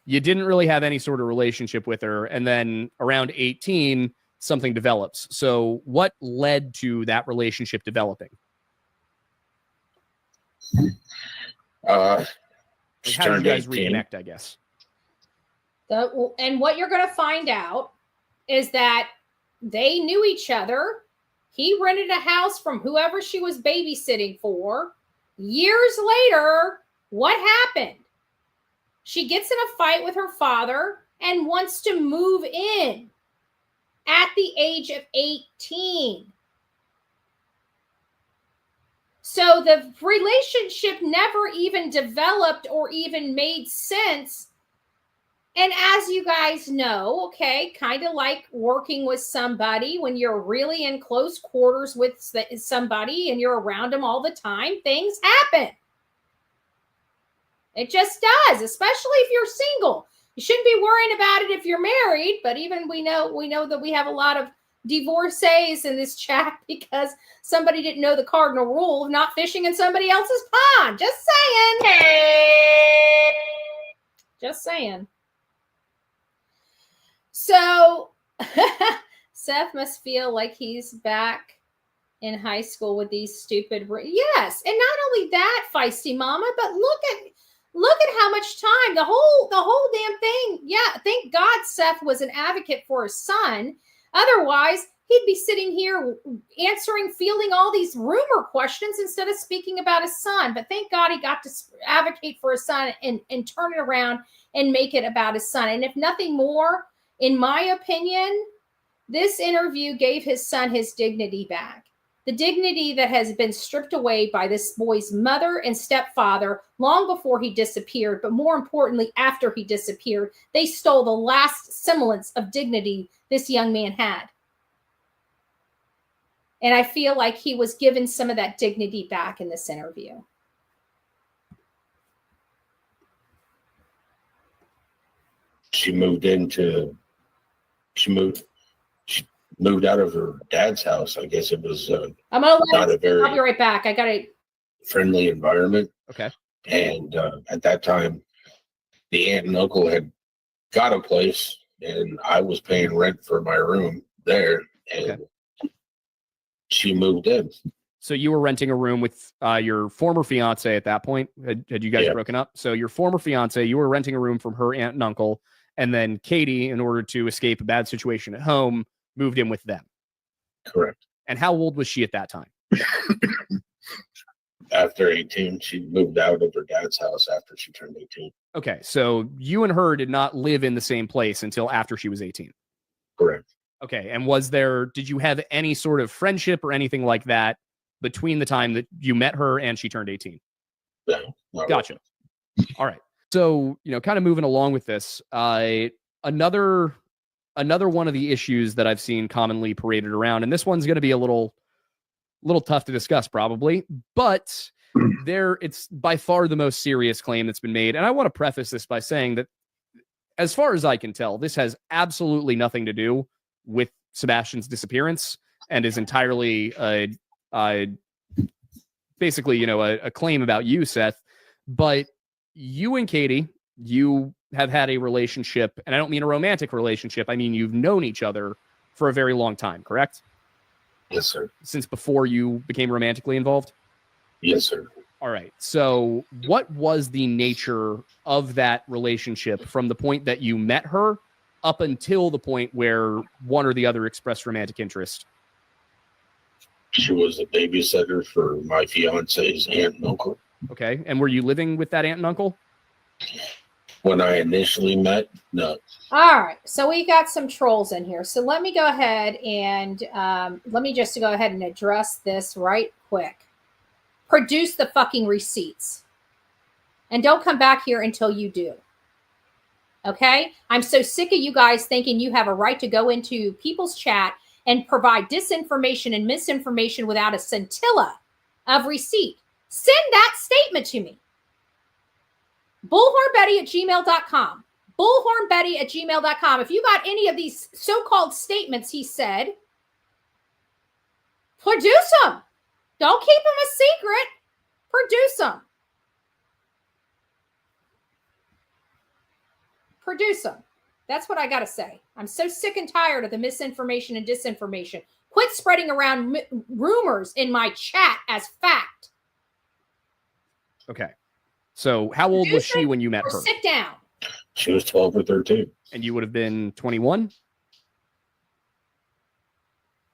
You didn't really have any sort of relationship with her, and then around 18, something develops. So what led to that relationship developing? How did you guys reconnect, I guess? And what you're going to find out is that they knew each other. He rented a house from whoever she was babysitting for. Years later, what happened? She gets in a fight with her father and wants to move in at the age of 18. So the relationship never even developed or even made sense. And as you guys know, okay, kind of like working with somebody when you're really in close quarters with somebody and you're around them all the time, things happen. It just does, especially if you're single. You shouldn't be worrying about it if you're married, but even we know that we have a lot of divorcees in this chat because somebody didn't know the cardinal rule of not fishing in somebody else's pond. Just saying. Just saying. So Seth must feel like he's back in high school with these stupid. Yes. And not only that, feisty mama, but look at how much time the whole damn thing. Yeah. Thank God Seth was an advocate for his son. Otherwise, he'd be sitting here fielding all these rumor questions instead of speaking about his son. But thank God he got to advocate for his son and turn it around and make it about his son. And if nothing more, in my opinion, this interview gave his son his dignity back. The dignity that has been stripped away by this boy's mother and stepfather long before he disappeared, but more importantly, after he disappeared, they stole the last semblance of dignity this young man had. And I feel like he was given some of that dignity back in this interview. She moved out of her dad's house. I guess it was I'm gonna not a very I'll be right back. I gotta friendly environment. Okay. And at that time, the aunt and uncle had got a place, and I was paying rent for my room there, and she moved in. So you were renting a room with your former fiance at that point. Had you guys broken up? So your former fiance, you were renting a room from her aunt and uncle, And then Katie, in order to escape a bad situation at home, moved in with them. Correct. And how old was she at that time? After 18, she moved out of her dad's house after she turned 18. Okay, so you and her did not live in the same place until after she was 18. Correct. Okay, and did you have any sort of friendship or anything like that between the time that you met her and she turned 18? No. Gotcha. All right. So, kind of moving along with this, another one of the issues that I've seen commonly paraded around, and this one's going to be a little tough to discuss probably, but it's by far the most serious claim that's been made. And I want to preface this by saying that as far as I can tell, this has absolutely nothing to do with Sebastian's disappearance and is entirely basically, a claim about you, Seth. But you and Katie, you have had a relationship, and I don't mean a romantic relationship. I mean, you've known each other for a very long time, correct? Yes, sir. Since before you became romantically involved? Yes, sir. All right. So what was the nature of that relationship from the point that you met her up until the point where one or the other expressed romantic interest? She was a babysitter for my fiance's aunt and uncle. Okay. And were you living with that aunt and uncle? When I initially met, no. All right, so we got some trolls in here. So let me go ahead and let me just go ahead and address this right quick. Produce the fucking receipts. And don't come back here until you do. Okay? I'm so sick of you guys thinking you have a right to go into people's chat and provide disinformation and misinformation without a scintilla of receipt. Send that statement to me. Bullhornbetty@gmail.com. Bullhornbetty@gmail.com. If you got any of these so-called statements he said, produce them. Don't keep them a secret. Produce them. Produce them. That's what I got to say. I'm so sick and tired of the misinformation and disinformation. Quit spreading around rumors in my chat as fact. Okay. So how old was she when you met her? Sit down. She was 12 or 13. And you would have been 21?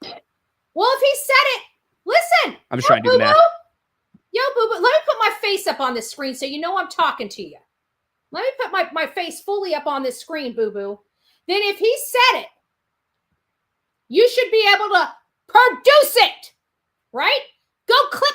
Well, if he said it, listen. I'm just trying to do the math. Yo, boo-boo, let me put my face up on this screen so you know I'm talking to you. Let me put my face fully up on this screen, boo-boo. Then if he said it, you should be able to produce it, right? Go click.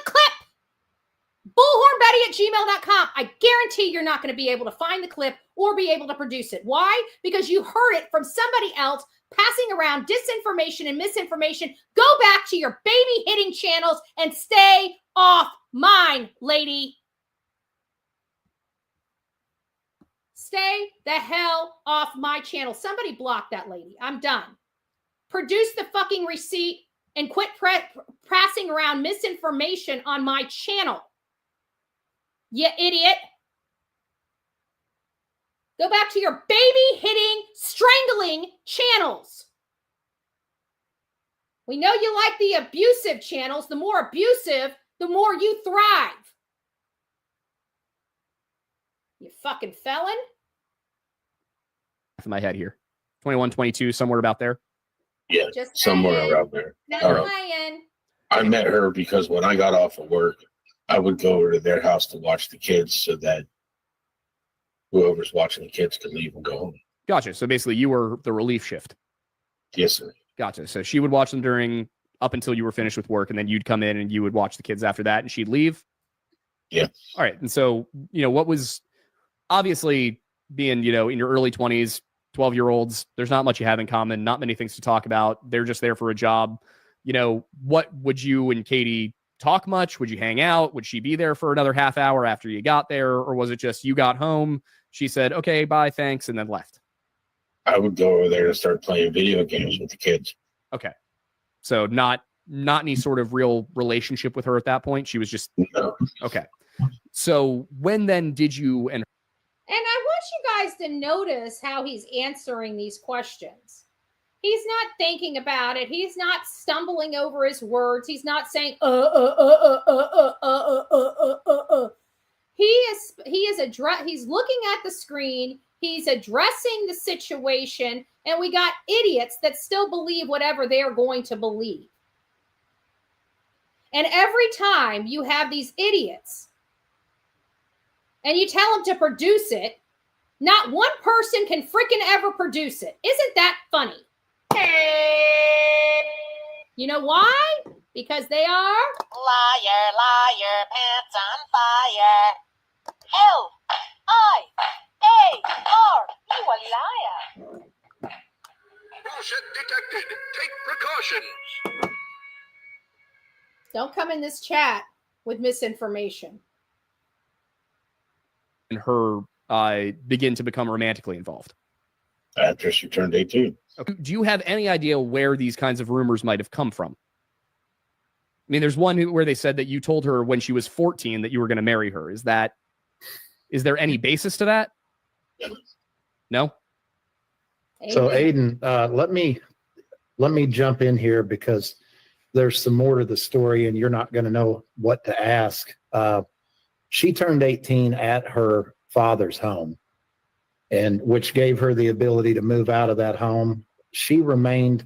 Bullhornbetty@gmail.com. I guarantee you're not going to be able to find the clip or be able to produce it. Why? Because you heard it from somebody else passing around disinformation and misinformation. Go back to your baby hitting channels and stay off mine, lady. Stay the hell off my channel. Somebody block that lady. I'm done. Produce the fucking receipt and quit passing around misinformation on my channel. You idiot. Go back to your baby hitting, strangling channels. We know you like the abusive channels. The more abusive, the more you thrive. You fucking felon. In my head here. 21, 22, somewhere about there. Yeah, Just somewhere around there. I met her because when I got off of work, I would go over to their house to watch the kids so that whoever's watching the kids could leave and go home. Gotcha. So basically you were the relief shift. Yes, sir. Gotcha. So she would watch them up until you were finished with work, and then you'd come in and you would watch the kids after that, and she'd leave. Yeah. All right. And so, what was obviously being, in your early 20s, 12-year-olds, there's not much you have in common, not many things to talk about. They're just there for a job. What would you and Katie talk much? Would you hang out? Would she be there for another half hour after you got there? Or was it just you got home, she said, okay, bye, thanks, and then left? I would go over there and start playing video games with the kids. Okay. So not any sort of real relationship with her at that point. She was just, no. Okay. So when then did you and I want you guys to notice how he's answering these questions. He's not thinking about it. He's not stumbling over his words. He's not saying, He's looking at the screen. He's addressing the situation, and we got idiots that still believe whatever they're going to believe. And every time you have these idiots and you tell them to produce it, not one person can freaking ever produce it. Isn't that funny? You know why? Because they are Liar, liar, pants on fire. L-I-A-R. You a liar. Bullshit detected. Take precautions. Don't come in this chat with misinformation. And her begin to become romantically involved. After she turned 18. Okay. Do you have any idea where these kinds of rumors might have come from? I mean, there's one where they said that you told her when she was 14 that you were going to marry her. Is there any basis to that? No? So Aiden, let me jump in here because there's some more to the story and you're not going to know what to ask. She turned 18 at her father's home, and which gave her the ability to move out of that home. She remained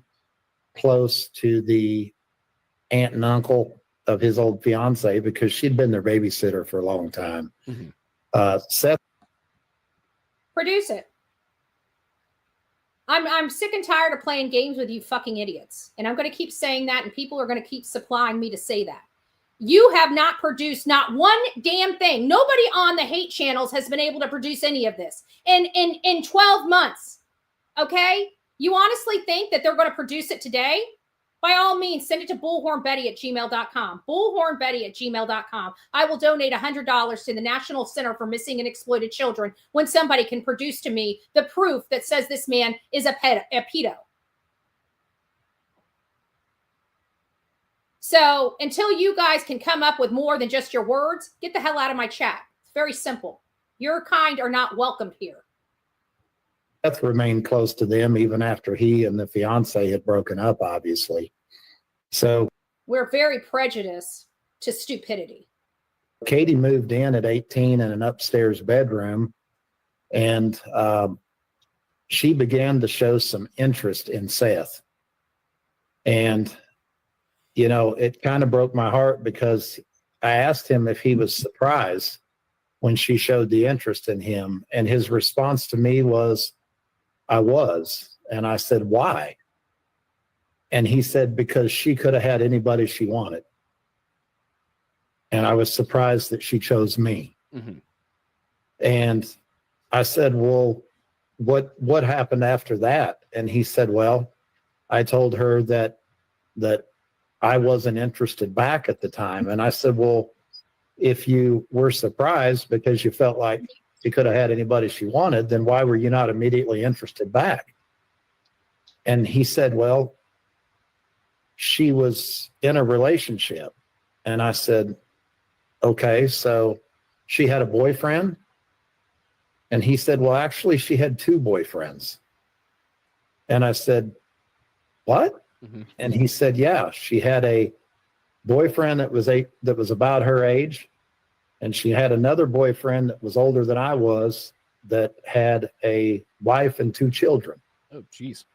close to the aunt and uncle of his old fiance because she'd been their babysitter for a long time. Mm-hmm. Seth. Produce it. I'm sick and tired of playing games with you fucking idiots. And I'm going to keep saying that, and people are going to keep supplying me to say that. You have not produced not one damn thing. Nobody on the hate channels has been able to produce any of this in 12 months. Okay? You honestly think that they're going to produce it today? By all means, send it to bullhornbetty@gmail.com. Bullhornbetty@gmail.com. I will donate $100 to the National Center for Missing and Exploited Children when somebody can produce to me the proof that says this man is a pedo. So until you guys can come up with more than just your words, get the hell out of my chat. It's very simple. Your kind are not welcomed here. Seth remained close to them even after he and the fiance had broken up, obviously. So We're very prejudiced to stupidity. Katie moved in at 18 in an upstairs bedroom, and she began to show some interest in Seth. And, you know, it kind of broke my heart because I asked him if he was surprised when she showed the interest in him. And his response to me was, I was. And I said, why? And he said, because she could have had anybody she wanted. And I was surprised that she chose me. Mm-hmm. And I said, well, what happened after that? And he said, well, I told her that I wasn't interested back at the time. And I said, well, if you were surprised because you felt like she could have had anybody she wanted, then why were you not immediately interested back? And he said, well, she was in a relationship. And I said, okay, so she had a boyfriend? And he said, well, actually, she had two boyfriends. And I said, what? Mm-hmm. And he said, yeah, she had a boyfriend that was about her age. And she had another boyfriend that was older than I was that had a wife and two children. Oh, geez.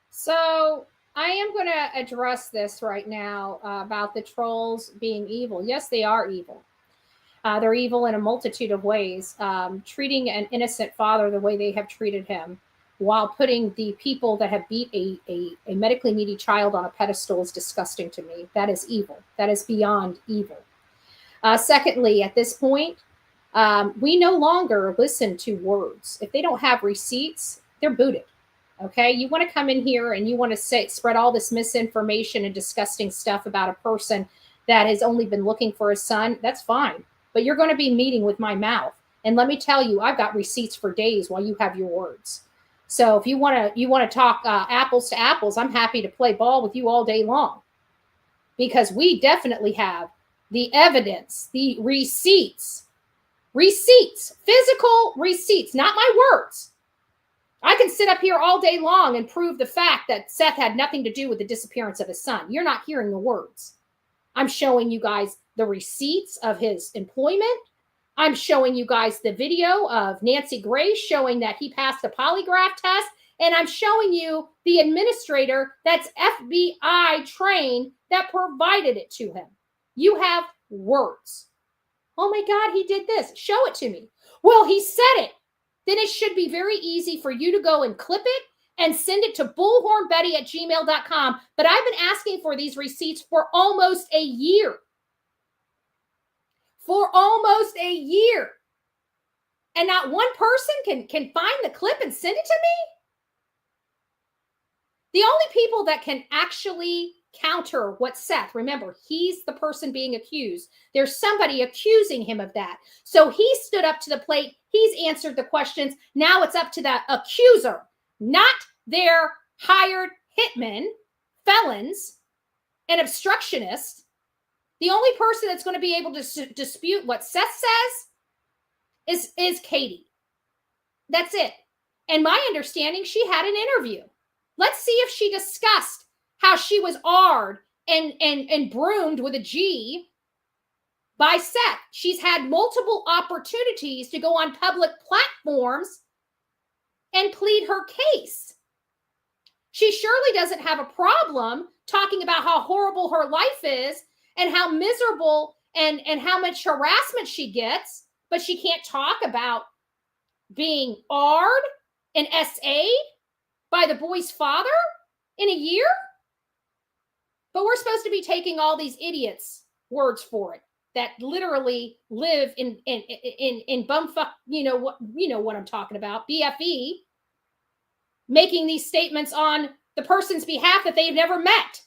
So I am going to address this right now about the trolls being evil. Yes, they are evil. They're evil in a multitude of ways, treating an innocent father the way they have treated him, while putting the people that have beat a medically needy child on a pedestal is disgusting to me. That is evil. That is beyond evil. Secondly, at this point, we no longer listen to words. If they don't have receipts, they're booted. Okay, you want to come in here and you want to spread all this misinformation and disgusting stuff about a person that has only been looking for a son. That's fine, but you're going to be meeting with my mouth. And let me tell you, I've got receipts for days while you have your words. So if you want to talk apples to apples, I'm happy to play ball with you all day long, because we definitely have the evidence, the receipts, physical receipts, not my words. I can sit up here all day long and prove the fact that Seth had nothing to do with the disappearance of his son. You're not hearing the words. I'm showing you guys the receipts of his employment. I'm showing you guys the video of Nancy Grace showing that he passed a polygraph test. And I'm showing you the administrator that's FBI trained that provided it to him. You have words. Oh my God, he did this. Show it to me. Well, he said it. Then it should be very easy for you to go and clip it and send it to bullhornbetty@gmail.com. But I've been asking for these receipts for almost a year. For almost a year. And not one person can find the clip and send it to me? The only people that can actually counter what Seth, remember, he's the person being accused. There's somebody accusing him of that. So he stood up to the plate. He's answered the questions. Now it's up to the accuser, not their hired hitmen, felons, and obstructionists. The only person that's going to be able to dispute what Seth says is Katie. That's it. And my understanding, she had an interview. Let's see if she discussed how she was AR'd and broomed with a G by Seth. She's had multiple opportunities to go on public platforms and plead her case. She surely doesn't have a problem talking about how horrible her life is and how miserable and how much harassment she gets, but she can't talk about being AR'd and SA'd by the boy's father in a year? But we're supposed to be taking all these idiots' words for it that literally live in bumfuck, you know what I'm talking about, BFE, making these statements on the person's behalf that they've never met.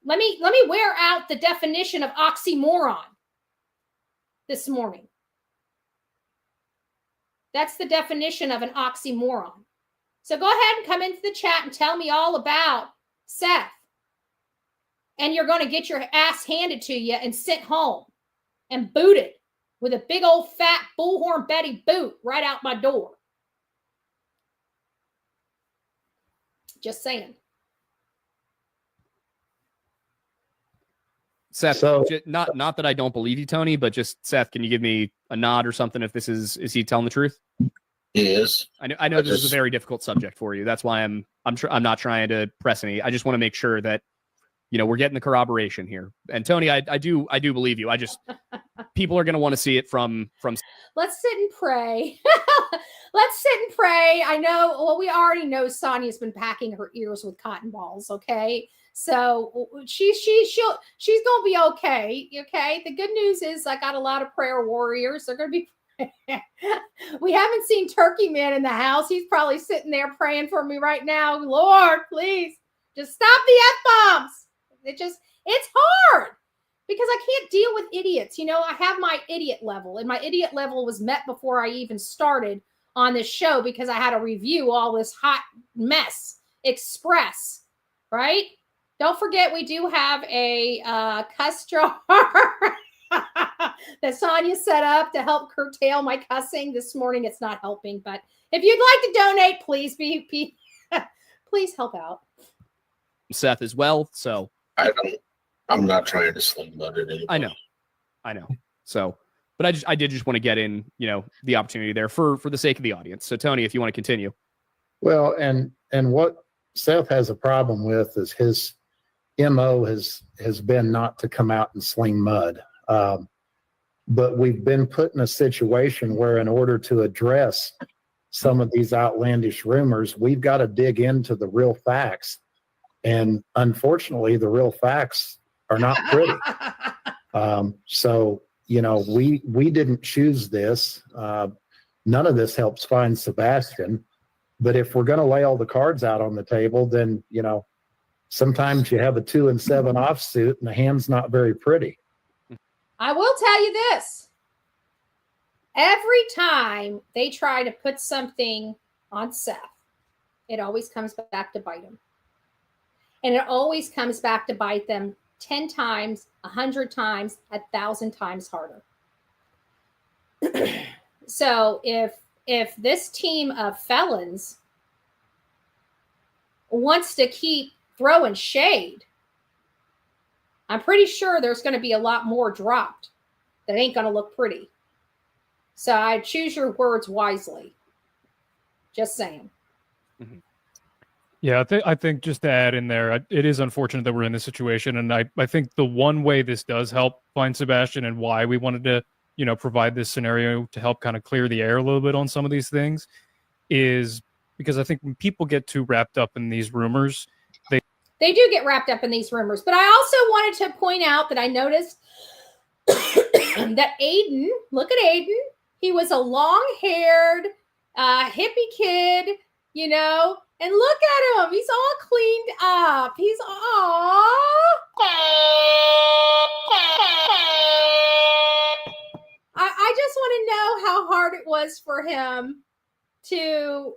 Let me wear out the definition of oxymoron this morning. That's the definition of an oxymoron. So go ahead and come into the chat and tell me all about Seth. And you're going to get your ass handed to you and sent home and booted with a big old fat Bullhorn Betty boot right out my door. Just saying. Seth, So- not that I don't believe you, Tony, but just Seth, can you give me a nod or something if this is he telling the truth? He is. I know this is a very difficult subject for you. That's why I'm not trying to press any. I just want to make sure that we're getting the corroboration here. And Tony, I do believe you. I just people are going to want to see it from. Let's sit and pray. Let's sit and pray. I know. Well, we already know Sonia's been packing her ears with cotton balls. Okay, so she's gonna be okay. Okay. The good news is I got a lot of prayer warriors. They're gonna be. We haven't seen Turkey Man in the house. He's probably sitting there praying for me right now. Lord, please just stop the F-bombs. It's hard because I can't deal with idiots. I have my idiot level, and my idiot level was met before I even started on this show because I had to review all this hot mess express, right? Don't forget, we do have a cuss jar that Sonia set up to help curtail my cussing this morning. It's not helping, but if you'd like to donate, please please help out. Seth as well. So I'm not trying to sling mud at anybody. I know. So, but I did just want to get in, the opportunity there for the sake of the audience. So Tony, if you want to continue. Well, and what Seth has a problem with is his MO has been not to come out and sling mud. But we've been put in a situation where in order to address some of these outlandish rumors, we've got to dig into the real facts. And unfortunately, the real facts are not pretty. So, we didn't choose this. None of this helps find Sebastian. But if we're going to lay all the cards out on the table, then, sometimes you have a 2 and 7 offsuit and the hand's not very pretty. I will tell you this. Every time they try to put something on Seth, it always comes back to bite him. And it always comes back to bite them 10 times, 100 times, 1,000 times harder. So if this team of felons wants to keep throwing shade, I'm pretty sure there's going to be a lot more dropped that ain't going to look pretty. So I choose your words wisely. Just saying. Yeah, I think just to add in there, it is unfortunate that we're in this situation. And I think the one way this does help find Sebastian and why we wanted to, provide this scenario to help kind of clear the air a little bit on some of these things is because I think when people get too wrapped up in these rumors, They do get wrapped up in these rumors. But I also wanted to point out that I noticed that Aiden, look at Aiden. He was a long-haired hippie kid, and look at him. He's all cleaned up. He's I just want to know how hard it was for him to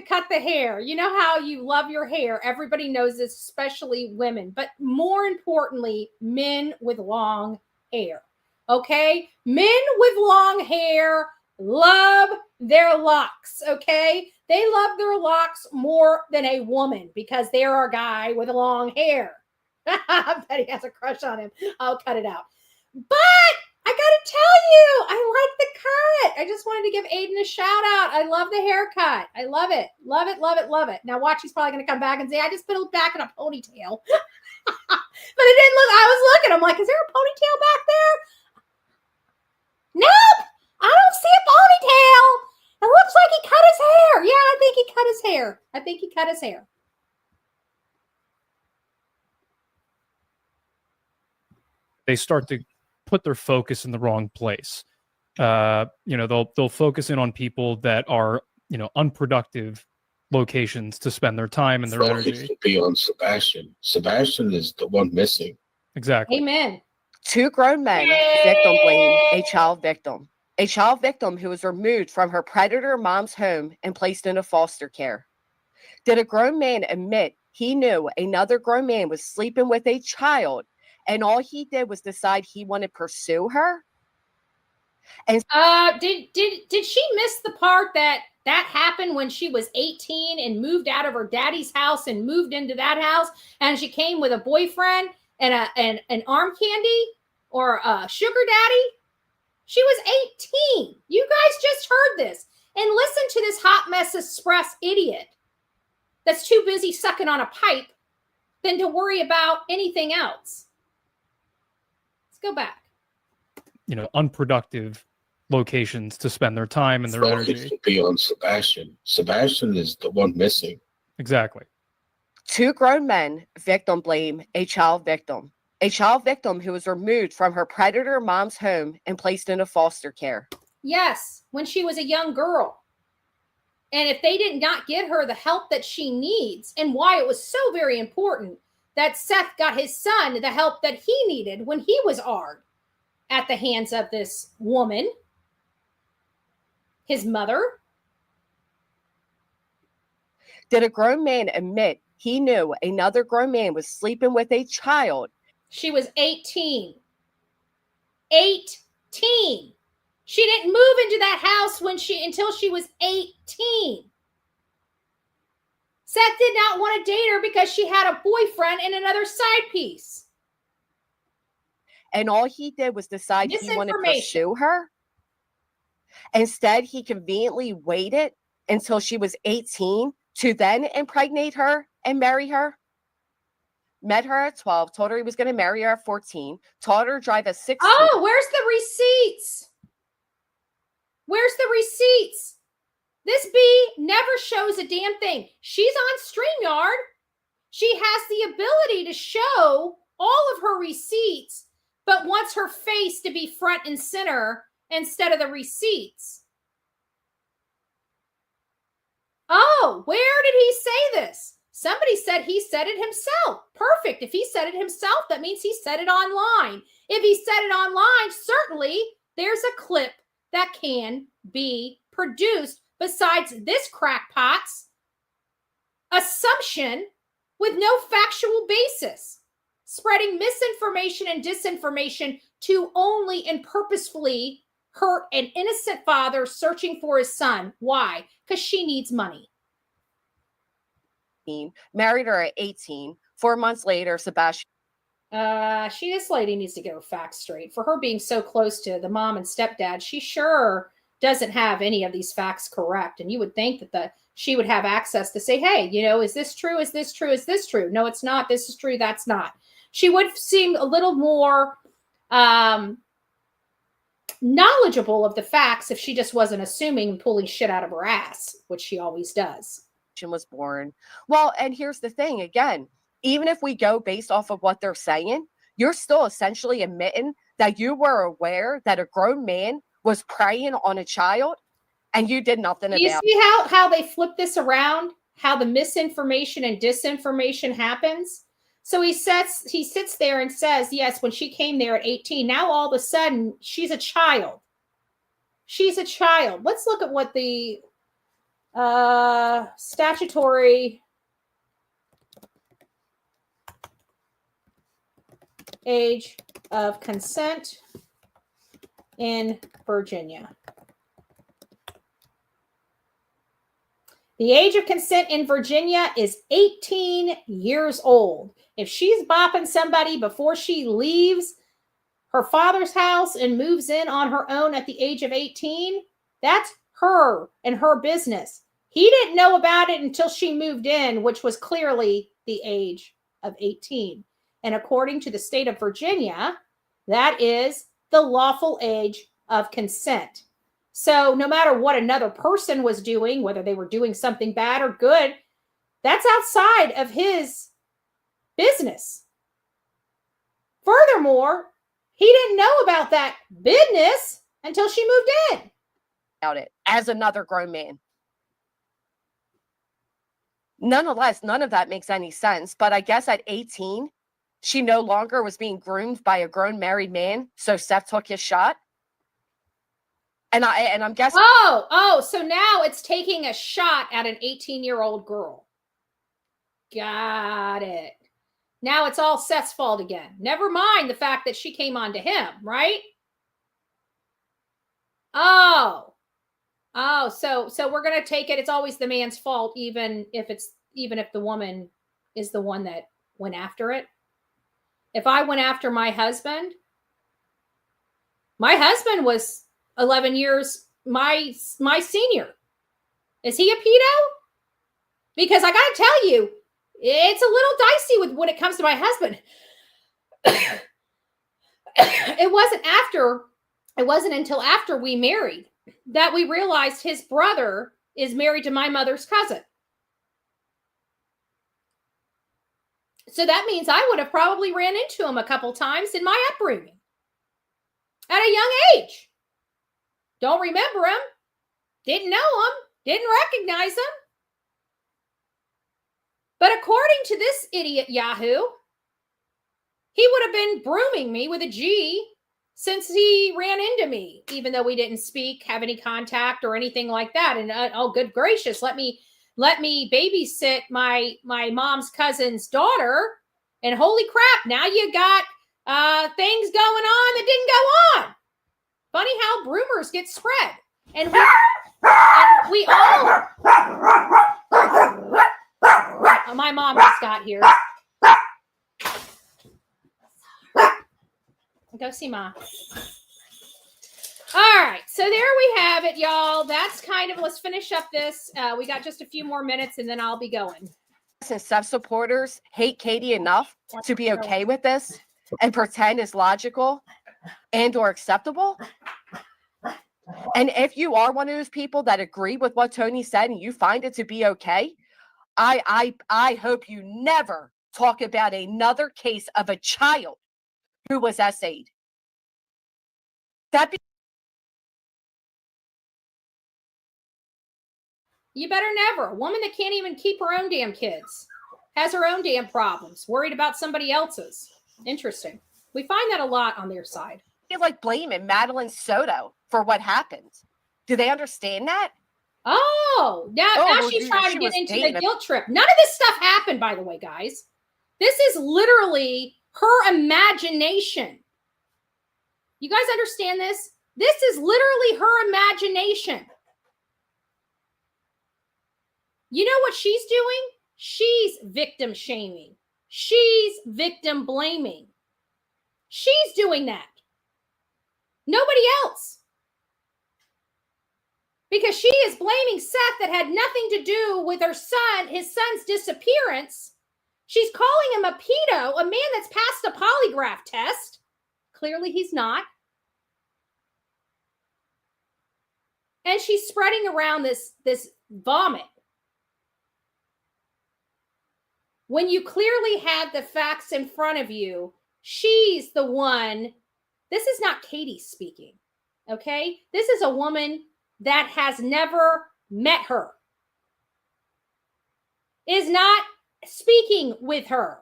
cut the hair. You know how you love your hair. Everybody knows this, especially women, but more importantly, men with long hair. Okay? Men with long hair love their locks. Okay? They love their locks more than a woman because they're a guy with long hair. Betty has a crush on him. I'll cut it out. But I gotta tell you, I like the cut. I just wanted to give Aiden a shout out. I love the haircut. I love it. Love it, love it, love it. Now watch, he's probably gonna come back and say, I just put it back in a ponytail. But it didn't look, I was looking, I'm like, is there a ponytail back there? Nope, I don't see a ponytail. It looks like he cut his hair. Yeah, I think he cut his hair. I think he cut his hair. they start to put their focus in the wrong place. They'll focus in on people that are, unproductive locations to spend their time and their energy. To be on Sebastian. Sebastian is the one missing. Exactly. Amen. Two grown men victim blame a child victim. A child victim who was removed from her predator mom's home and placed into foster care. Did a grown man admit he knew another grown man was sleeping with a child and all he did was decide he wanted to pursue her? And did she miss the part that happened when she was 18 and moved out of her daddy's house and moved into that house, and she came with a boyfriend and an arm candy or a sugar daddy? She was 18. You guys just heard this. And listen to this hot mess express idiot that's too busy sucking on a pipe than to worry about anything else. Let's go back. Unproductive locations to spend their time and their energy. To be on Sebastian. Sebastian is the one missing. Exactly. Two grown men victim blame a child victim. A child victim who was removed from her predator mom's home and placed into foster care. Yes, when she was a young girl. And if they did not get her the help that she needs, and why it was so very important that Seth got his son the help that he needed when he was AR'd at the hands of this woman, his mother. Did a grown man admit he knew another grown man was sleeping with a child? She was 18. 18. She didn't move into that house until she was 18. Seth did not want to date her because she had a boyfriend and another side piece. And all he did was decide he wanted to pursue her. Instead, he conveniently waited until she was 18 to then impregnate her and marry her. Met her at 12, told her he was going to marry her at 14, taught her to drive at 16. Oh, where's the receipts? Where's the receipts? This bee never shows a damn thing. She's on StreamYard. She has the ability to show all of her receipts, but wants her face to be front and center instead of the receipts. Oh, where did he say this? Somebody said he said it himself. Perfect. If he said it himself, that means he said it online. If he said it online, certainly there's a clip that can be produced besides this crackpot's assumption with no factual basis, spreading misinformation and disinformation to only and purposefully hurt an innocent father searching for his son. Why? Because she needs money. Married her at 18. 4 months later, Sebastian. This lady needs to get her facts straight. For her being so close to the mom and stepdad, she sure doesn't have any of these facts correct. And you would think that she would have access to say, hey, is this true? Is this true? Is this true? No, it's not. This is true. That's not. She would seem a little more knowledgeable of the facts if she just wasn't assuming and pulling shit out of her ass, which she always does. Was born. Well, and here's the thing again, even if we go based off of what they're saying, you're still essentially admitting that you were aware that a grown man was preying on a child and you did nothing about it. You see how they flip this around, how the misinformation and disinformation happens? So he sits there and says, yes, when she came there at 18, now all of a sudden she's a child. She's a child. Let's look at what the statutory age of consent in Virginia. The age of consent in Virginia is 18 years old. If she's bopping somebody before she leaves her father's house and moves in on her own at the age of 18, that's her and her business. He didn't know about it until she moved in, which was clearly the age of 18. And according to the state of Virginia, that is the lawful age of consent. So no matter what another person was doing, whether they were doing something bad or good, that's outside of his business. Furthermore, he didn't know about that business until she moved in. About it as another grown man. Nonetheless, none of that makes any sense. But I guess at 18, she no longer was being groomed by a grown married man. So Seth took his shot. And I'm guessing. So now it's taking a shot at an 18-year-old girl. Got it. Now it's all Seth's fault again. Never mind the fact that she came on to him, right? So we're gonna take it. It's always the man's fault, even if the woman is the one that went after it. If I went after my husband was 11 years my senior. Is he a pedo? Because I gotta tell you, it's a little dicey when it comes to my husband. It wasn't until after we married that we realized his brother is married to my mother's cousin. So that means I would have probably ran into him a couple times in my upbringing at a young age. Don't remember him, didn't know him, didn't recognize him. But according to this idiot Yahoo, he would have been brooming me with a G since he ran into me, even though we didn't speak, have any contact or anything like that. And oh, good gracious, let me babysit my mom's cousin's daughter. And holy crap, now you got things going on that didn't go on. Funny how rumors get spread. And we all... my mom just got here. Go see Mom. All right, so there we have it, y'all. That's kind of, let's finish up this. We got just a few more minutes and then I'll be going. Since Seth supporters hate Katie enough to be okay with this and pretend it's logical and or acceptable. And if you are one of those people that agree with what Tony said and you find it to be okay, I hope you never talk about another case of a child who was SA'd. You better never. A woman that can't even keep her own damn kids has her own damn problems, worried about somebody else's. Interesting. We find that a lot on their side. They like blaming Madeline Soto for what happened. Do they understand that? Oh, now she's trying to get into the guilt trip. None of this stuff happened, by the way, guys. This is literally her imagination. You guys understand this? This is literally her imagination. You know what she's doing? She's victim shaming. She's victim blaming. She's doing that. Nobody else. Because she is blaming Seth that had nothing to do with her son, his son's disappearance. She's calling him a pedo, a man that's passed a polygraph test. Clearly he's not. And she's spreading around this vomit. When you clearly had the facts in front of you, she's the one. This is not Katie speaking, okay? This is a woman that has never met her, is not speaking with her,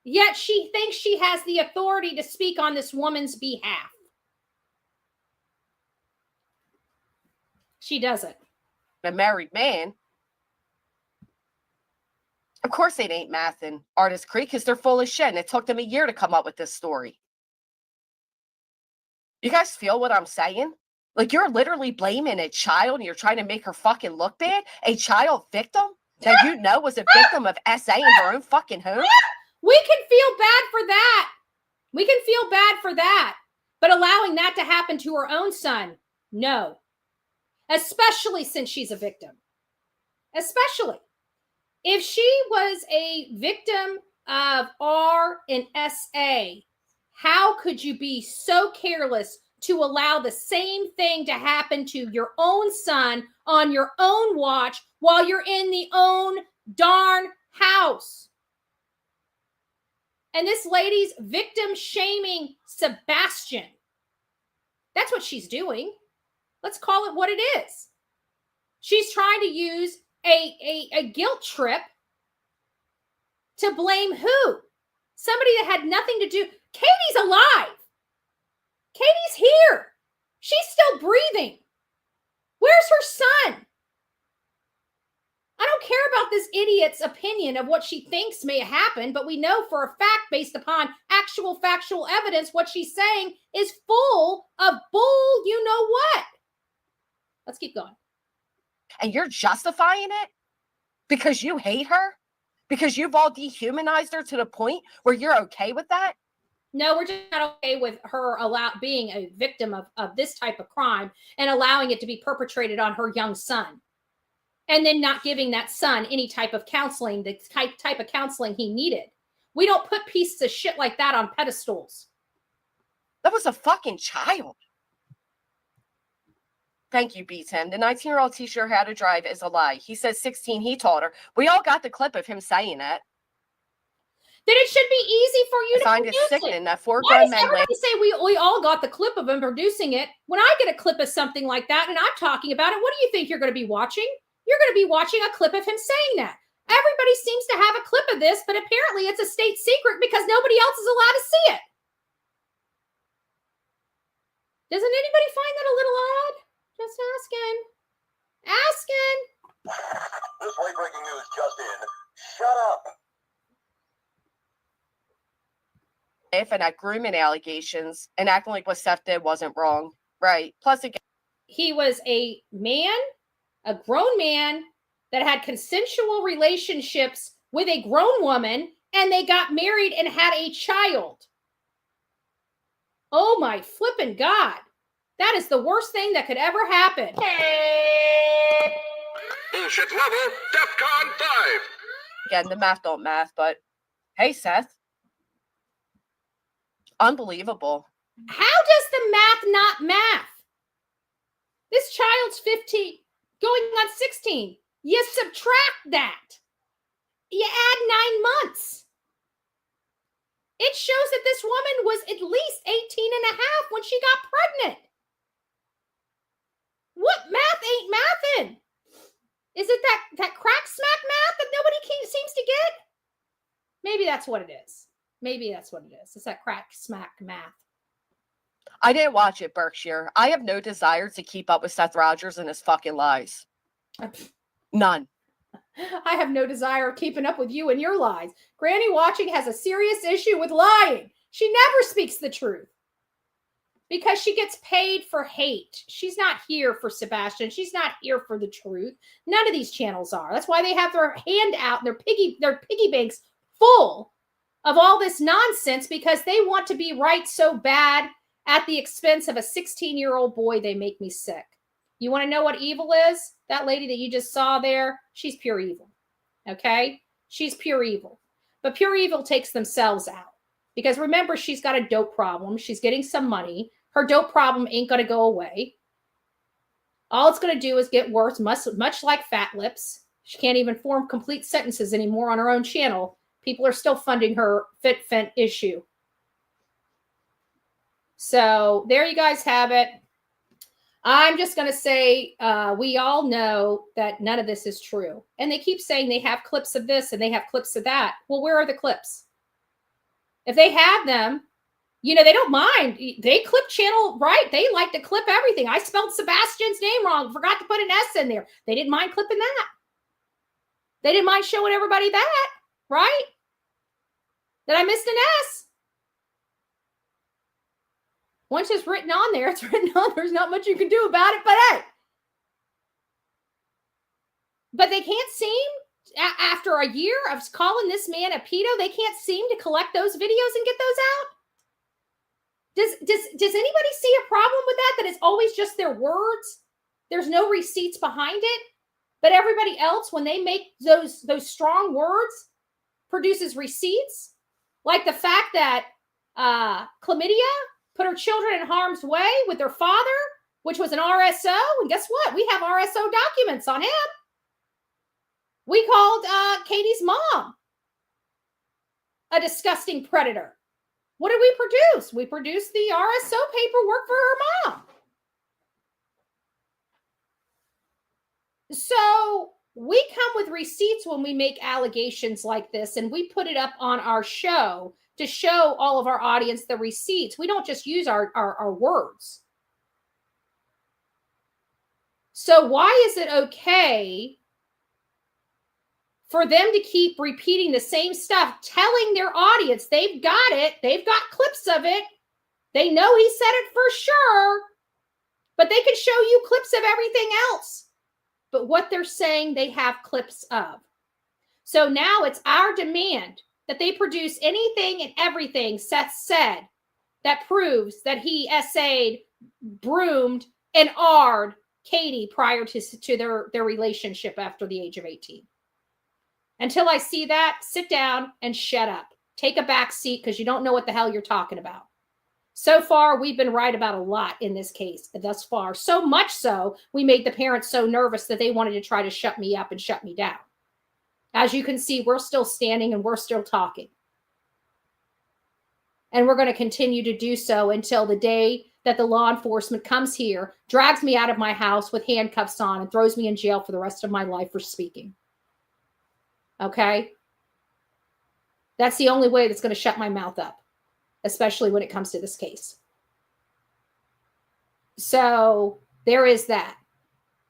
yet she thinks she has the authority to speak on this woman's behalf. She doesn't. A married man. Of course it ain't math in Artist Creek because they're full of shit and it took them a year to come up with this story. You guys feel what I'm saying? Like you're literally blaming a child and you're trying to make her fucking look bad? A child victim that you know was a victim of SA in her own fucking home? We can feel bad for that. We can feel bad for that. But allowing that to happen to her own son, no. Especially since she's a victim. Especially. If she was a victim of R and SA, how could you be so careless to allow the same thing to happen to your own son on your own watch while you're in the own darn house? And this lady's victim shaming Sebastian. That's what she's doing. Let's call it what it is. She's trying to use a guilt trip to blame who? Somebody that had nothing to do. Katie's alive. Katie's here. She's still breathing. Where's her son? I don't care about this idiot's opinion of what she thinks may happen, but we know for a fact, based upon actual factual evidence, what she's saying is full of bull you know what. Let's keep going. And you're justifying it because you hate her? Because you've all dehumanized her to the point where you're okay with that? No, we're just not okay with her being a victim of this type of crime and allowing it to be perpetrated on her young son. And then not giving that son any type of counseling, the type of counseling he needed. We don't put pieces of shit like that on pedestals. That was a fucking child. Thank you, B10. The 19-year-old teacher her how to drive is a lie. He says 16 he taught her. We all got the clip of him saying that. Then it should be easy for you to find it produce sickening that four Why grown does men everybody say we all got the clip of him producing it? When I get a clip of something like that and I'm talking about it, what do you think you're going to be watching? You're going to be watching a clip of him saying that. Everybody seems to have a clip of this, but apparently it's a state secret because nobody else is allowed to see it. Doesn't anybody find that a little odd? Just asking. Asking. This late breaking news just in. Shut up. And that grooming allegations and acting like what Seth did wasn't wrong. Right. Plus, again, he was a man, a grown man that had consensual relationships with a grown woman, and they got married and had a child. Oh my flippin' God. That is the worst thing that could ever happen. Bullshit level, DEFCON 5. Again, the math don't math, but hey, Seth. Unbelievable. How does the math not math? This child's 15, going on 16. You subtract that. You add 9 months. It shows that this woman was at least 18 and a half when she got pregnant. What math ain't mathin'? Is it that crack smack math that nobody seems to get? Maybe that's what it is. Maybe that's what it is. It's that crack smack math. I didn't watch it, Berkshire. I have no desire to keep up with Seth Rogers and his fucking lies. None. I have no desire of keeping up with you and your lies. Granny Watching has a serious issue with lying. She never speaks the truth because she gets paid for hate. She's not here for Sebastian. She's not here for the truth. None of these channels are. That's why they have their hand out, their piggy banks full of all this nonsense because they want to be right so bad at the expense of a 16-year-old boy. They make me sick. You want to know what evil is? That lady that you just saw there, she's pure evil. Okay? She's pure evil. But pure evil takes themselves out. Because remember, she's got a dope problem. She's getting some money. Her dope problem ain't going to go away. All it's going to do is get worse, much like Fat Lips. She can't even form complete sentences anymore on her own channel. People are still funding her FitFent issue. So there you guys have it. I'm just going to say we all know that none of this is true. And they keep saying they have clips of this and they have clips of that. Well, where are the clips? If they have them, you know, they don't mind. They clip channel, right? They like to clip everything. I spelled Sebastian's name wrong. Forgot to put an S in there. They didn't mind clipping that. They didn't mind showing everybody that, right? That I missed an S. Once it's written on there, it's written on. There's not much you can do about it, but hey. But they can't seem, after a year of calling this man a pedo, they can't seem to collect those videos and get those out. Does anybody see a problem with that? That it's always just their words? There's no receipts behind it? But everybody else, when they make those strong words, produces receipts? Like the fact that Chlamydia put her children in harm's way with their father, which was an RSO. And guess what? We have RSO documents on him. We called Katie's mom a disgusting predator. What did we produce? We produced the RSO paperwork for her mom. So we come with receipts when we make allegations like this, and we put it up on our show to show all of our audience the receipts. We don't just use our words. So why is it okay for them to keep repeating the same stuff, telling their audience they've got it, they've got clips of it, they know he said it for sure, but they can show you clips of everything else. But what they're saying they have clips of. So now it's our demand that they produce anything and everything Seth said that proves that he essayed, broomed, and R'd Katie prior to their relationship after the age of 18. Until I see that, sit down and shut up. Take a back seat because you don't know what the hell you're talking about. So far, we've been right about a lot in this case thus far. So much so, we made the parents so nervous that they wanted to try to shut me up and shut me down. As you can see, we're still standing and we're still talking. And we're going to continue to do so until the day that the law enforcement comes here, drags me out of my house with handcuffs on, and throws me in jail for the rest of my life for speaking. Okay? That's the only way that's going to shut my mouth up, especially when it comes to this case. So there is that.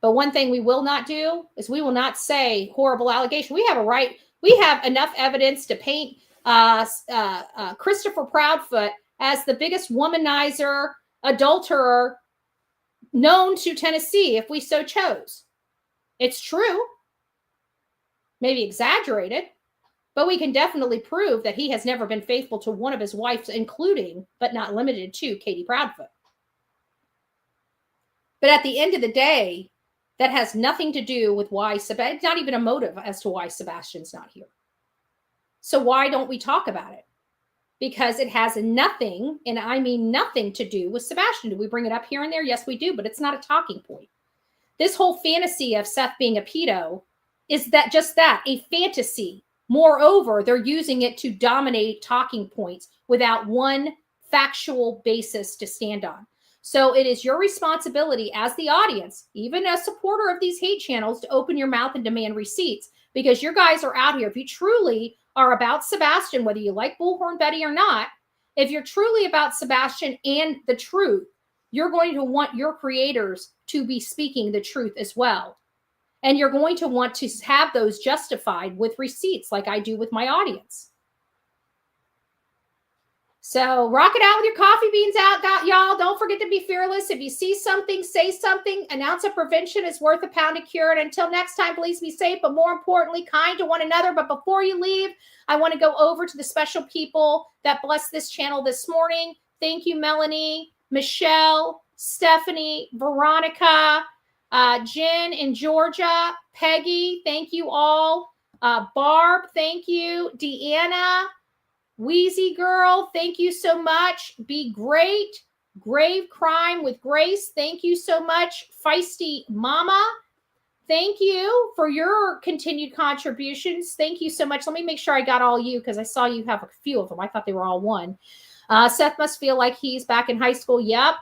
But one thing we will not do is we will not say horrible allegation. We have a right. We have enough evidence to paint Christopher Proudfoot as the biggest womanizer, adulterer known to Tennessee if we so chose. It's true. Maybe exaggerated, but we can definitely prove that he has never been faithful to one of his wives, including, but not limited to, Katie Proudfoot. But at the end of the day, that has nothing to do with why Sebastian, not even a motive as to why Sebastian's not here. So why don't we talk about it? Because it has nothing, and I mean nothing, to do with Sebastian. Do we bring it up here and there? Yes, we do, but it's not a talking point. This whole fantasy of Seth being a pedo is that just that, a fantasy. Moreover, they're using it to dominate talking points without one factual basis to stand on. So it is your responsibility as the audience, even a supporter of these hate channels, to open your mouth and demand receipts, because your guys are out here. If you truly are about Sebastian, whether you like Bullhorn Betty or not, if you're truly about Sebastian and the truth, you're going to want your creators to be speaking the truth as well. And you're going to want to have those justified with receipts like I do with my audience. So rock it out with your coffee beans out, y'all. Don't forget to be fearless. If you see something, say something. An ounce of prevention is worth a pound of cure. And until next time, please be safe, but more importantly, kind to one another. But before you leave, I want to go over to the special people that blessed this channel this morning. Thank you, Melanie, Michelle, Stephanie, Veronica, Jen in Georgia, Peggy, thank you all. Barb, thank you. Deanna, Wheezy Girl, thank you so much. Be great. Grave Crime with Grace, thank you so much. Feisty Mama, thank you for your continued contributions. Thank you so much. Let me make sure I got all you because I saw you have a few of them. I thought they were all one. Seth must feel like he's back in high school. Yep.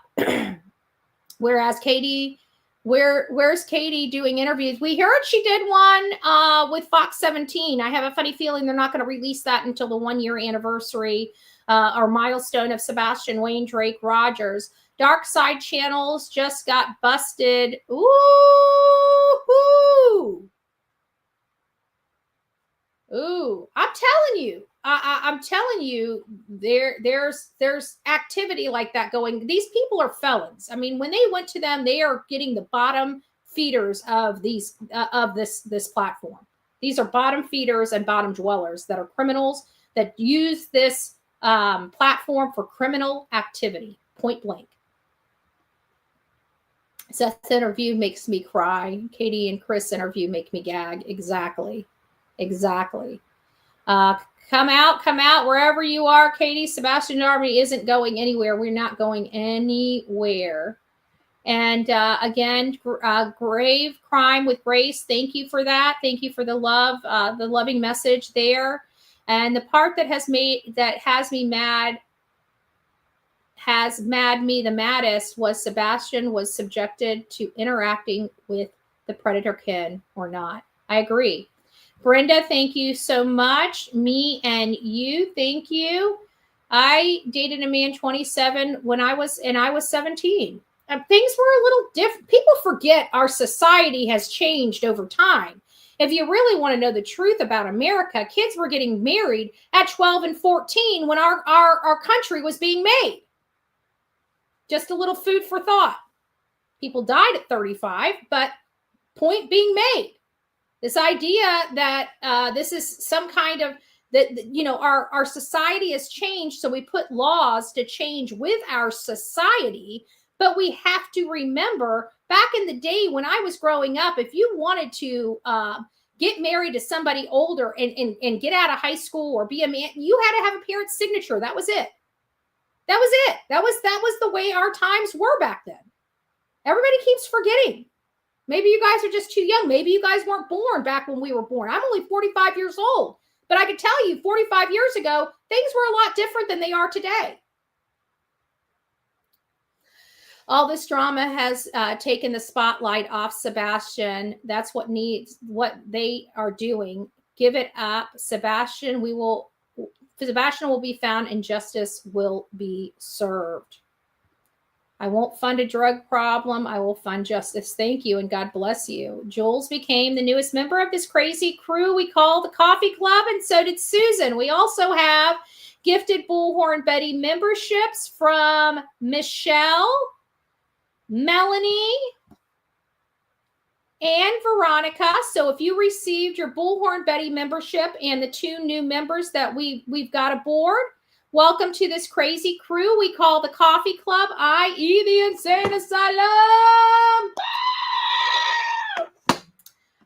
Whereas Katie, where's Katie doing interviews? We heard she did one with Fox 17. I have a funny feeling they're not going to release that until the 1-year anniversary or milestone of Sebastian Wayne Drake Rogers. Dark Side Channels just got busted. Ooh. Ooh, I'm telling you. I'm telling you, there's activity like that going. These people are felons. I mean, when they went to them, they are getting the bottom feeders of these this platform. These are bottom feeders and bottom dwellers that are criminals that use this platform for criminal activity. Point blank. Seth's interview makes me cry. Katie and Chris' interview make me gag. Exactly. Come out wherever you are, Katie. Sebastian Army isn't going anywhere. We're not going anywhere. And again, Grave Crime with Grace. Thank you for that. Thank you for the love, the loving message there. And the part that has me the maddest was Sebastian was subjected to interacting with the predator kin or not. I agree. Brenda, thank you so much. Me and you, thank you. I dated a man 27 when I was 17. And things were a little different. People forget our society has changed over time. If you really want to know the truth about America, kids were getting married at 12 and 14 when our country was being made. Just a little food for thought. People died at 35, but point being made. This idea that this is some kind of our society has changed, so we put laws to change with our society. But we have to remember back in the day when I was growing up, if you wanted to get married to somebody older and get out of high school or be a man, you had to have a parent's signature. That was it. That was the way our times were back then. Everybody keeps forgetting. Maybe you guys are just too young. Maybe you guys weren't born back when we were born. I'm only 45 years old, but I can tell you 45 years ago, things were a lot different than they are today. All this drama has taken the spotlight off Sebastian. That's what they are doing. Give it up. Sebastian will be found and justice will be served. I won't fund a drug problem. I will fund justice. Thank you, and God bless you. Jules became the newest member of this crazy crew we call the Coffee Club, and so did Susan. We also have gifted Bullhorn Betty memberships from Michelle, Melanie, and Veronica. So if you received your Bullhorn Betty membership and the 2 new members that we've got aboard, welcome to this crazy crew we call the Coffee Club, i.e. the Insane Asylum.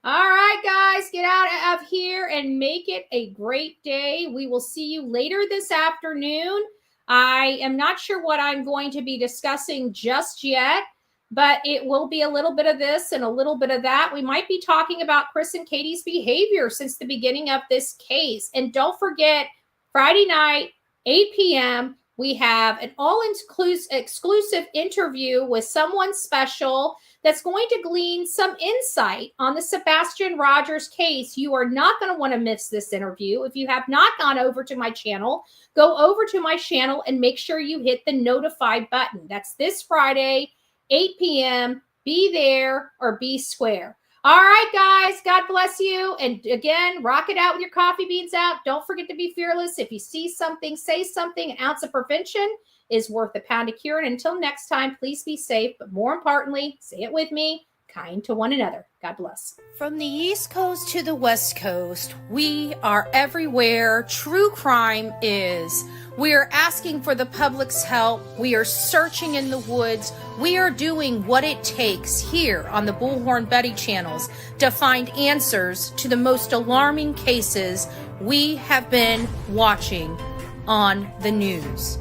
All right, guys, get out of here and make it a great day. We will see you later this afternoon. I am not sure what I'm going to be discussing just yet, but it will be a little bit of this and a little bit of that. We might be talking about Chris and Katie's behavior since the beginning of this case. And don't forget, Friday night, 8 p.m., we have an all-exclusive interview with someone special that's going to glean some insight on the Sebastian Rogers case. You are not going to want to miss this interview. If you have not gone over to my channel, go over to my channel and make sure you hit the notify button. That's this Friday, 8 p.m. Be there or be square. All right, guys. God bless you. And again, rock it out with your coffee beans out. Don't forget to be fearless. If you see something, say something. An ounce of prevention is worth a pound of cure. And until next time, please be safe. But more importantly, say it with me, kind to one another. God bless. From the East Coast to the West Coast, we are everywhere true crime is. We are asking for the public's help. We are searching in the woods. We are doing what it takes here on the Bullhorn Betty channels to find answers to the most alarming cases we have been watching on the news.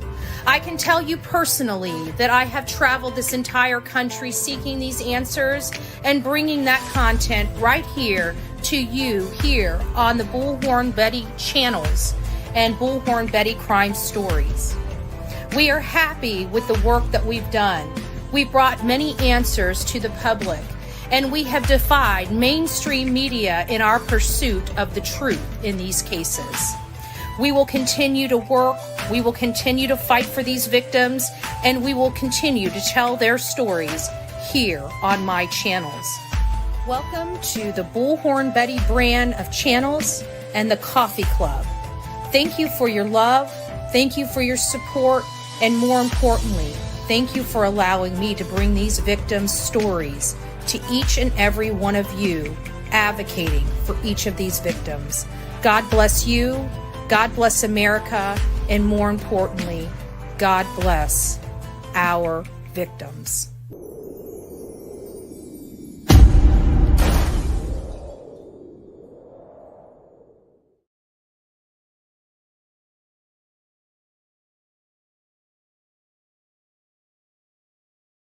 I can tell you personally that I have traveled this entire country seeking these answers and bringing that content right here to you here on the Bullhorn Betty channels and Bullhorn Betty Crime Stories. We are happy with the work that we've done. We brought many answers to the public, and we have defied mainstream media in our pursuit of the truth in these cases. We will continue to work, we will continue to fight for these victims, and we will continue to tell their stories here on my channels. Welcome to the Bullhorn Betty brand of channels and the Coffee Club. Thank you for your love, thank you for your support, and more importantly, thank you for allowing me to bring these victims' stories to each and every one of you, advocating for each of these victims. God bless you, God bless America, and more importantly, God bless our victims.